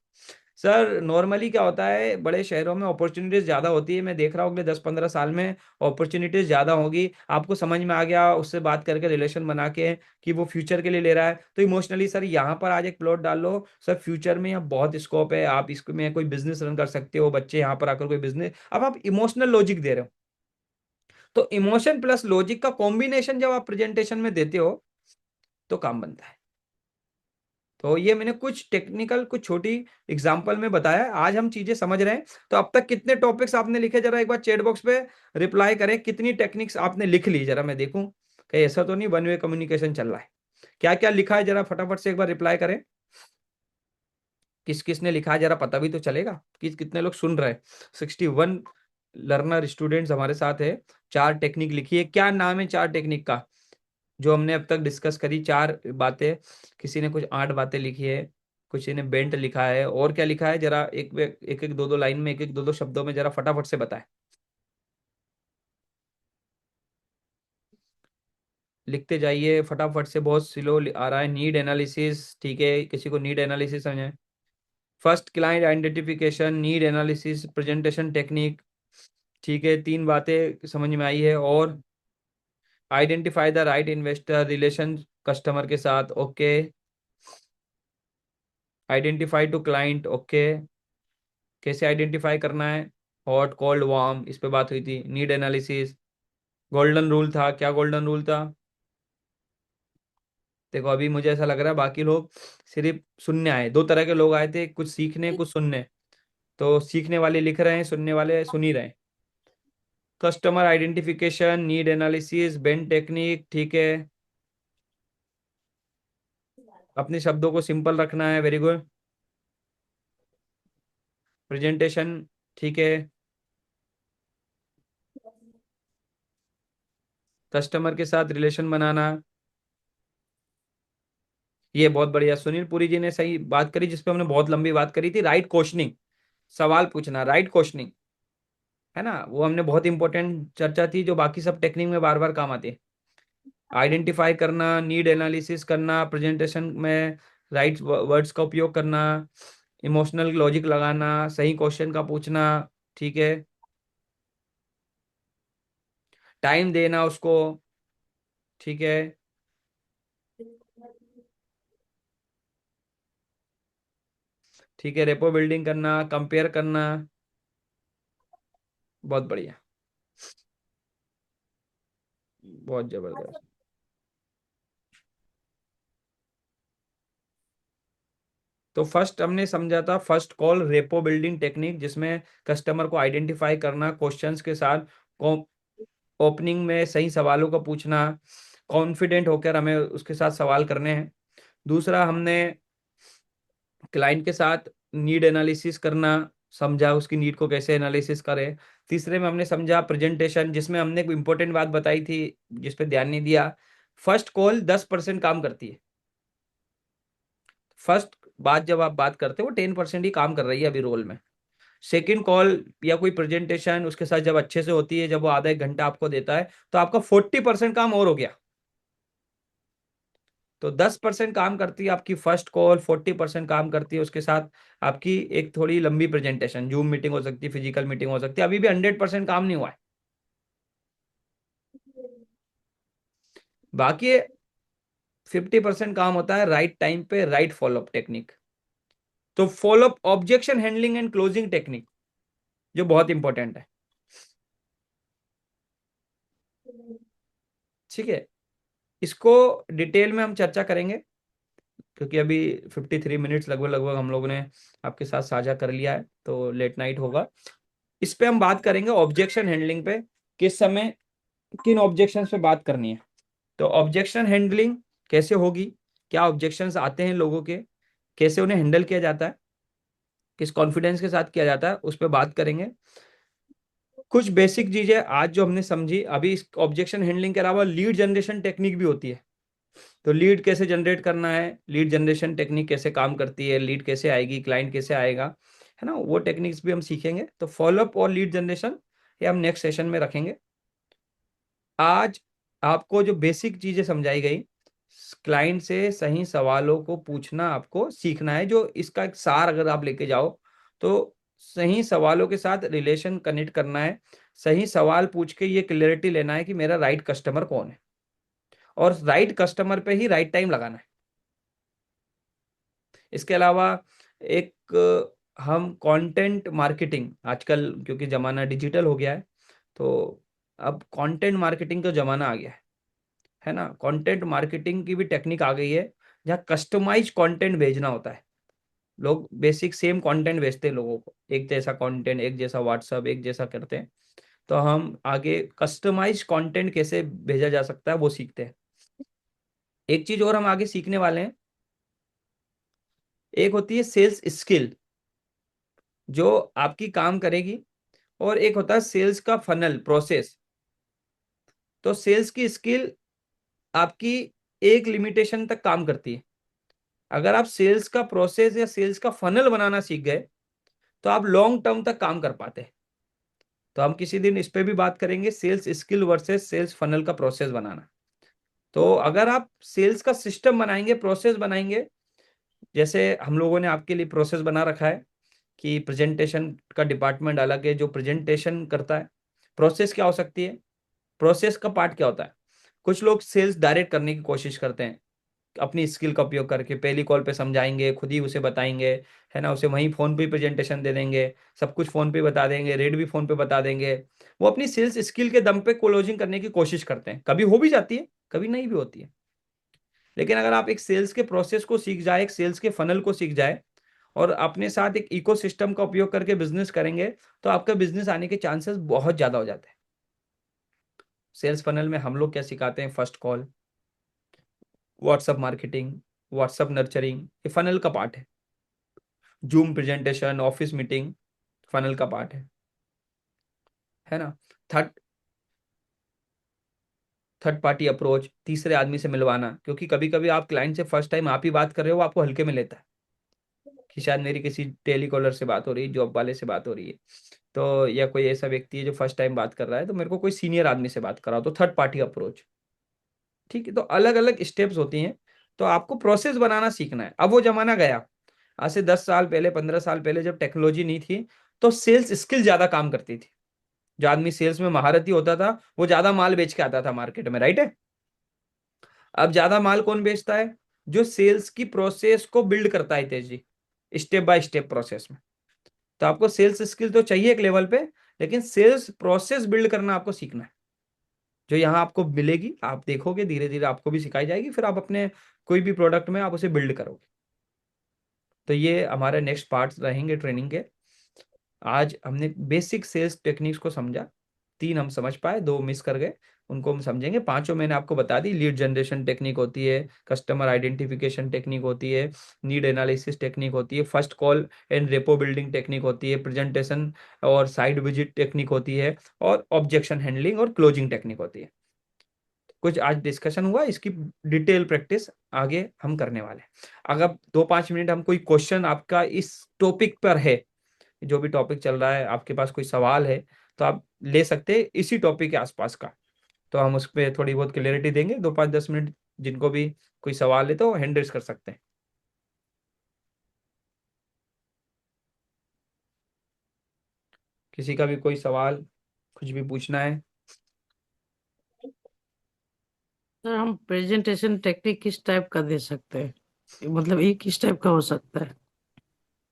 सर नॉर्मली क्या होता है, बड़े शहरों में अपॉर्चुनिटीज ज़्यादा होती है, मैं देख रहा हूँ अगले 10-15 साल में अपॉर्चुनिटीज ज़्यादा होगी। आपको समझ में आ गया, उससे बात करके रिलेशन बना के कि वो फ्यूचर के लिए ले रहा है, तो इमोशनली सर यहाँ पर आज एक प्लॉट डाल लो सर, फ्यूचर में यहाँ बहुत स्कोप है, आप इसमें कोई बिजनेस रन कर सकते हो, बच्चे यहाँ पर आकर कोई बिजनेस। अब आप इमोशनल लॉजिक दे रहे हो, तो इमोशन प्लस लॉजिक का कॉम्बिनेशन जब आप प्रेजेंटेशन में देते हो तो काम बनता है। तो ये मैंने कुछ टेक्निकल, कुछ छोटी एग्जांपल में बताया, आज हम चीजें समझ रहे हैं। तो अब तक कितने टॉपिक्स आपने लिखे, जरा एक बार चैट बॉक्स पे रिप्लाई करें, कितनी टेक्निक्स आपने लिख ली, जरा मैं देखूं कहीं ऐसा तो नहीं वन वे कम्युनिकेशन चल रहा है। क्या क्या लिखा है, जरा फटाफट से एक बार रिप्लाई करें, किस किस ने लिखा है, जरा पता भी तो चलेगा कि कितने लोग सुन रहे हैं। 61 लर्नर स्टूडेंट्स हमारे साथ है। 4 टेक्निक लिखी है, क्या नाम है 4 टेक्निक का जो हमने अब तक डिस्कस करी? 4 बातें, किसी ने कुछ 8 बातें लिखी है, किसी ने बेंट लिखा है, और क्या लिखा है, जरा एक एक एक 2-2 लाइन में, एक एक 2-2 शब्दों में जरा फटाफट से बताएं। लिखते जाइए फटाफट से, बहुत स्लो आ रहा है। नीड एनालिसिस, ठीक है, किसी को नीड एनालिसिस समझे? First client identification, need analysis, presentation technique, ठीक है, 3 बातें समझ में आई है। और identify the right investor, relation customer के साथ, okay. Identify to client, okay, कैसे आइडेंटिफाई करना है, हॉट कोल्ड वार्म, इस पे बात हुई थी। नीड एनालिसिस, गोल्डन रूल था, क्या गोल्डन रूल था? देखो अभी मुझे ऐसा लग रहा है बाकी लोग सिर्फ सुनने आए, 2 तरह के लोग आए थे, कुछ सीखने कुछ सुनने। तो सीखने वाले लिख रहे हैं, सुनने वाले सुन ही रहे हैं। Customer identification, need analysis, Ben technique, ठीक है, अपने शब्दों को सिंपल रखना है, वेरी गुड। प्रेजेंटेशन, ठीक है, कस्टमर के साथ रिलेशन बनाना, ये बहुत बढ़िया। सुनील पुरी जी ने सही बात करी, जिसपे हमने बहुत लंबी बात करी थी, राइट क्वेश्चनिंग, सवाल पूछना, राइट क्वेश्चनिंग, है ना, वो हमने बहुत इंपॉर्टेंट चर्चा थी, जो बाकी सब टेक्निक में बार बार काम आती है। आइडेंटिफाई करना, नीड एनालिसिस करना, प्रेजेंटेशन में राइट वर्ड्स का उपयोग करना, इमोशनल लॉजिक लगाना, सही क्वेश्चन का पूछना, ठीक है, टाइम देना उसको, ठीक है, ठीक है, रेपो बिल्डिंग करना, कंपेयर करना, बहुत बढ़िया, बहुत जबरदस्त। तो फर्स्ट हमने समझा था first call rapport building technique, जिसमें कस्टमर को आइडेंटिफाई करना, क्वेश्चंस के साथ ओपनिंग में सही सवालों का पूछना, कॉन्फिडेंट होकर हमें उसके साथ सवाल करने हैं। दूसरा हमने क्लाइंट के साथ नीड एनालिसिस करना, समझा उसकी नीड को कैसे एनालिसिस करें। तीसरे में हमने समझा प्रेजेंटेशन, जिसमें हमने एक इंपॉर्टेंट बात बताई थी जिस पे ध्यान नहीं दिया, फर्स्ट कॉल 10% काम करती है। फर्स्ट बात जब आप बात करते हो, 10% ही काम कर रही है अभी रोल में। सेकंड कॉल या कोई प्रेजेंटेशन उसके साथ जब अच्छे से होती है, जब वो आधा 1 घंटा आपको देता है, तो आपका 40% काम और हो गया। तो 10% काम करती है आपकी फर्स्ट कॉल, 40% काम करती है उसके साथ आपकी एक थोड़ी लंबी प्रेजेंटेशन, जूम मीटिंग हो सकती है, फिजिकल मीटिंग हो सकती है, अभी भी 100% काम नहीं हुआ है। बाकी 50% काम होता है राइट टाइम पे, राइट फॉलोअप टेक्निक। तो follow up, objection handling and closing technique, जो बहुत इंपॉर्टेंट है, ठीक है, इसको डिटेल में हम चर्चा करेंगे, क्योंकि अभी 53 मिनट्स लगभग लगभग हम लोगों ने आपके साथ साझा कर लिया है, तो लेट नाइट होगा। इस पे हम बात करेंगे ऑब्जेक्शन हैंडलिंग पे, किस समय किन ऑब्जेक्शंस पे बात करनी है। तो ऑब्जेक्शन हैंडलिंग कैसे होगी, क्या ऑब्जेक्शंस आते हैं लोगों के, कैसे उन्हें हैंडल किया जाता है, किस कॉन्फिडेंस के साथ किया जाता है, उस पर बात करेंगे। कुछ बेसिक चीजें आज जो हमने समझी, अभी इस ऑब्जेक्शन हैंडलिंग के अलावा लीड जनरेशन टेक्निक भी होती है। तो लीड कैसे जनरेट करना है, लीड जनरेशन टेक्निक कैसे काम करती है, लीड कैसे आएगी, क्लाइंट कैसे आएगा, है ना, वो टेक्निक्स भी हम सीखेंगे। तो फॉलोअप और लीड जनरेशन ये हम नेक्स्ट सेशन में रखेंगे। आज आपको जो बेसिक चीजें समझाई गई, क्लाइंट से सही सवालों को पूछना आपको सीखना है, जो इसका एक सार अगर आप लेके जाओ तो सही सवालों के साथ रिलेशन कनेक्ट करना है, सही सवाल पूछ के ये क्लियरिटी लेना है कि मेरा राइट कस्टमर कौन है, और राइट कस्टमर पे ही राइट टाइम लगाना है। इसके अलावा एक हम कंटेंट मार्केटिंग, आजकल क्योंकि ज़माना डिजिटल हो गया है, तो अब कंटेंट मार्केटिंग का ज़माना आ गया है ना। कंटेंट मार्केटिंग की भी टेक्निक आ गई है, जहाँ कस्टमाइज कंटेंट भेजना होता है। लोग बेसिक सेम कंटेंट भेजते हैं लोगों को, एक जैसा कंटेंट, एक जैसा व्हाट्सअप, एक जैसा करते हैं। तो हम आगे कस्टमाइज कंटेंट कैसे भेजा जा सकता है वो सीखते हैं। एक चीज और हम आगे सीखने वाले हैं, एक होती है सेल्स स्किल जो आपकी काम करेगी, और एक होता है सेल्स का फनल प्रोसेस। तो सेल्स की स्किल आपकी एक लिमिटेशन तक काम करती है। अगर आप सेल्स का प्रोसेस या सेल्स का फनल बनाना सीख गए तो आप लॉन्ग टर्म तक काम कर पाते हैं। तो हम किसी दिन इस पे भी बात करेंगे, sales skill versus sales funnel का प्रोसेस बनाना। तो अगर आप सेल्स का सिस्टम बनाएंगे, प्रोसेस बनाएंगे, जैसे हम लोगों ने आपके लिए प्रोसेस बना रखा है कि प्रेजेंटेशन का डिपार्टमेंट अलग है जो प्रेजेंटेशन करता है। प्रोसेस क्या हो सकती है, प्रोसेस का पार्ट क्या होता है? कुछ लोग सेल्स डायरेक्ट करने की कोशिश करते हैं, अपनी स्किल का उपयोग करके पहली कॉल पे समझाएंगे, खुद ही उसे बताएंगे, है ना, उसे वहीं फोन पे प्रेजेंटेशन दे देंगे, सब कुछ फोन पे बता देंगे, रेट भी फोन पे बता देंगे। वो अपनी सेल्स स्किल के दम पे क्लोजिंग करने की कोशिश करते हैं, कभी हो भी जाती है, कभी नहीं भी होती है। लेकिन अगर आप एक सेल्स के प्रोसेस को सीख जाए, एक सेल्स के फनल को सीख जाए, और अपने साथ एक इकोसिस्टम का उपयोग करके बिजनेस करेंगे, तो आपका बिजनेस आने के चांसेस बहुत ज्यादा हो जाते हैं। सेल्स फनल में हम लोग क्या सिखाते हैं? First call, WhatsApp marketing, WhatsApp nurturing, ये फनल का पार्ट है। Zoom presentation, office meeting funnel का पार्ट है ना। थर्ड थर्ड पार्टी अप्रोच, तीसरे आदमी से मिलवाना, क्योंकि कभी कभी आप क्लाइंट से फर्स्ट टाइम आप ही बात कर रहे हो, वो आपको हल्के में लेता है कि शायद मेरी किसी टेलीकॉलर से बात हो रही है, जॉब वाले से बात हो रही है, तो या कोई ऐसा व्यक्ति है जो फर्स्ट टाइम बात कर रहा है, तो मेरे को कोई सीनियर आदमी से बात कराओ, तो थर्ड पार्टी अप्रोच। ठीक है, तो अलग अलग स्टेप्स होती हैं। तो आपको प्रोसेस बनाना सीखना है। अब वो जमाना गया, आज से 10 साल पहले, 15 साल पहले, जब टेक्नोलॉजी नहीं थी, तो सेल्स स्किल ज्यादा काम करती थी। जो आदमी सेल्स में महारथी होता था वो ज्यादा माल बेच के आता था मार्केट में, राइट है। अब ज्यादा माल कौन बेचता है? जो सेल्स की प्रोसेस को बिल्ड करता है तेजी, स्टेप बाय स्टेप प्रोसेस में। तो आपको सेल्स स्किल तो चाहिए एक लेवल पे, लेकिन सेल्स प्रोसेस बिल्ड करना आपको सीखना है, जो यहाँ आपको मिलेगी, आप देखोगे धीरे धीरे आपको भी सिखाई जाएगी, फिर आप अपने कोई भी प्रोडक्ट में आप उसे बिल्ड करोगे। तो ये हमारे नेक्स्ट पार्ट्स रहेंगे ट्रेनिंग के। आज हमने बेसिक सेल्स टेक्निक्स को समझा, 3 हम समझ पाए, 2 मिस कर गए, उनको हम समझेंगे। 5 मैंने आपको बता दी। लीड जनरेशन टेक्निक होती है, कस्टमर आइडेंटिफिकेशन टेक्निक होती है, नीड एनालिसिस टेक्निक होती है, first call and rapport building technique होती है, प्रेजेंटेशन और साइड विजिट टेक्निक होती है, और ऑब्जेक्शन हैंडलिंग और क्लोजिंग टेक्निक होती है। कुछ आज डिस्कशन हुआ, इसकी डिटेल प्रैक्टिस आगे हम करने वाले हैं। अगर 2-5 मिनट हम कोई क्वेश्चन आपका इस टॉपिक पर है, जो भी टॉपिक चल रहा है, आपके पास कोई सवाल है, तो आप ले सकते हैं इसी टॉपिक के आसपास का, तो हम उस पर थोड़ी बहुत क्लियरिटी देंगे। 2-5-10 मिनट जिनको भी कोई सवाल है तो हैंड रेज कर सकते हैं। किसी का भी कोई सवाल, कुछ भी पूछना है? सर हम प्रेजेंटेशन टेक्निक किस टाइप का दे सकते हैं, मतलब ये किस टाइप का हो सकता है?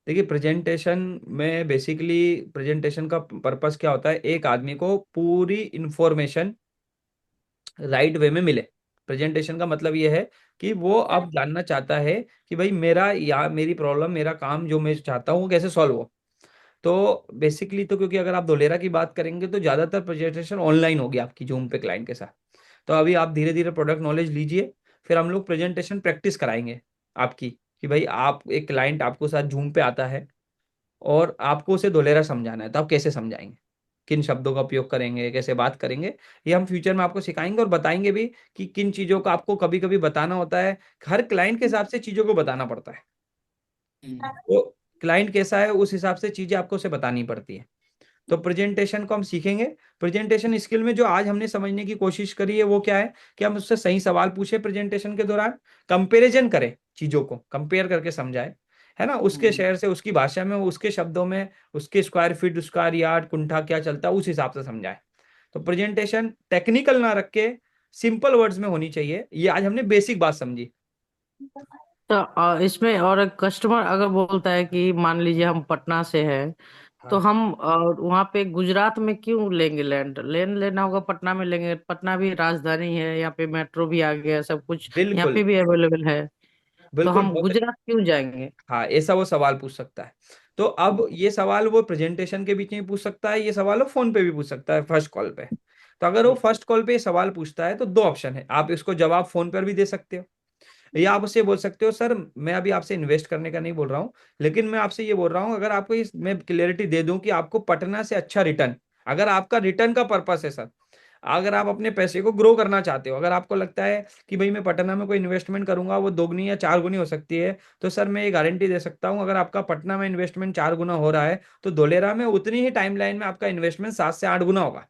देखिए, प्रेजेंटेशन में बेसिकली प्रेजेंटेशन का पर्पस क्या होता है? एक आदमी को पूरी इंफॉर्मेशन राइट वे में मिले। प्रेजेंटेशन का मतलब ये है कि वो अब जानना चाहता है कि भाई मेरा या मेरी प्रॉब्लम, मेरा काम जो मैं चाहता हूँ वो कैसे सॉल्व हो। तो बेसिकली तो क्योंकि अगर आप धोलेरा की बात करेंगे तो ज़्यादातर प्रेजेंटेशन ऑनलाइन होगी आपकी जूम पे क्लाइंट के साथ। तो अभी आप धीरे धीरे प्रोडक्ट नॉलेज लीजिए, फिर हम लोग प्रेजेंटेशन प्रैक्टिस कराएंगे आपकी, कि भाई आप एक क्लाइंट आपको साथ जूम पे आता है और आपको उसे धोलेरा समझाना है, तो आप कैसे समझाएंगे, किन शब्दों का उपयोग करेंगे, कैसे बात करेंगे, ये हम फ्यूचर में आपको सिखाएंगे। और बताएंगे भी कि किन चीज़ों का आपको कभी कभी बताना होता है, हर क्लाइंट के हिसाब से चीज़ों को बताना पड़ता है। तो क्लाइंट कैसा है उस हिसाब से चीज़ें आपको उसे बतानी पड़ती है। तो प्रेजेंटेशन को हम सीखेंगे। प्रेजेंटेशन स्किल में जो आज हमने समझने की कोशिश करी है वो क्या है, कि हम उससे सही सवाल पूछे प्रेजेंटेशन के दौरान, कंपैरिजन करें, चीजों को कंपेयर करके समझाए, है ना, उसके शहर से, उसकी भाषा में, उसके शब्दों में, उसके स्क्वायर फीट, स्क्वायर यार्ड, कुंठा क्या चलता है, उस हिसाब से समझाए। तो प्रेजेंटेशन टेक्निकल ना रख के सिंपल वर्ड्स में होनी चाहिए। ये आज हमने बेसिक बात समझी। तो इसमें और एक कस्टमर अगर बोलता है कि मान लीजिए हम पटना से हैं, तो हाँ, हम वहाँ पे गुजरात में क्यों लेंगे लैंड? लैंड लेना होगा पटना में लेंगे, पटना भी राजधानी है, यहाँ पे मेट्रो भी आ गया, सब कुछ यहाँ बिल्कुल पे भी अवेलेबल है। तो बिल्कुल, हम बहुत। गुजरात क्यों जाएंगे? हाँ, ऐसा वो सवाल पूछ सकता है। तो अब ये सवाल वो प्रेजेंटेशन के बीच में भी पूछ सकता है, ये सवाल वो फोन पे भी पूछ सकता है फर्स्ट कॉल पे। तो अगर वो फर्स्ट कॉल पे ये सवाल पूछता है तो दो ऑप्शन है, आप इसको जवाब फोन पर भी दे सकते हो, या आप उससे बोल सकते हो, सर मैं अभी आपसे इन्वेस्ट करने का नहीं बोल रहा हूँ, लेकिन मैं आपसे ये बोल रहा हूँ, अगर आपको इस मैं क्लियरिटी दे दूं कि आपको पटना से अच्छा रिटर्न, अगर आपका रिटर्न का पर्पस है सर, अगर आप अपने पैसे को ग्रो करना चाहते हो, अगर आपको लगता है कि भाई मैं पटना में कोई इन्वेस्टमेंट करूंगा वो दोगुनी या चार गुनी हो सकती है, तो सर मैं ये गारंटी दे सकता हूं, अगर आपका पटना में इन्वेस्टमेंट 4 गुना हो रहा है तो धोलेरा में उतनी ही टाइमलाइन में आपका इन्वेस्टमेंट 7 से 8 गुना होगा।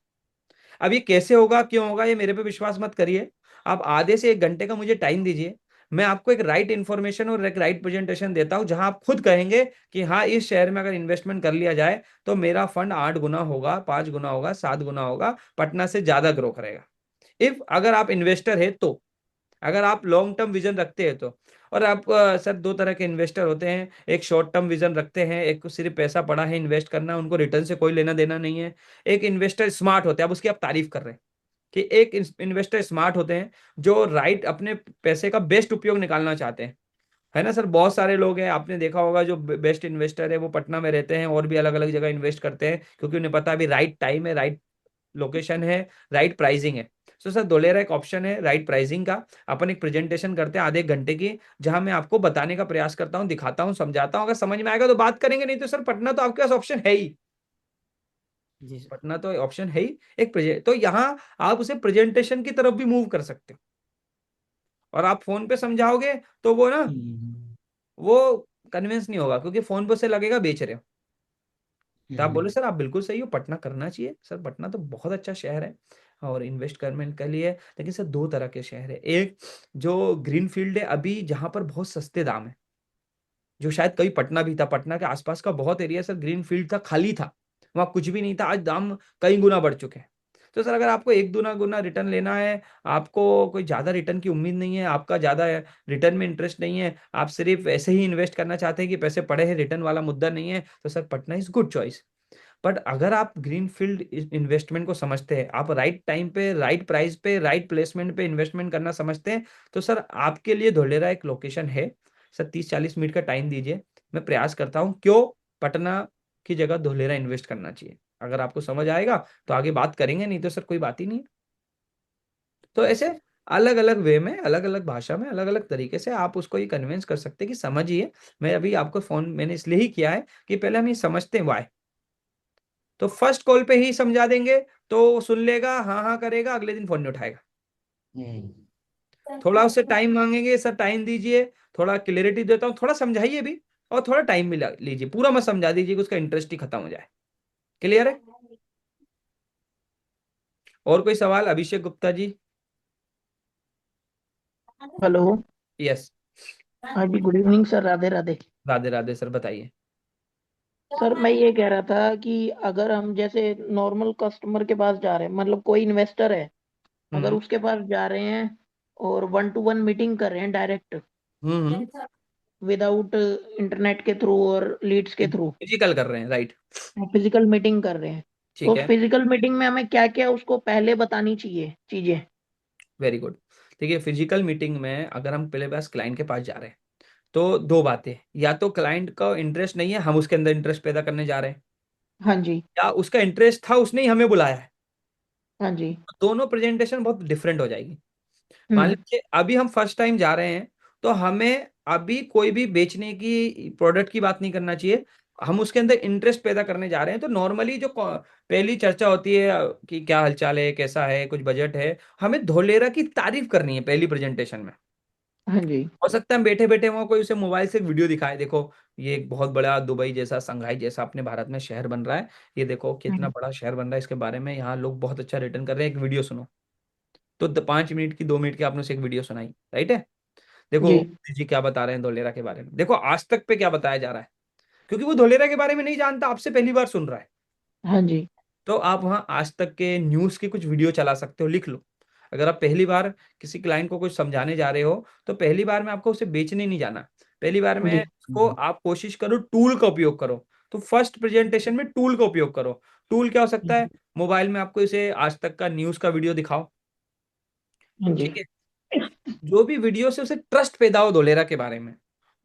अब ये कैसे होगा, क्यों होगा, ये मेरे पे विश्वास मत करिए। आप आधे से 1 घंटे का मुझे टाइम दीजिए, मैं आपको एक राइट इन्फॉर्मेशन और एक राइट प्रेजेंटेशन देता हूं, जहां आप खुद कहेंगे कि हाँ, इस शहर में अगर इन्वेस्टमेंट कर लिया जाए तो मेरा फंड 8 गुना होगा, 5 गुना होगा, 7 गुना होगा, पटना से ज्यादा ग्रो करेगा। इफ अगर आप इन्वेस्टर है तो, अगर आप लॉन्ग टर्म विजन रखते हैं तो। और आप सर, दो तरह के इन्वेस्टर होते हैं, एक शॉर्ट टर्म विजन रखते हैं, एक को सिर्फ पैसा पड़ा है इन्वेस्ट करना, उनको रिटर्न से कोई लेना देना नहीं है। एक इन्वेस्टर स्मार्ट होते हैं, अब उसकी आप तारीफ कर रहे हैं कि एक इन्वेस्टर स्मार्ट होते हैं जो राइट अपने पैसे का बेस्ट उपयोग निकालना चाहते हैं, है ना सर। बहुत सारे लोग हैं, आपने देखा होगा, जो बेस्ट इन्वेस्टर है वो पटना में रहते हैं और भी अलग अलग जगह इन्वेस्ट करते हैं, क्योंकि उन्हें पता है अभी राइट टाइम है, राइट लोकेशन है, राइट प्राइसिंग है। तो सर दोलेरा एक ऑप्शन है राइट प्राइसिंग का। अपन एक प्रेजेंटेशन करते हैं आधे 1 घंटे की, जहां मैं आपको बताने का प्रयास करता हूं, दिखाता हूं, समझाता हूं, अगर समझ में आएगा तो बात करेंगे, नहीं तो सर पटना तो आपके पास ऑप्शन है ही, जी सर। पटना तो ऑप्शन है ही। एक प्रेजेंट तो यहाँ आप उसे प्रेजेंटेशन की तरफ भी मूव कर सकते हो, और आप फोन पे समझाओगे तो वो ना, वो कन्विंस नहीं होगा, क्योंकि फोन पे से लगेगा बेच रहे हो। तो आप बोले सर आप बिल्कुल सही हो, पटना करना चाहिए सर, पटना तो बहुत अच्छा शहर है और इन्वेस्टमेंट के लिए। लेकिन सर दो तरह के शहर है, एक जो ग्रीन फील्ड है अभी, जहां पर बहुत सस्ते दाम है, जो शायद कभी पटना भी था, पटना के आसपास का बहुत एरिया सर ग्रीन फील्ड था, खाली था, वहां कुछ भी नहीं था, आज दाम कई गुना बढ़ चुके हैं। तो सर अगर आपको 1 गुना रिटर्न लेना है, आपको कोई ज्यादा रिटर्न की उम्मीद नहीं है, आपका ज्यादा रिटर्न में इंटरेस्ट नहीं है, आप सिर्फ ऐसे ही इन्वेस्ट करना चाहते हैं कि पैसे पड़े हैं, रिटर्न वाला मुद्दा नहीं है, तो sir Patna is good choice. But अगर आप ग्रीन फील्ड इन्वेस्टमेंट को समझते हैं, आप राइट टाइम पे, राइट प्राइस पे, राइट प्लेसमेंट पे इन्वेस्टमेंट करना समझते हैं, तो सर आपके लिए धोलेरा एक लोकेशन है। सर 30-40 मिनट का टाइम दीजिए, मैं प्रयास करता हूँ क्यों पटना की जगह धोलेरा इन्वेस्ट करना चाहिए। अगर आपको समझ आएगा तो आगे बात करेंगे, नहीं तो सर कोई बात ही नहीं है। तो ऐसे अलग अलग वे में, अलग अलग भाषा में, अलग अलग तरीके से आप उसको ये कन्विंस कर सकते हैं कि समझिए। मैं अभी आपको फोन मैंने इसलिए ही किया है कि पहले हम ये समझते हैं वाई। तो फर्स्ट कॉल पे ही समझा देंगे तो सुन लेगा, हाँ हाँ करेगा, अगले दिन फोन नहीं उठाएगा। थोड़ा उससे टाइम मांगेंगे, सर टाइम दीजिए, थोड़ा क्लियरिटी देता हूँ, थोड़ा समझाइए भी, और थोड़ा टाइम भी लीजिए, पूरा मत समझा दीजिए कि उसका इंटरेस्ट ही खत्म हो जाए। क्लियर है? और कोई सवाल, अभिषेक गुप्ता जी? हेलो। यस। हाँ जी, good evening sir, Radhe Radhe. Radhe Radhe sir, बताइए। सर मैं ये कह रहा था कि अगर हम जैसे नॉर्मल कस्टमर के पास जा रहे हैं, मतलब कोई इन्वेस्टर है, अगर हम्म उसके पास जा रहे हैं और 1-to-1 मीटिंग कर रहे हैं डायरेक्ट, विदाउट इंटरनेट के थ्रू और लीड्स के थ्रू, फिजिकल कर रहे हैं, राइट। फिजिकल मीटिंग कर रहे हैं, तो ठीक है, फिजिकल मीटिंग में हमें क्या क्या उसको पहले बतानी चाहिए चीजें? Very good. देखिए, फिजिकल मीटिंग में अगर हम पहले बस क्लाइंट के पास जा रहे हैं तो दो बातें, या तो क्लाइंट का इंटरेस्ट नहीं है, हम उसके अंदर इंटरेस्ट पैदा करने जा रहे हैं, हाँ जी। या उसका इंटरेस्ट था, उसने ही हमें बुलाया है। हाँ जी। दोनों प्रेजेंटेशन बहुत डिफरेंट हो जाएगी। मान हम्म। लीजिए अभी हम फर्स्ट टाइम जा रहे हैं, तो हमें अभी कोई भी बेचने की, प्रोडक्ट की बात नहीं करना चाहिए, हम उसके अंदर इंटरेस्ट पैदा करने जा रहे हैं। तो नॉर्मली जो पहली चर्चा होती है कि क्या हालचाल है, कैसा है, कुछ बजट है, हमें धोलेरा की तारीफ करनी है पहली प्रेजेंटेशन में। हाँ जी। हो सकता है हम बैठे बैठे वहां कोई उसे मोबाइल से वीडियो दिखाए, देखो ये एक बहुत बड़ा दुबई जैसा, संघाई जैसा अपने भारत में शहर बन रहा है, ये देखो कितना हम्म। बड़ा शहर बन रहा है, इसके बारे में यहाँ लोग बहुत अच्छा रिटर्न कर रहे हैं, एक वीडियो सुनो। तो 5 मिनट की, 2 मिनट की आपने उसे एक वीडियो सुनाई, राइट है। देखो जी। मोदी जी क्या बता रहे हैं धोलेरा के बारे में, देखो आज तक पे क्या बताया जा रहा है, क्योंकि वो धोलेरा के बारे में नहीं जानता, आपसे पहली बार सुन रहा है। हाँ जी। तो आप वहाँ आज तक के न्यूज़ की कुछ वीडियो चला सकते हो, लिख लो। अगर आप पहली बार किसी क्लाइंट को कुछ समझाने जा रहे हो, तो पहली बार में आपको उसे बेचने नहीं जाना, पहली बार में जी। उसको आप कोशिश करो टूल का उपयोग करो। तो फर्स्ट प्रेजेंटेशन में टूल का उपयोग करो। टूल क्या हो सकता है, मोबाइल में आपको इसे आज तक का न्यूज़ का वीडियो दिखाओ, हाँ जी। ठीक है। जो भी वीडियो से उसे ट्रस्ट पैदा हो धोलेरा के बारे में,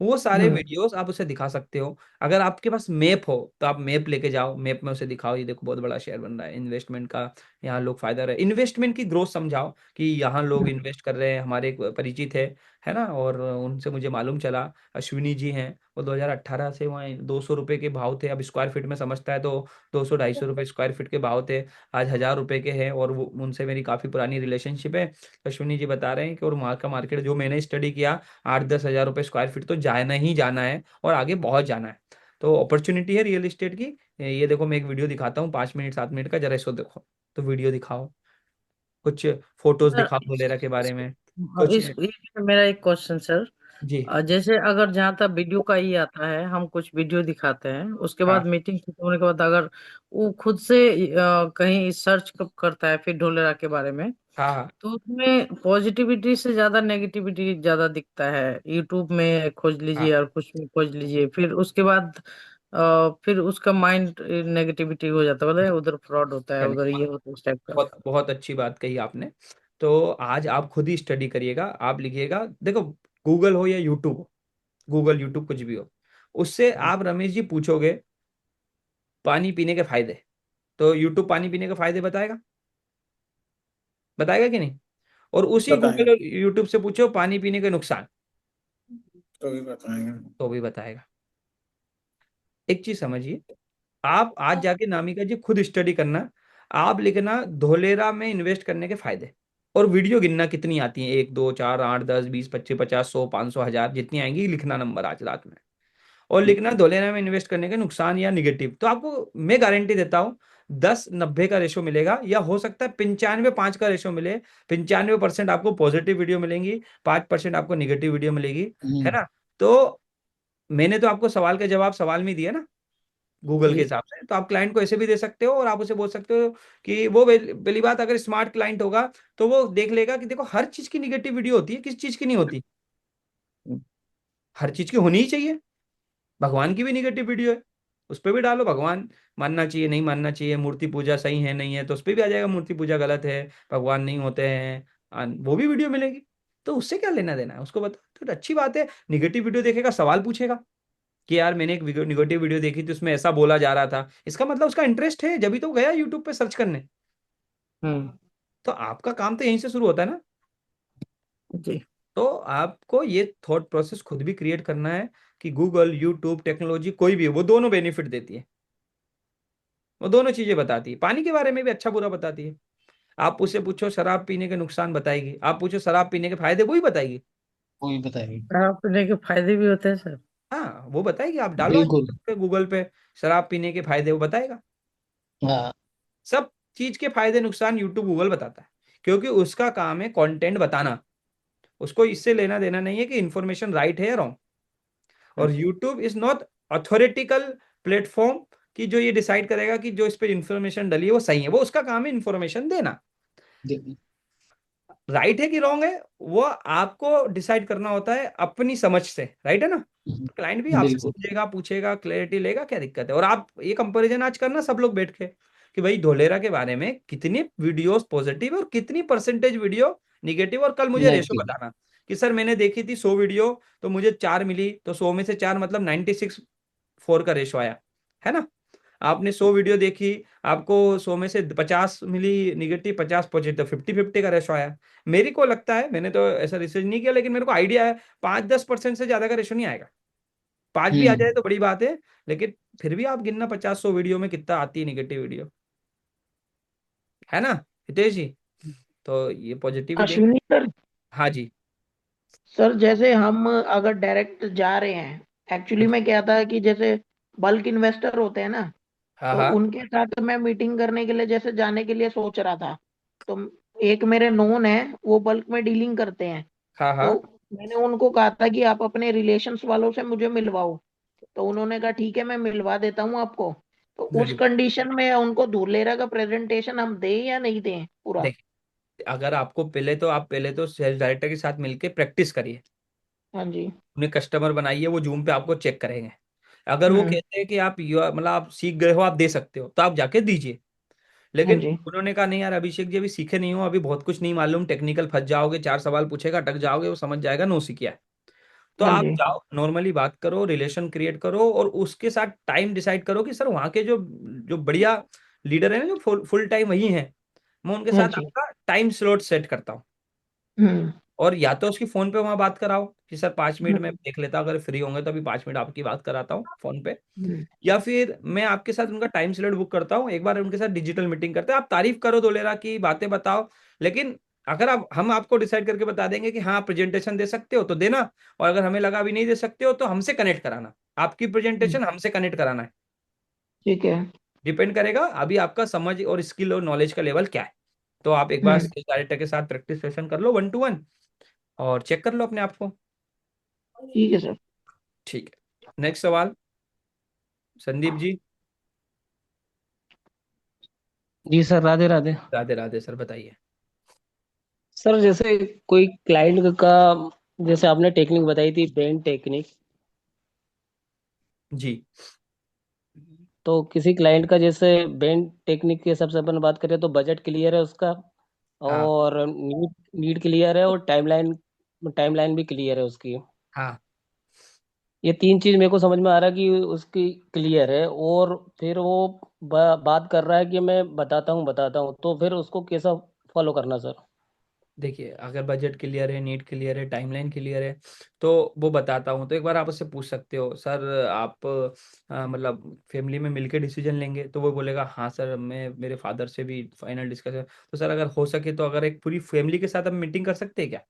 वो सारे हम्म। वीडियोस आप उसे दिखा सकते हो। अगर आपके पास मैप हो तो आप मैप लेके जाओ, मैप में उसे दिखाओ, ये देखो बहुत बड़ा शेयर बन रहा है इन्वेस्टमेंट का, यहाँ लोग फायदा रहे, इन्वेस्टमेंट की ग्रोथ समझाओ कि यहाँ लोग इन्वेस्ट कर रहे हैं, हमारे एक परिचित है ना, और उनसे मुझे मालूम चला, अश्विनी जी हैं, वो 2018 से वहाँ 200 रुपए के भाव थे, अब स्क्वायर फीट में समझता है तो 200-250 रुपए स्क्वायर फीट के भाव थे, आज 1000 रुपए के हैं, और वो उनसे मेरी काफ़ी पुरानी रिलेशनशिप है। अश्विनी जी बता रहे हैं कि और वहाँ का मार्केट जो मैंने स्टडी किया, 8-10 हज़ार रुपए स्क्वायर फीट तो जाना ही जाना है, और आगे बहुत जाना है। तो अपॉर्चुनिटी है रियल एस्टेट की। ये देखो मैं एक वीडियो दिखाता हूँ, 5 मिनट 7 मिनट का, जरा इसको देखो। तो वीडियो दिखाओ, कुछ फोटोज सर दिखाओ बोलेरा के बारे में, कुछ। मेरा एक क्वेश्चन सर। जी। जैसे अगर जहाँ तक वीडियो का ही आता है, हम कुछ वीडियो दिखाते हैं, उसके बाद हाँ मीटिंग खत्म होने के बाद अगर वो खुद से कहीं सर्च करता है फिर ढोलेरा के बारे में, हाँ हाँ। तो उसमें पॉजिटिविटी से ज्यादा नेगेटिविटी ज्यादा दिखता है। यूट्यूब में खोज लीजिए हाँ और कुछ में खोज लीजिए, फिर उसके बाद फिर उसका माइंड नेगेटिविटी हो जाता है, बोले उधर फ्रॉड होता है, चलिए, उधर ये होता है, इस टाइप का। बहुत बहुत अच्छी बात कही आपने। तो आज आप खुद ही स्टडी करिएगा, आप लिखिएगा, देखो गूगल हो या यूट्यूब हो, गूगल यूट्यूब कुछ भी हो, उससे आप रमेश जी पूछोगे पानी पीने के फायदे, तो यूट्यूब पानी पीने के फायदे बताएगा, बताएगा कि नहीं। और उसी बताएंगे। गूगल और यूट्यूब से पूछो पानी पीने के नुकसान, तो भी बताएंगे। तो भी बताएगा। एक चीज समझिए, आप आज जाके नामिका जी खुद स्टडी करना, आप लिखना धोलेरा में इन्वेस्ट करने के फायदे, और वीडियो गिनना कितनी आती हैं, 1 2 4 8 10 20 25 100 1000 जितनी आएंगी, लिखना नंबर आज रात में, और लिखना धोलेरा में इन्वेस्ट करने के नुकसान या निगेटिव। तो आपको मैं गारंटी देता हूँ 10-90 का रेशो मिलेगा, या हो सकता है 95-5 का रेशो मिले। 95% आपको पॉजिटिव वीडियो मिलेंगी, 5% आपको निगेटिव वीडियो मिलेगी, है हम्म। ना। तो मैंने तो आपको सवाल का जवाब सवाल में ही दिया ना, गूगल के जी। हिसाब से। तो आप क्लाइंट को ऐसे भी दे सकते हो, और आप उसे बोल सकते हो कि वो पहली बात, अगर स्मार्ट क्लाइंट होगा तो वो देख लेगा कि देखो हर चीज की निगेटिव वीडियो होती है, किस चीज की नहीं होती, हर चीज की होनी ही चाहिए। भगवान की भी निगेटिव वीडियो है, उस पर भी डालो भगवान मानना चाहिए नहीं मानना चाहिए, मूर्ति पूजा सही है नहीं है, तो उस पर भी आ जाएगा मूर्ति पूजा गलत है, भगवान नहीं होते हैं, वो भी वीडियो मिलेगी। तो उससे क्या लेना देना है उसको बता, तो अच्छी बात है। निगेटिव वीडियो देखेगा, सवाल पूछेगा कि यार मैंने एक निगेटिव वीडियो देखी थी, उसमें ऐसा बोला जा रहा था, इसका मतलब उसका इंटरेस्ट है, जब भी तो गया यूट्यूब पे सर्च करने। हम्म। तो आपका काम तो यहीं से शुरू होता है ना। जी। तो आपको ये थॉट प्रोसेस खुद भी क्रिएट करना है कि गूगल यूट्यूब टेक्नोलॉजी कोई भी है, वो दोनों बेनिफिट देती है, वो दोनों चीजें बताती है, पानी के बारे में भी अच्छा बुरा बताती है। आप उससे पूछो शराब पीने के नुकसान बताएगी, आप पूछो शराब पीने के फायदे, वो ही बताएगी। वो भी बताएंगे। शराब पीने के फायदे भी होते हैं सर? हाँ वो बताएगी, आप डालो बिल्कुल। पे गूगल पे शराब पीने के फायदे, वो बताएगा। हाँ। सब चीज के फायदे नुकसान यूट्यूब गूगल बताता है, क्योंकि उसका काम है कंटेंट बताना, उसको इससे लेना देना नहीं है कि इंफॉर्मेशन राइट है या रॉन्ग। और यूट्यूब इज नॉट अथॉरिटिकल प्लेटफॉर्म कि जो ये डिसाइड करेगा कि जो इस पे इंफॉर्मेशन डली है वो सही है, वो उसका काम है इंफॉर्मेशन देना। दे- राइट है कि रॉन्ग है, वो आपको डिसाइड करना होता है अपनी समझ से, राइट है ना। क्लाइंट भी आपसे बिल्कुल। समझेगा, पूछेगा, क्लैरिटी लेगा, क्या दिक्कत है। और आप ये कंपैरिजन आज करना सब लोग बैठ के कि भाई धोलेरा के बारे में कितनी वीडियोस पॉजिटिव है और कितनी परसेंटेज वीडियो निगेटिव, और कल मुझे रेशो नेगेटिव। बताना कि सर मैंने देखी थी 100 वीडियो, तो मुझे 4 मिली, तो 100 में से 4 मतलब 96:4 का रेशो आया, है ना। आपने 100 वीडियो देखी, आपको 100 में से 50 मिली निगेटिव, 50 पॉजिटिव, 50-50 का रेशो आया। मेरे को लगता है, मैंने तो ऐसा रिसर्च नहीं किया, लेकिन मेरे को आइडिया है 5-10% से ज्यादा का रेशो नहीं आएगा। 5 भी आ हम्म। जाए तो बड़ी बात है, लेकिन फिर भी आप गिनना 50-100 वीडियो में कितना आती है निगेटिव वीडियो, है ना हितेश जी। तो ये पॉजिटिव ही देंगे। अश्विनी सर, हाँ जी। सर जैसे हम अगर डायरेक्ट जा रहे हैं, एक्चुअली में क्या था कि जैसे बल्क इन्वेस्टर होते हैं ना, हाँ तो हाँ उनके साथ मैं मीटिंग करने के लिए जैसे जाने के लिए सोच रहा था। तो एक मेरे नोन है, वो बल्क में डीलिंग करते हैं। हाँ तो हाँ मैंने उनको कहा था कि आप अपने रिलेशंस वालों से मुझे मिलवाओ, तो उन्होंने कहा ठीक है मैं मिलवा देता हूँ आपको। तो उस वेरी कंडीशन में उनको धुलेरा का प्रेजेंटेशन हम दें या नहीं दें पूरा? देखिए, अगर आपको पहले तो सेल्स डायरेक्टर के साथ मिलके प्रैक्टिस करिए, हाँ जी। उन्हें कस्टमर बनाइए, वो जूम पे आपको चेक करेंगे। अगर वो हम्म। कहते हैं कि आप मतलब आप सीख गए हो, आप दे सकते हो, तो आप जाके दीजिए। हाँ लेकिन जी। उन्होंने कहा नहीं यार अभिषेक जी अभी सीखे नहीं हो, अभी बहुत कुछ नहीं मालूम, टेक्निकल फंस जाओगे, 4 सवाल पूछेगा अटक जाओगे, वो समझ जाएगा नो सीखिया है। तो हाँ आप जी। जाओ, नॉर्मली बात करो, रिलेशन क्रिएट करो, और उसके साथ टाइम डिसाइड करो कि सर वहाँ के जो जो बढ़िया लीडर है ना, जो फुल टाइम वही है, मैं उनके हाँ साथ जी। आपका टाइम स्लॉट सेट करता हूँ। हम्म। और या तो उसकी फोन पे वहां बात कराओ कि सर 5 मिनट में हम्म। देख लेता हूँ, अगर फ्री होंगे तो अभी 5 मिनट आपकी बात कराता हूँ फोन पे। हम्म। या फिर मैं आपके साथ उनका टाइम स्लॉट बुक करता हूँ, एक बार उनके साथ डिजिटल मीटिंग करते हैं, आप तारीफ करो दोलेरा की, बातें बताओ। लेकिन अगर आप हम आपको डिसाइड करके बता देंगे कि हाँ प्रेजेंटेशन दे सकते हो तो देना, और अगर हमें लगा अभी नहीं दे सकते हो तो हमसे कनेक्ट कराना, आपकी हम्म। प्रेजेंटेशन हमसे कनेक्ट कराना है। ठीक है। डिपेंड करेगा अभी आपका समझ और स्किल और नॉलेज का लेवल क्या है। तो आप एक बार हम्म। स्किल डायरेक्टर के साथ प्रैक्टिस सेशन कर लो 1 to 1, और चेक कर लो अपने आप को। ठीक है सर। ठीक है, नेक्स्ट सवाल, संदीप जी। जी सर, राधे राधे। राधे राधे सर, बताइए। सर जैसे कोई क्लाइंट का, जैसे आपने टेक्निक बताई थी बेंड टेक्निक, जी। तो किसी क्लाइंट का जैसे बेंड टेक्निक के हिसाब से अपन बात करें तो बजट क्लियर है उसका, हाँ और नीड नीड क्लियर है, और टाइमलाइन भी क्लियर है उसकी। हाँ। ये तीन चीज मेरे को समझ में आ रहा है कि उसकी क्लियर है, और फिर वो बात कर रहा है कि मैं बताता हूँ, तो फिर उसको कैसा फॉलो करना सर? देखिए, अगर बजट क्लियर है, नीड क्लियर है, टाइमलाइन क्लियर है, तो वो बताता हूँ, तो एक बार आप उससे पूछ सकते हो सर आप मतलब फैमिली में मिलके डिसीजन लेंगे, तो वो बोलेगा हाँ सर मैं मेरे फादर से भी फाइनल डिस्कशन। तो सर अगर हो सके तो अगर एक पूरी फैमिली के साथ हम मीटिंग कर सकते हैं क्या?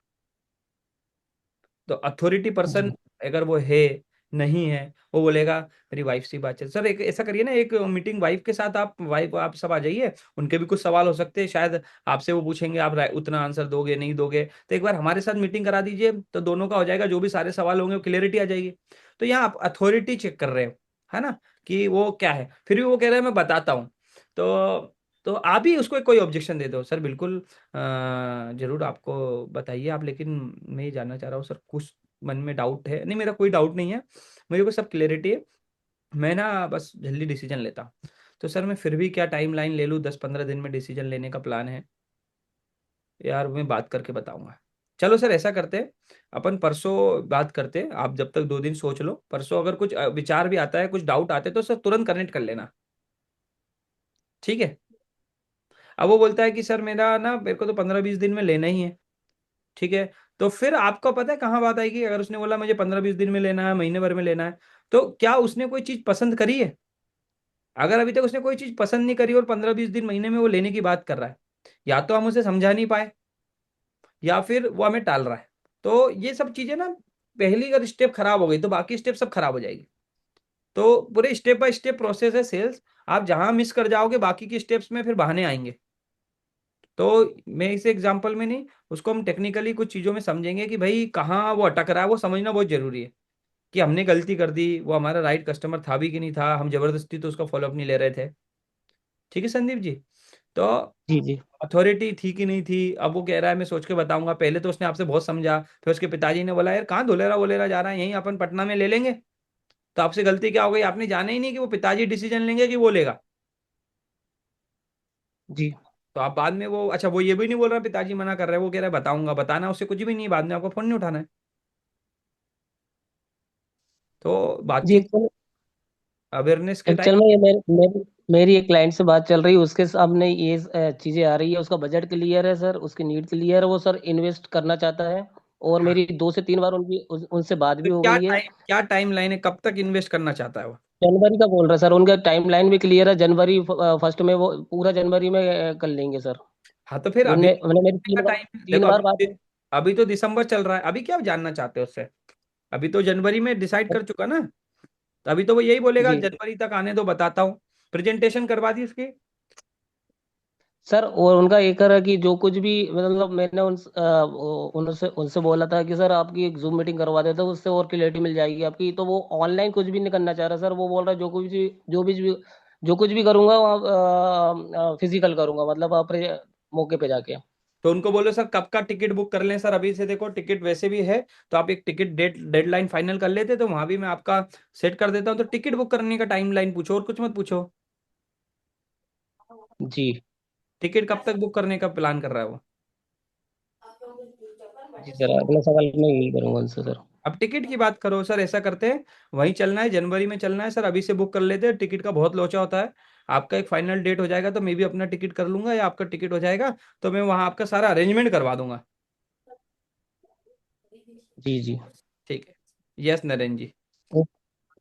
तो अथॉरिटी पर्सन जी अगर वो है, नहीं है, वो बोलेगा मेरी वाइफ से बात चल, सर एक ऐसा करिए ना, एक मीटिंग वाइफ के साथ, आप सब आ जाइए, उनके भी कुछ सवाल हो सकते हैं शायद, आपसे वो पूछेंगे, आप उतना आंसर दोगे नहीं दोगे, तो एक बार हमारे साथ मीटिंग करा दीजिए, तो दोनों का हो जाएगा, जो भी सारे सवाल होंगे वो क्लियरिटी आ जाएगी। तो यहाँ आप अथॉरिटी चेक कर रहे हो, है ना, कि वो क्या है, फिर भी वो कह रहे हैं मैं बताता हूँ। तो तो आप ही उसको कोई ऑब्जेक्शन दे दो, सर बिल्कुल जरूर आपको बताइए आप, लेकिन मैं ये जानना चाह रहा हूँ सर, कुछ मन में डाउट है, नहीं मेरा कोई डाउट नहीं है, मुझे को सब क्लियरिटी है, मैं ना बस जल्दी डिसीजन लेता हूँ। तो सर मैं फिर भी क्या टाइम लाइन ले लूँ, 10-15 दिन में डिसीजन लेने का प्लान है यार, मैं बात करके बताऊंगा। चलो सर ऐसा करते हैं, अपन परसों बात करते हैं, आप जब तक 2 दिन सोच लो, परसों अगर कुछ विचार भी आता है, कुछ डाउट आते हैं, तो सर तुरंत कनेक्ट कर लेना, ठीक है। अब वो बोलता है कि सर मेरा ना मेरे को तो 15-20 दिन में लेना ही है, ठीक है। तो फिर आपको पता है कहाँ बात आएगी, अगर उसने बोला मुझे 15-20 दिन में लेना है, महीने भर में लेना है, तो क्या उसने कोई चीज पसंद करी है? अगर अभी तक उसने कोई चीज पसंद नहीं करी और 15-20 दिन महीने में वो लेने की बात कर रहा है, या तो हम उसे समझा नहीं पाए, या फिर वो हमें टाल रहा है। तो ये सब चीजें ना, पहली अगर स्टेप खराब हो गई तो बाकी स्टेप सब खराब हो जाएगी। तो पूरे स्टेप बाय स्टेप प्रोसेस है सेल्स, आप जहां मिस कर जाओगे बाकी के स्टेप्स में फिर बहाने आएंगे। तो मैं इस एग्जांपल में नहीं, उसको हम टेक्निकली कुछ चीजों में समझेंगे कि भाई कहाँ वो अटक रहा है, वो समझना बहुत जरूरी है, कि हमने गलती कर दी, वो हमारा राइट कस्टमर था भी कि नहीं था, हम जबरदस्ती तो उसका फॉलोअप नहीं ले रहे थे। ठीक है संदीप जी। तो जी जी। अथॉरिटी थी कि नहीं थी, अब वो कह रहा है मैं सोच के बताऊंगा, पहले तो उसने आपसे बहुत समझा, फिर उसके पिताजी ने बोला यार कहाँ धोलेरा वोलेरा जा रहा है, यहीं अपन पटना में ले लेंगे। तो आपसे गलती क्या हो गई, आपने जाना ही नहीं कि वो पिताजी डिसीजन लेंगे कि वो लेगा। जी तो आप बाद में वो, अच्छा वो ये भी नहीं बोल रहा पिताजी मना कर रहे हैं, वो कह रहा है बताऊंगा, बताना उससे कुछ भी नहीं, बाद में आपको फोन नहीं उठाना है। तो जी। बातचीत अवेयरनेस के टाइम। एक्चुअल में ये मेरी एक क्लाइंट से बात चल रही है, उसके सामने ये चीजें आ रही है, उसका बजट क्लियर है सर, उसकी नीड क्लियर है, वो सर इन्वेस्ट करना चाहता है, और हाँ, मेरी 2 से 3 बार उनसे बात तो भी हो गई है। क्या टाइम लाइन है, कब तक इन्वेस्ट करना चाहता है वो? जनवरी का बोल रहा है सर, उनका टाइम लाइन भी क्लियर है, जनवरी फर्स्ट में वो पूरा जनवरी में कर लेंगे सर। हाँ तो फिर अभी उन्हें उन्हें मेरी का तीन बार टाइम है, देखो तीन बार बात हुई। अभी तो दिसंबर चल रहा है, अभी क्या जानना चाहते हो उससे? अभी तो जनवरी में डिसाइड कर चुका ना, तो अभी तो वो यही बोलेगा जी जनवरी तक आने दो बताता हूँ, प्रेजेंटेशन करवा दी उसकी। सर और उनका एक है कि जो कुछ भी मतलब मैंने उनसे उनसे बोला था कि सर आपकी एक जूम मीटिंग करवा देते तो उससे और क्लियरिटी मिल जाएगी आपकी, तो वो ऑनलाइन कुछ भी नहीं करना चाह रहा सर। वो बोल रहा है जो कुछ भी करूंगा वहाँ फिजिकल करूंगा, मतलब आप मौके पे जाके। तो उनको बोलो सर कब का टिकट बुक कर लें सर, अभी से देखो टिकट वैसे भी है, तो आप एक टिकट डेडलाइन फाइनल कर लेते तो वहां भी मैं आपका सेट कर देता हूँ। तो टिकट बुक करने का टाइम लाइन पूछो और कुछ मत पूछो। जी। टिकट कब तक बुक करने का प्लान कर रहा है वो? जी सर, अगला सवाल मैं यही करूंगा उनसे सर। अब टिकट की बात करो सर, ऐसा करते हैं वहीं चलना है, जनवरी में चलना है सर, अभी से बुक कर लेते हैं। टिकट का बहुत लोचा होता है। आपका एक फाइनल डेट हो जाएगा तो मैं भी अपना टिकट कर लूंगा, या आपका टिकट हो जाएगा तो मैं वहां आपका सारा अरेंजमेंट करवा दूंगा। जी जी। ठीक है। यस नरेंद्र जी। ओ-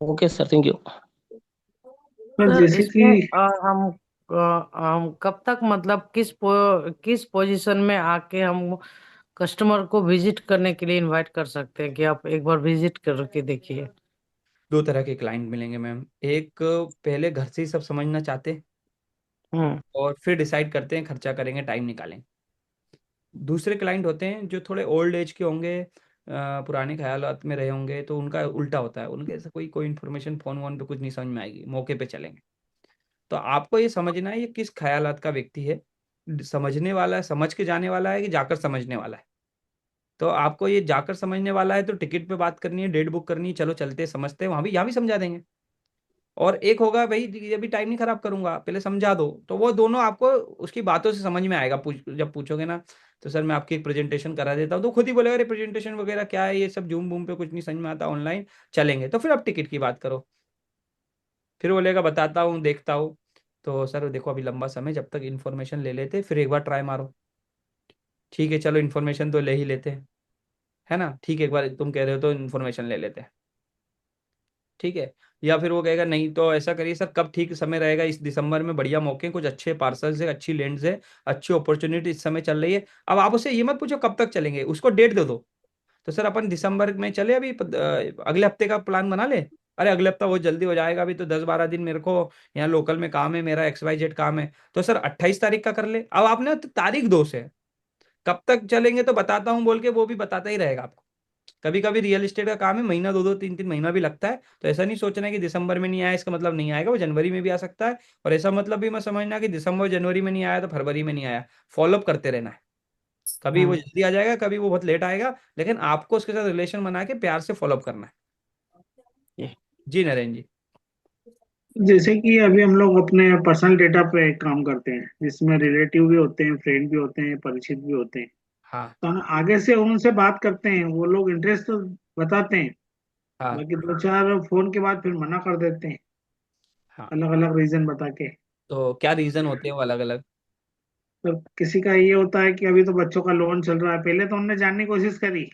okay sir, thank you. Sir sir जैसे कि इसमें हम कब तक मतलब किस पोजीशन में आके हम कस्टमर को विजिट करने के लिए इनवाइट कर सकते हैं कि आप एक बार विजिट करके देखिए? दो तरह के क्लाइंट मिलेंगे मैम। एक पहले घर से ही सब समझना चाहते हैं हम्म। और फिर डिसाइड करते हैं खर्चा करेंगे टाइम निकालेंगे। दूसरे क्लाइंट होते हैं जो थोड़े ओल्ड एज के होंगे, पुराने ख्यालात में रहे होंगे, तो उनका उल्टा होता है, उनके से कोई कोई इन्फॉर्मेशन फोन वोन पे कुछ नहीं समझ में आएगी, मौके पे चलेंगे। तो आपको ये समझना है ये किस ख्यालात का व्यक्ति है, समझने वाला है, समझ के जाने वाला है कि जाकर समझने वाला है। तो आपको ये जाकर समझने वाला है तो टिकट पे बात करनी है, डेट बुक करनी है, चलो चलते हैं, समझते हैं, वहां भी यहाँ भी समझा देंगे। और एक होगा भाई ये भी टाइम नहीं खराब करूंगा, पहले समझा दो, तो वो दोनों आपको उसकी बातों से समझ में आएगा। जब पूछोगे ना तो सर मैं आपकी एक प्रेजेंटेशन करा देता हूँ, तो खुद ही बोलेगा अरे प्रेजेंटेशन वगैरह क्या है, ये सब जूम बूम पे कुछ नहीं समझ में आता, ऑनलाइन चलेंगे। तो फिर आप टिकट की बात करो, फिर बोलेगा बताता हूँ देखता हूँ। तो सर देखो अभी लंबा समय, जब तक इन्फॉर्मेशन ले लेते फिर एक बार ट्राई मारो। ठीक है चलो इन्फॉर्मेशन तो ले ही लेते हैं, है ना, ठीक है एक बार तुम कह रहे हो तो इन्फॉर्मेशन ले लेते हैं। ठीक है। या फिर वो कहेगा नहीं तो ऐसा करिए सर, कब ठीक समय रहेगा इस दिसंबर में, बढ़िया मौके, कुछ अच्छे पार्सल्स है, अच्छी लेंस है, अच्छी अपॉर्चुनिटी इस समय चल रही है। अब आप उससे ये मत पूछो कब तक चलेंगे, उसको डेट दे दो। तो सर अपन दिसंबर में चले, अभी अगले हफ्ते का प्लान बना ले। अरे अगले हफ्ता वो जल्दी हो जाएगा, अभी तो 10-12 दिन मेरे को यहाँ लोकल में काम है, मेरा XYZ काम है। तो सर 28 तारीख का कर ले। अब आपने तो तारीख दो से, कब तक चलेंगे तो बताता हूँ बोल के वो भी बताता ही रहेगा आपको। कभी कभी रियल एस्टेट का काम है, महीना 2-2 3-3 महीना भी लगता है। तो ऐसा नहीं सोचना है कि दिसंबर में नहीं आया इसका मतलब नहीं आएगा, वो जनवरी में भी आ सकता है। और ऐसा मतलब भी मत समझना कि दिसंबर जनवरी में नहीं आया तो फरवरी में नहीं आया। फॉलोअप करते रहना है, कभी वो हम्म। जल्दी आ जाएगा, कभी वो बहुत लेट आएगा, लेकिन आपको उसके साथ रिलेशन बना के प्यार से फॉलोअप करना है। ये- जी नरेंद्र जी। जैसे कि अभी हम लोग अपने पर्सनल डेटा पे काम करते हैं, जिसमें रिलेटिव भी होते हैं, फ्रेंड भी होते हैं, परिचित भी होते हैं। हाँ तो हम आगे से उनसे बात करते हैं, वो लोग इंटरेस्ट तो बताते हैं, हाँ बाकी दो चार फोन के बाद फिर मना कर देते हैं, हाँ। अलग अलग रीजन बता के। तो क्या रीजन होते हैं वो अलग अलग? तो किसी का ये होता है कि अभी तो बच्चों का लोन चल रहा है, पहले तो उनने जानने की कोशिश करी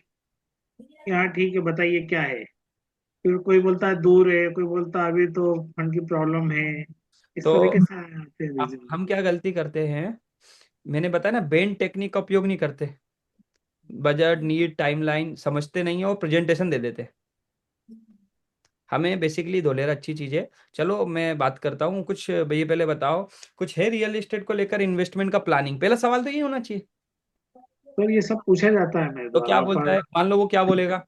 कि हाँ ठीक है बताइए क्या है। फिर कोई बोलता है दूर है, कोई बोलता है अभी तो फंड की प्रॉब्लम है। इस तो तरीके से आते हैं अब रीजन। हम क्या गलती करते हैं, मैंने बताया ना बेन टेक्निक का उपयोग नहीं करते। बजट नीड टाइमलाइन समझते नहीं है और प्रेजेंटेशन दे देते। हमें बेसिकली धोलेरा अच्छी चीज है। चलो मैं बात करता हूँ कुछ, भैया पहले बताओ कुछ है रियल एस्टेट को लेकर इन्वेस्टमेंट का प्लानिंग, पहला सवाल तो ये होना चाहिए। तो ये सब पूछा जाता है मेरे तो क्या द्वारा बोलता पर। है, मान लो वो क्या बोलेगा?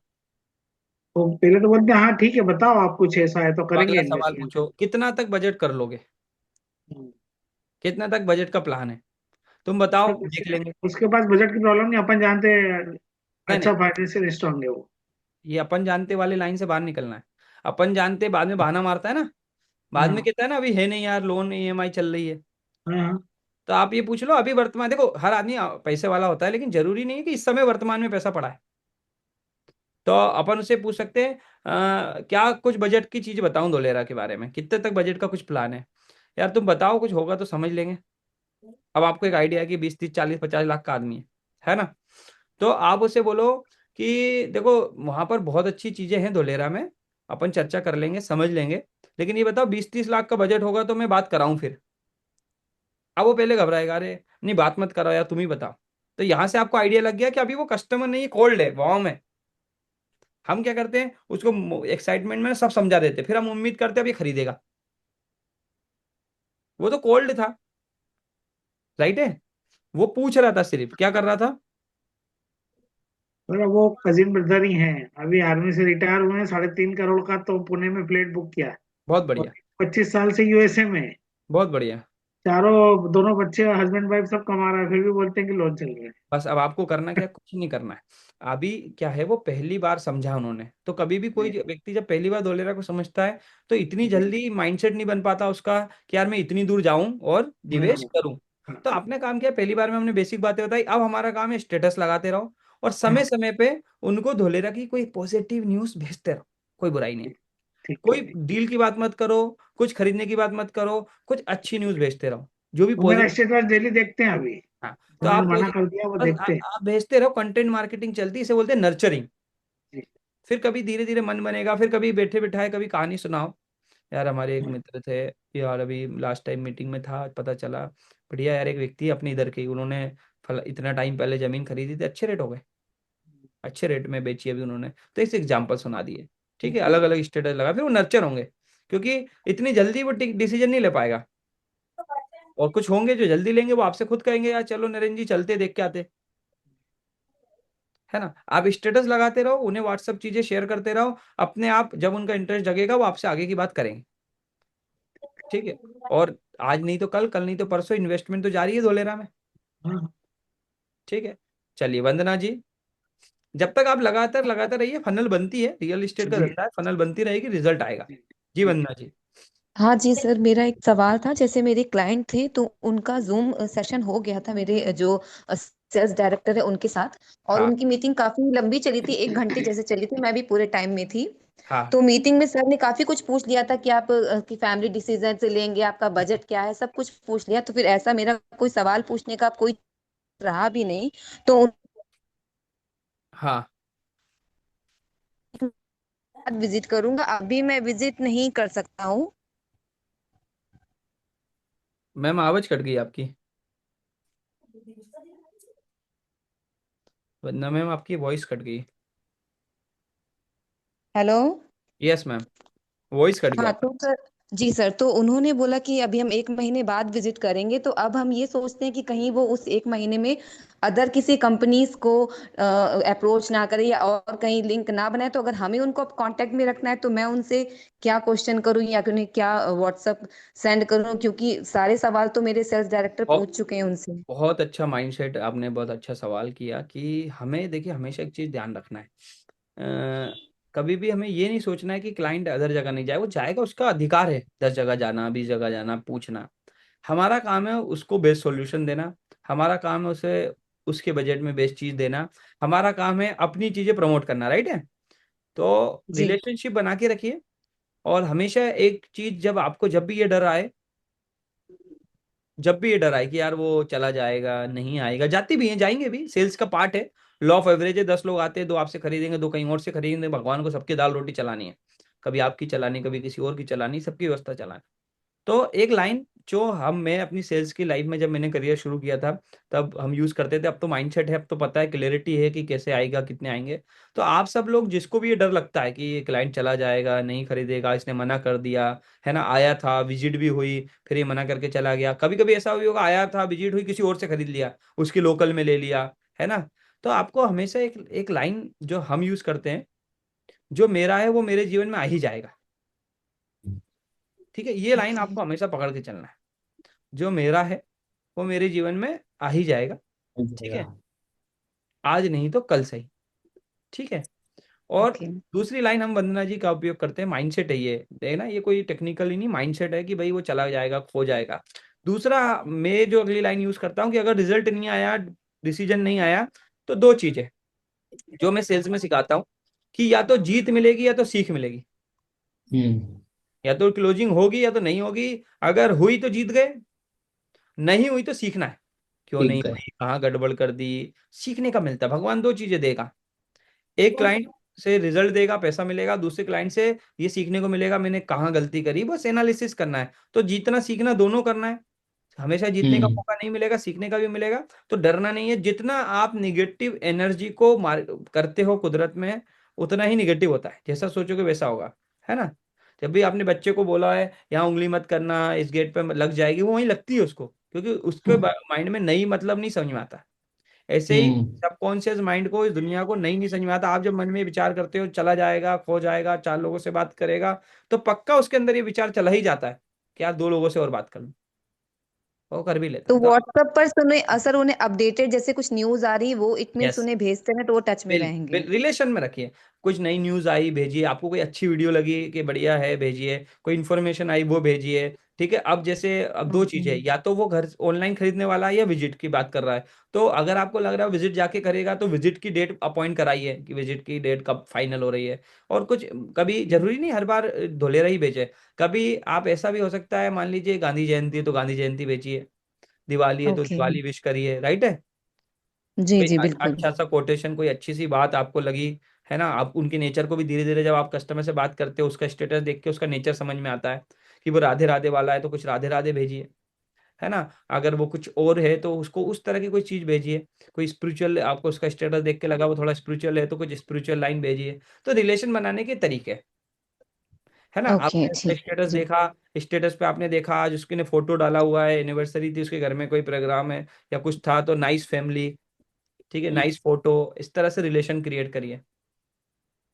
तो पहले तो बोलते हैं हाँ ठीक है बताओ, आप कुछ ऐसा है तो तो करेंगे अगला सवाल इन्वेस्टमेंट। पूछो कितना तक बजट कर लोगे, कितना तक बजट का प्लान है, तुम बताओ देख लेंगे। उसके पास बजट की प्रॉब्लम नहीं, अपन जानते हैं। नहीं नहीं, अच्छा फाइनेंशियल स्ट्रांग है वो। ये अपन जानते वाले लाइन से बाहर निकलना है। अपन जानते बाद में बहाना मारता है ना, बाद में हाँ कहता है ना अभी है नहीं यार, लोन EMI चल रही है। हाँ हाँ। तो आप ये पूछ लो अभी वर्तमान, देखो हर आदमी पैसे वाला होता है, लेकिन जरूरी नहीं है कि इस समय वर्तमान में पैसा पड़ा है। तो अपन उससे पूछ सकते हैं क्या कुछ बजट की चीज बताऊं धोलेरा के बारे में, कितने तक बजट का कुछ प्लान है? यार तुम बताओ कुछ होगा तो समझ लेंगे। अब आपको एक आइडिया है कि 20-30-40-50 लाख का आदमी है ना? तो आप उसे बोलो कि देखो वहां पर बहुत अच्छी चीजें हैं धोलेरा में, अपन चर्चा कर लेंगे समझ लेंगे, लेकिन ये बताओ 20-30 लाख का बजट होगा तो मैं बात कराऊं फिर? अब वो पहले घबराएगा, अरे नहीं बात मत कराओ यार तुम ही बताओ। तो यहां से आपको आइडिया लग गया कि अभी वो कस्टमर नहीं, कोल्ड है, वार्म है। हम क्या करते हैं उसको एक्साइटमेंट में सब समझा देते हैं, फिर हम उम्मीद करते हैं अब ये खरीदेगा। वो तो कोल्ड था। राइट है। वो पूछ रहा था, सिर्फ क्या कर रहा था। मतलब वो कजिन ब्रदर ही हैं, अभी आर्मी से रिटायर हुए हैं, 3.5 करोड़ का तो पुणे में फ्लैट बुक किया। बहुत और बढ़िया। 25 साल से यूएसए में है। बहुत बढ़िया। चारों दोनों बच्चे हस्बैंड वाइफ सब कमा रहा है, फिर भी बोलते हैं कि लोन चल रहा है। बस अब आपको करना क्या, कुछ नहीं करना है। अभी क्या है, वो पहली बार समझा उन्होंने, तो कभी भी कोई व्यक्ति जब पहली बार धोलेरा को समझता है तो इतनी जल्दी माइंडसेट नहीं बन पाता उसका कि यार मैं इतनी दूर जाऊं और निवेश हाँ, करूं। हाँ, तो आपने काम किया, पहली बार में हमने बेसिक बातें बताई, अब हमारा काम है स्टेटस लगाते रहो और समय हाँ, समय पे उनको धोलेरा की कोई पॉजिटिव न्यूज भेजते रहो। कोई बुराई नहीं है। ठीक, ठीक कोई है। डील की बात मत करो, कुछ खरीदने की बात मत करो, कुछ अच्छी न्यूज भेजते रहो जो भी वो मेरा पॉजिटिव। स्टेटस डेली देखते हैं अभी। हाँ। तो उन्होंने आप मना कर दिया, वो बस देखते हैं। आप भेजते रहो, कंटेंट मार्केटिंग चलती है, इसे बोलते हैं नर्चरिंग। जी, फिर कभी धीरे धीरे मन बनेगा, फिर कभी बैठे बिठाए कभी कहानी सुनाओ। यार हमारे एक मित्र थे यार, अभी लास्ट टाइम मीटिंग में था, पता चला बढ़िया यार, एक व्यक्ति अपने इधर के, उन्होंने फल इतना टाइम पहले जमीन खरीदी थी, अच्छे रेट हो गए, अच्छे रेट में बेची अभी उन्होंने। तो इस एग्जाम्पल सुना दिए। ठीक है, अलग अलग स्टेटस लगा, फिर वो नर्चर होंगे, क्योंकि इतनी जल्दी वो डिसीजन नहीं ले पाएगा। और कुछ होंगे जो जल्दी लेंगे, वो आपसे खुद कहेंगे यार चलो नरेंद्र जी चलते देख के आते। है ना। आप स्टेटस लगाते रहो, उन्हें व्हाट्सअप चीजें शेयर करते रहो, अपने आप जब उनका इंटरेस्ट जगेगा वो आपसे आगे की बात करेंगे। ठीक है। और आज नहीं तो कल, कल नहीं तो परसों इन्वेस्टमेंट तो जारी है धोलेरा में। हाँ, ठीक है। चलिए वंदना जी, जब तक आप लगातार लगातार रहिए, फनल बनती है, रियल एस्टेट का जी, धंधा है, फनल बनती रहेगी, रिजल्ट आएगा। जी, जी जी। वंदना जी। हाँ जी सर, मेरा एक सवाल था। जैसे मेरे क्लाइंट थे तो उनका जूम सेशन हो गया था, मेरे जो सेल्स डायरेक्टर है उनके साथ। और हाँ उनकी मीटिंग काफी लंबी चली थी, 1 घंटे जैसे चली थी, मैं भी पूरे टाइम में थी। हाँ तो मीटिंग में सर ने काफी कुछ पूछ लिया था कि आप की फैमिली डिसीजन से लेंगे, आपका बजट क्या है, सब कुछ पूछ लिया। तो फिर ऐसा मेरा कोई सवाल पूछने का कोई रहा भी नहीं। तो हाँ। विजिट करूंगा, अभी मैं विजिट नहीं कर सकता हूँ। मैम आवाज कट गई आपकी। वंदना मैम आपकी वॉइस कट गई। Hello. Yes ma'am, voice cut गया हाँ आपका। तो सर, जी सर, तो उन्होंने बोला कि अभी हम 1 महीने बाद विजिट करेंगे। तो अब हम ये सोचते हैं कि कहीं वो उस 1 महीने में अदर किसी कंपनीज को अप्रोच ना करे या और कहीं लिंक ना बनाए। तो अगर हमें उनको कांटेक्ट में रखना है तो मैं उनसे क्या क्वेश्चन करूं या कि उन्हें क्या व्हाट्सएप सेंड करूं, क्योंकि सारे सवाल तो मेरे सेल्स डायरेक्टर और पूछ चुके हैं उनसे। बहुत अच्छा माइंडसेट, आपने बहुत अच्छा सवाल किया कि हमें देखिए हमेशा एक चीज ध्यान रखना है। कभी भी हमें ये नहीं सोचना है कि क्लाइंट अदर जगह नहीं जाए, वो जाएगा, उसका अधिकार है 10 जगह जाना, 20 जगह जाना, पूछना। हमारा काम है उसको बेस्ट सॉल्यूशन देना। हमारा काम है उसे उसके बजट में बेस्ट चीज देना। हमारा काम है अपनी चीजें प्रमोट करना, राइट है। तो जी, रिलेशनशिप बना के रखिए। और हमेशा एक चीज, जब आपको जब भी ये डर आए, जब भी ये डर आए कि यार वो चला जाएगा, नहीं आएगा, जाती भी है, जाएंगे भी, सेल्स का पार्ट है। लॉ ऑफ एवरेज है, 10 लोग आते हैं, दो आपसे खरीदेंगे, दो कहीं और से खरीदेंगे, भगवान को सबकी दाल रोटी चलानी है। कभी आपकी चलानी, कभी किसी और की चलानी, सबकी व्यवस्था चलानी। तो एक लाइन जो मैं अपनी सेल्स की लाइफ में जब मैंने करियर शुरू किया था तब हम यूज करते थे, अब तो माइंडसेट है, अब तो पता है, क्लैरिटी है कि कैसे आएगा, कितने आएंगे। तो आप सब लोग जिसको भी ये डर लगता है कि ये क्लाइंट चला जाएगा, नहीं खरीदेगा, इसने मना कर दिया, है ना, आया था, विजिट भी हुई, फिर ये मना करके चला गया, कभी कभी ऐसा भी होगा, आया था, विजिट हुई, किसी और से खरीद लिया, उसकी लोकल में ले लिया, है ना। तो आपको हमेशा एक एक लाइन जो हम यूज करते हैं, जो मेरा है वो मेरे जीवन में आ ही जाएगा। ठीक है, ये लाइन ओके। आपको हमेशा पकड़ के चलना है। जो मेरा है वो मेरे जीवन में आ ही जाएगा। ठीक है, आज नहीं तो कल सही। ठीक है। और ओके। दूसरी लाइन हम वंदना जी का उपयोग करते हैं, माइंडसेट है ये, देखना, ये कोई टेक्निकल ही नहीं, माइंडसेट है कि भाई वो चला जाएगा, खो जाएगा। दूसरा, मैं जो अगली लाइन यूज करता हूँ कि अगर रिजल्ट नहीं आया, डिसीजन नहीं आया, तो दो चीजें जो मैं सेल्स में सिखाता हूँ, कि या तो जीत मिलेगी या तो सीख मिलेगी। हम्म। या तो क्लोजिंग होगी या तो नहीं होगी। अगर हुई तो जीत गए, नहीं हुई तो सीखना है, क्यों नहीं ठीक है। हुई, कहाँ गड़बड़ कर दी, सीखने का मिलता है। भगवान दो चीजें देगा, एक क्लाइंट से रिजल्ट देगा, पैसा मिलेगा, दूसरे क्लाइंट से ये सीखने को मिलेगा मैंने कहाँ गलती करी, बस एनालिसिस करना है। तो जीतना सीखना दोनों करना है। हमेशा जीतने का हम्म। मौका नहीं मिलेगा, सीखने का भी मिलेगा। तो डरना नहीं है, जितना आप निगेटिव एनर्जी को मार करते हो कुदरत में, उतना ही निगेटिव होता है, जैसा सोचोगे वैसा होगा। है ना। जब भी आपने बच्चे को बोला है यहाँ उंगली मत करना, इस गेट पे लग जाएगी, वो वहीं लगती है उसको, क्योंकि उसके माइंड में नई मतलब नहीं समझ में आता। ऐसे ही सबकॉन्शियस माइंड को, इस दुनिया को नहीं समझ में आता। आप जब मन में विचार करते हो चला जाएगा, खो जाएगा, 4 लोगों से बात करेगा, तो पक्का उसके अंदर ये विचार चला ही जाता है कि यार 2 लोगों से और बात कर लूं, वो कर भी लेता तो है। तो व्हाट्सएप पर सुने असर, उन्हें अपडेटेड जैसे कुछ न्यूज आ रही वो इट मीन्स यस, उन्हें भेजते हैं तो वो टच में रहेंगे। रिलेशन में रखिए। कुछ नई न्यूज आई भेजिए, आपको कोई अच्छी वीडियो लगी कि बढ़िया है भेजिए, कोई इन्फॉर्मेशन आई वो भेजिए। ठीक है। अब जैसे अब दो ओके। चीजें, या तो वो घर ऑनलाइन खरीदने वाला है या विजिट की बात कर रहा है। तो अगर आपको लग रहा है विजिट जाके करेगा तो विजिट की डेट अपॉइंट कराइए कि विजिट की डेट कब फाइनल हो रही है। और कुछ, कभी जरूरी नहीं हर बार धोलेरा ही भेजे। कभी आप ऐसा भी हो सकता है, मान लीजिए गांधी जयंती है तो गांधी जयंती भेजिए, दिवाली है तो ओके। दिवाली विश करिए, राइट है। जी कोई जी बिल्कुल। अच्छा सा कोटेशन, कोई अच्छी सी बात आपको लगी, है ना। आप उनके नेचर को भी धीरे धीरे, जब आप कस्टमर से बात करते हो उसका स्टेटस देख के उसका नेचर समझ में आता है कि वो राधे राधे वाला है, तो कुछ राधे राधे भेजिए, है ना। अगर वो कुछ और है तो उसको उस तरह की कोई चीज भेजिए। कोई स्पिरिचुअल, आपको उसका स्टेटस देख के लगा वो थोड़ा स्पिरिचुअल है तो कुछ स्पिरिचुअल लाइन भेजिए। तो रिलेशन बनाने के तरीके, है ना। ओके आपने ठीक स्टेटस जी। देखा, स्टेटस पे आपने देखा आज उसके ने फोटो डाला हुआ है, एनिवर्सरी थी उसके घर में, कोई प्रोग्राम है या कुछ था, तो नाइस फैमिली, ठीक है, नाइस फोटो, इस तरह से रिलेशन क्रिएट करिए।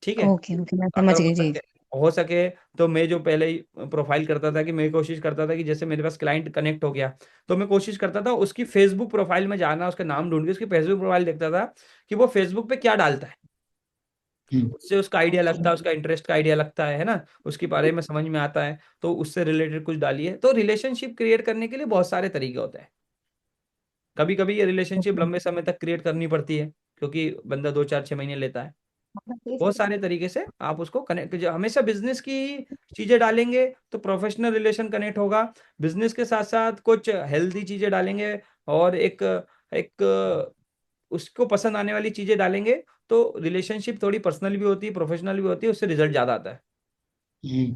ठीक है। ओके ओके मैं अगर समझ गई जी। हो सके तो मैं जो पहले ही प्रोफाइल करता था कि मैं कोशिश करता था कि जैसे मेरे पास क्लाइंट कनेक्ट हो गया, तो मैं कोशिश करता था उसकी फेसबुक प्रोफाइल में जाना, उसका नाम ढूंढ के उसकी फेसबुक प्रोफाइल देखता था कि वो फेसबुक पे क्या डालता है। उससे उसका आइडिया ओके। लगता है, उसका इंटरेस्ट का आइडिया लगता है ना, उसके बारे में समझ में आता है, तो उससे रिलेटेड कुछ डालिए। तो रिलेशनशिप क्रिएट करने के लिए बहुत सारे तरीके होते हैं। कभी कभी ये रिलेशनशिप ओके। लंबे समय तक क्रिएट करनी पड़ती है, क्योंकि बंदा 2 4 6 महीने लेता है। बहुत सारे तरीके से आप उसको कनेक्ट, जो हमेशा बिजनेस की चीजें डालेंगे तो प्रोफेशनल रिलेशन कनेक्ट होगा। बिजनेस के साथ साथ कुछ हेल्दी चीजें डालेंगे, और एक एक उसको पसंद आने वाली चीजें डालेंगे, तो रिलेशनशिप थोड़ी पर्सनल भी होती है, प्रोफेशनल भी होती है, उससे रिजल्ट ज्यादा आता है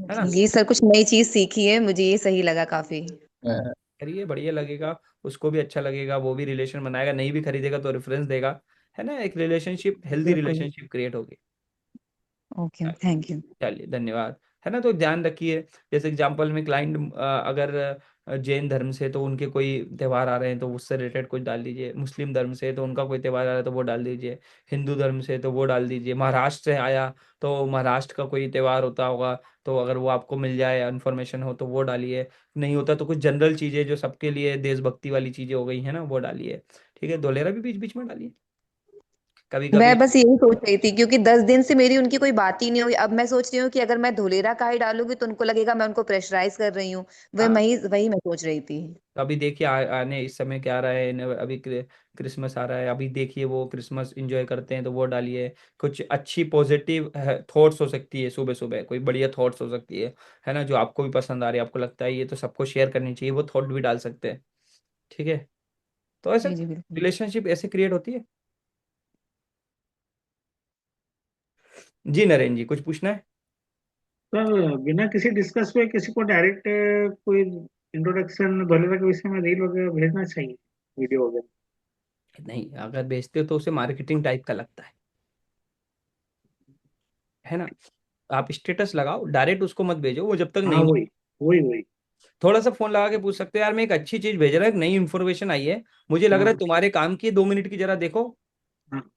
ना। ये सर कुछ नई चीज सीखी है, मुझे ये सही लगा काफी। करिए, बढ़िया लगेगा, उसको भी अच्छा लगेगा, वो भी रिलेशन बनाएगा, नहीं भी खरीदेगा तो रेफरेंस देगा, है ना। एक रिलेशनशिप, हेल्दी बिल्कुल। रिलेशनशिप क्रिएट होगी। Okay thank you. चलिए, धन्यवाद, है ना। तो ध्यान रखिए, जैसे एग्जांपल में क्लाइंट अगर जैन धर्म से, तो उनके कोई त्योहार आ रहे हैं तो उससे रिलेटेड कुछ डाल दीजिए। मुस्लिम धर्म से तो उनका कोई त्योहार आ रहा है तो वो डाल दीजिए। हिंदू धर्म से तो वो डाल दीजिए। महाराष्ट्र से आया तो महाराष्ट्र का कोई त्योहार होता होगा, तो अगर वो आपको मिल जाए, इन्फॉर्मेशन हो तो वो डालिए। नहीं होता तो कुछ जनरल चीजें जो सबके लिए देशभक्ति वाली चीजें हो गई है ना, वो डालिए। ठीक है। दोलेरा भी बीच बीच में डालिए कभी कभी। मैं बस यही सोच रही थी क्योंकि 10 दिन से मेरी उनकी कोई बात ही नहीं हुई। अब मैं सोच रही हूँ कि अगर मैं धोलेरा का ही डालूंगी तो उनको लगेगा मैं उनको प्रेशराइज कर रही हूँ। वह हाँ, वही वही मैं सोच रही थी। तो अभी देखिए आने इस समय क्या आ रहा है अभी क्रिसमस आ रहा है, अभी देखिए वो क्रिसमस एंजॉय करते हैं तो वो डालिए। कुछ अच्छी पॉजिटिव थॉट्स हो सकती है, सुबह सुबह कोई बढ़िया थॉट्स हो सकती है ना, जो आपको भी पसंद आ रही है, आपको लगता है ये तो सबको शेयर करनी चाहिए, वो थॉट भी डाल सकते हैं। ठीक है। तो ऐसे जी जी बिल्कुल। रिलेशनशिप ऐसे क्रिएट होती है। जी नरेन जी, कुछ पूछना है। सर बिना किसी डिस्कस पे किसी को डायरेक्ट कोई इंट्रोडक्शन धोलेरा के विषय में रील वगैरह भेजना चाहिए, वीडियो वगैरह? नहीं, अगर बेचते हो तो उसे मार्केटिंग टाइप का लगता है ना। आप स्टेटस लगाओ, डायरेक्ट उसको मत भेजो, वो जब तक हाँ नहीं, वही वही वही। थोड़ा सा फोन लगा के पूछ सकते हो, यार मैं एक अच्छी चीज भेज रहा हूँ, एक नई इन्फॉर्मेशन आई है, मुझे लग रहा है हाँ तुम्हारे काम की है, 2 मिनट की, जरा देखो। हाँ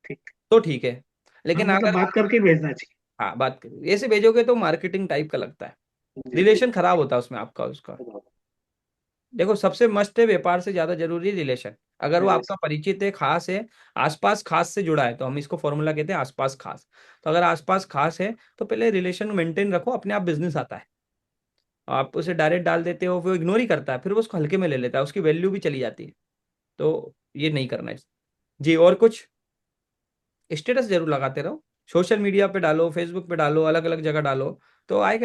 ठीक। तो ठीक है। हाँ लेकिन मतलब अगर, बात करके भेजना चाहिए। हाँ बात करिए, ऐसे भेजोगे तो मार्केटिंग टाइप का लगता है, जी जी। रिलेशन खराब होता है उसमें आपका उसका। देखो, सबसे मस्ट है, व्यापार से ज्यादा जरूरी रिलेशन। अगर वो आपका रिलेशन। परिचित है, खास है, आसपास खास से जुड़ा है, तो हम इसको फॉर्मूला कहते हैं आसपास खास। तो अगर आसपास खास है तो पहले रिलेशन मेंटेन रखो, अपने आप बिजनेस आता है। आप उसे डायरेक्ट डाल देते हो, वो इग्नोर ही करता है, फिर वो उसको हल्के में ले लेता है, उसकी वैल्यू भी चली जाती है। तो ये नहीं करना है। जी, और कुछ, स्टेटस जरूर लगाते रहो, सोशल मीडिया पे डालो, फेसबुक पे डालो, अलग अलग जगह डालो, तो आएगा।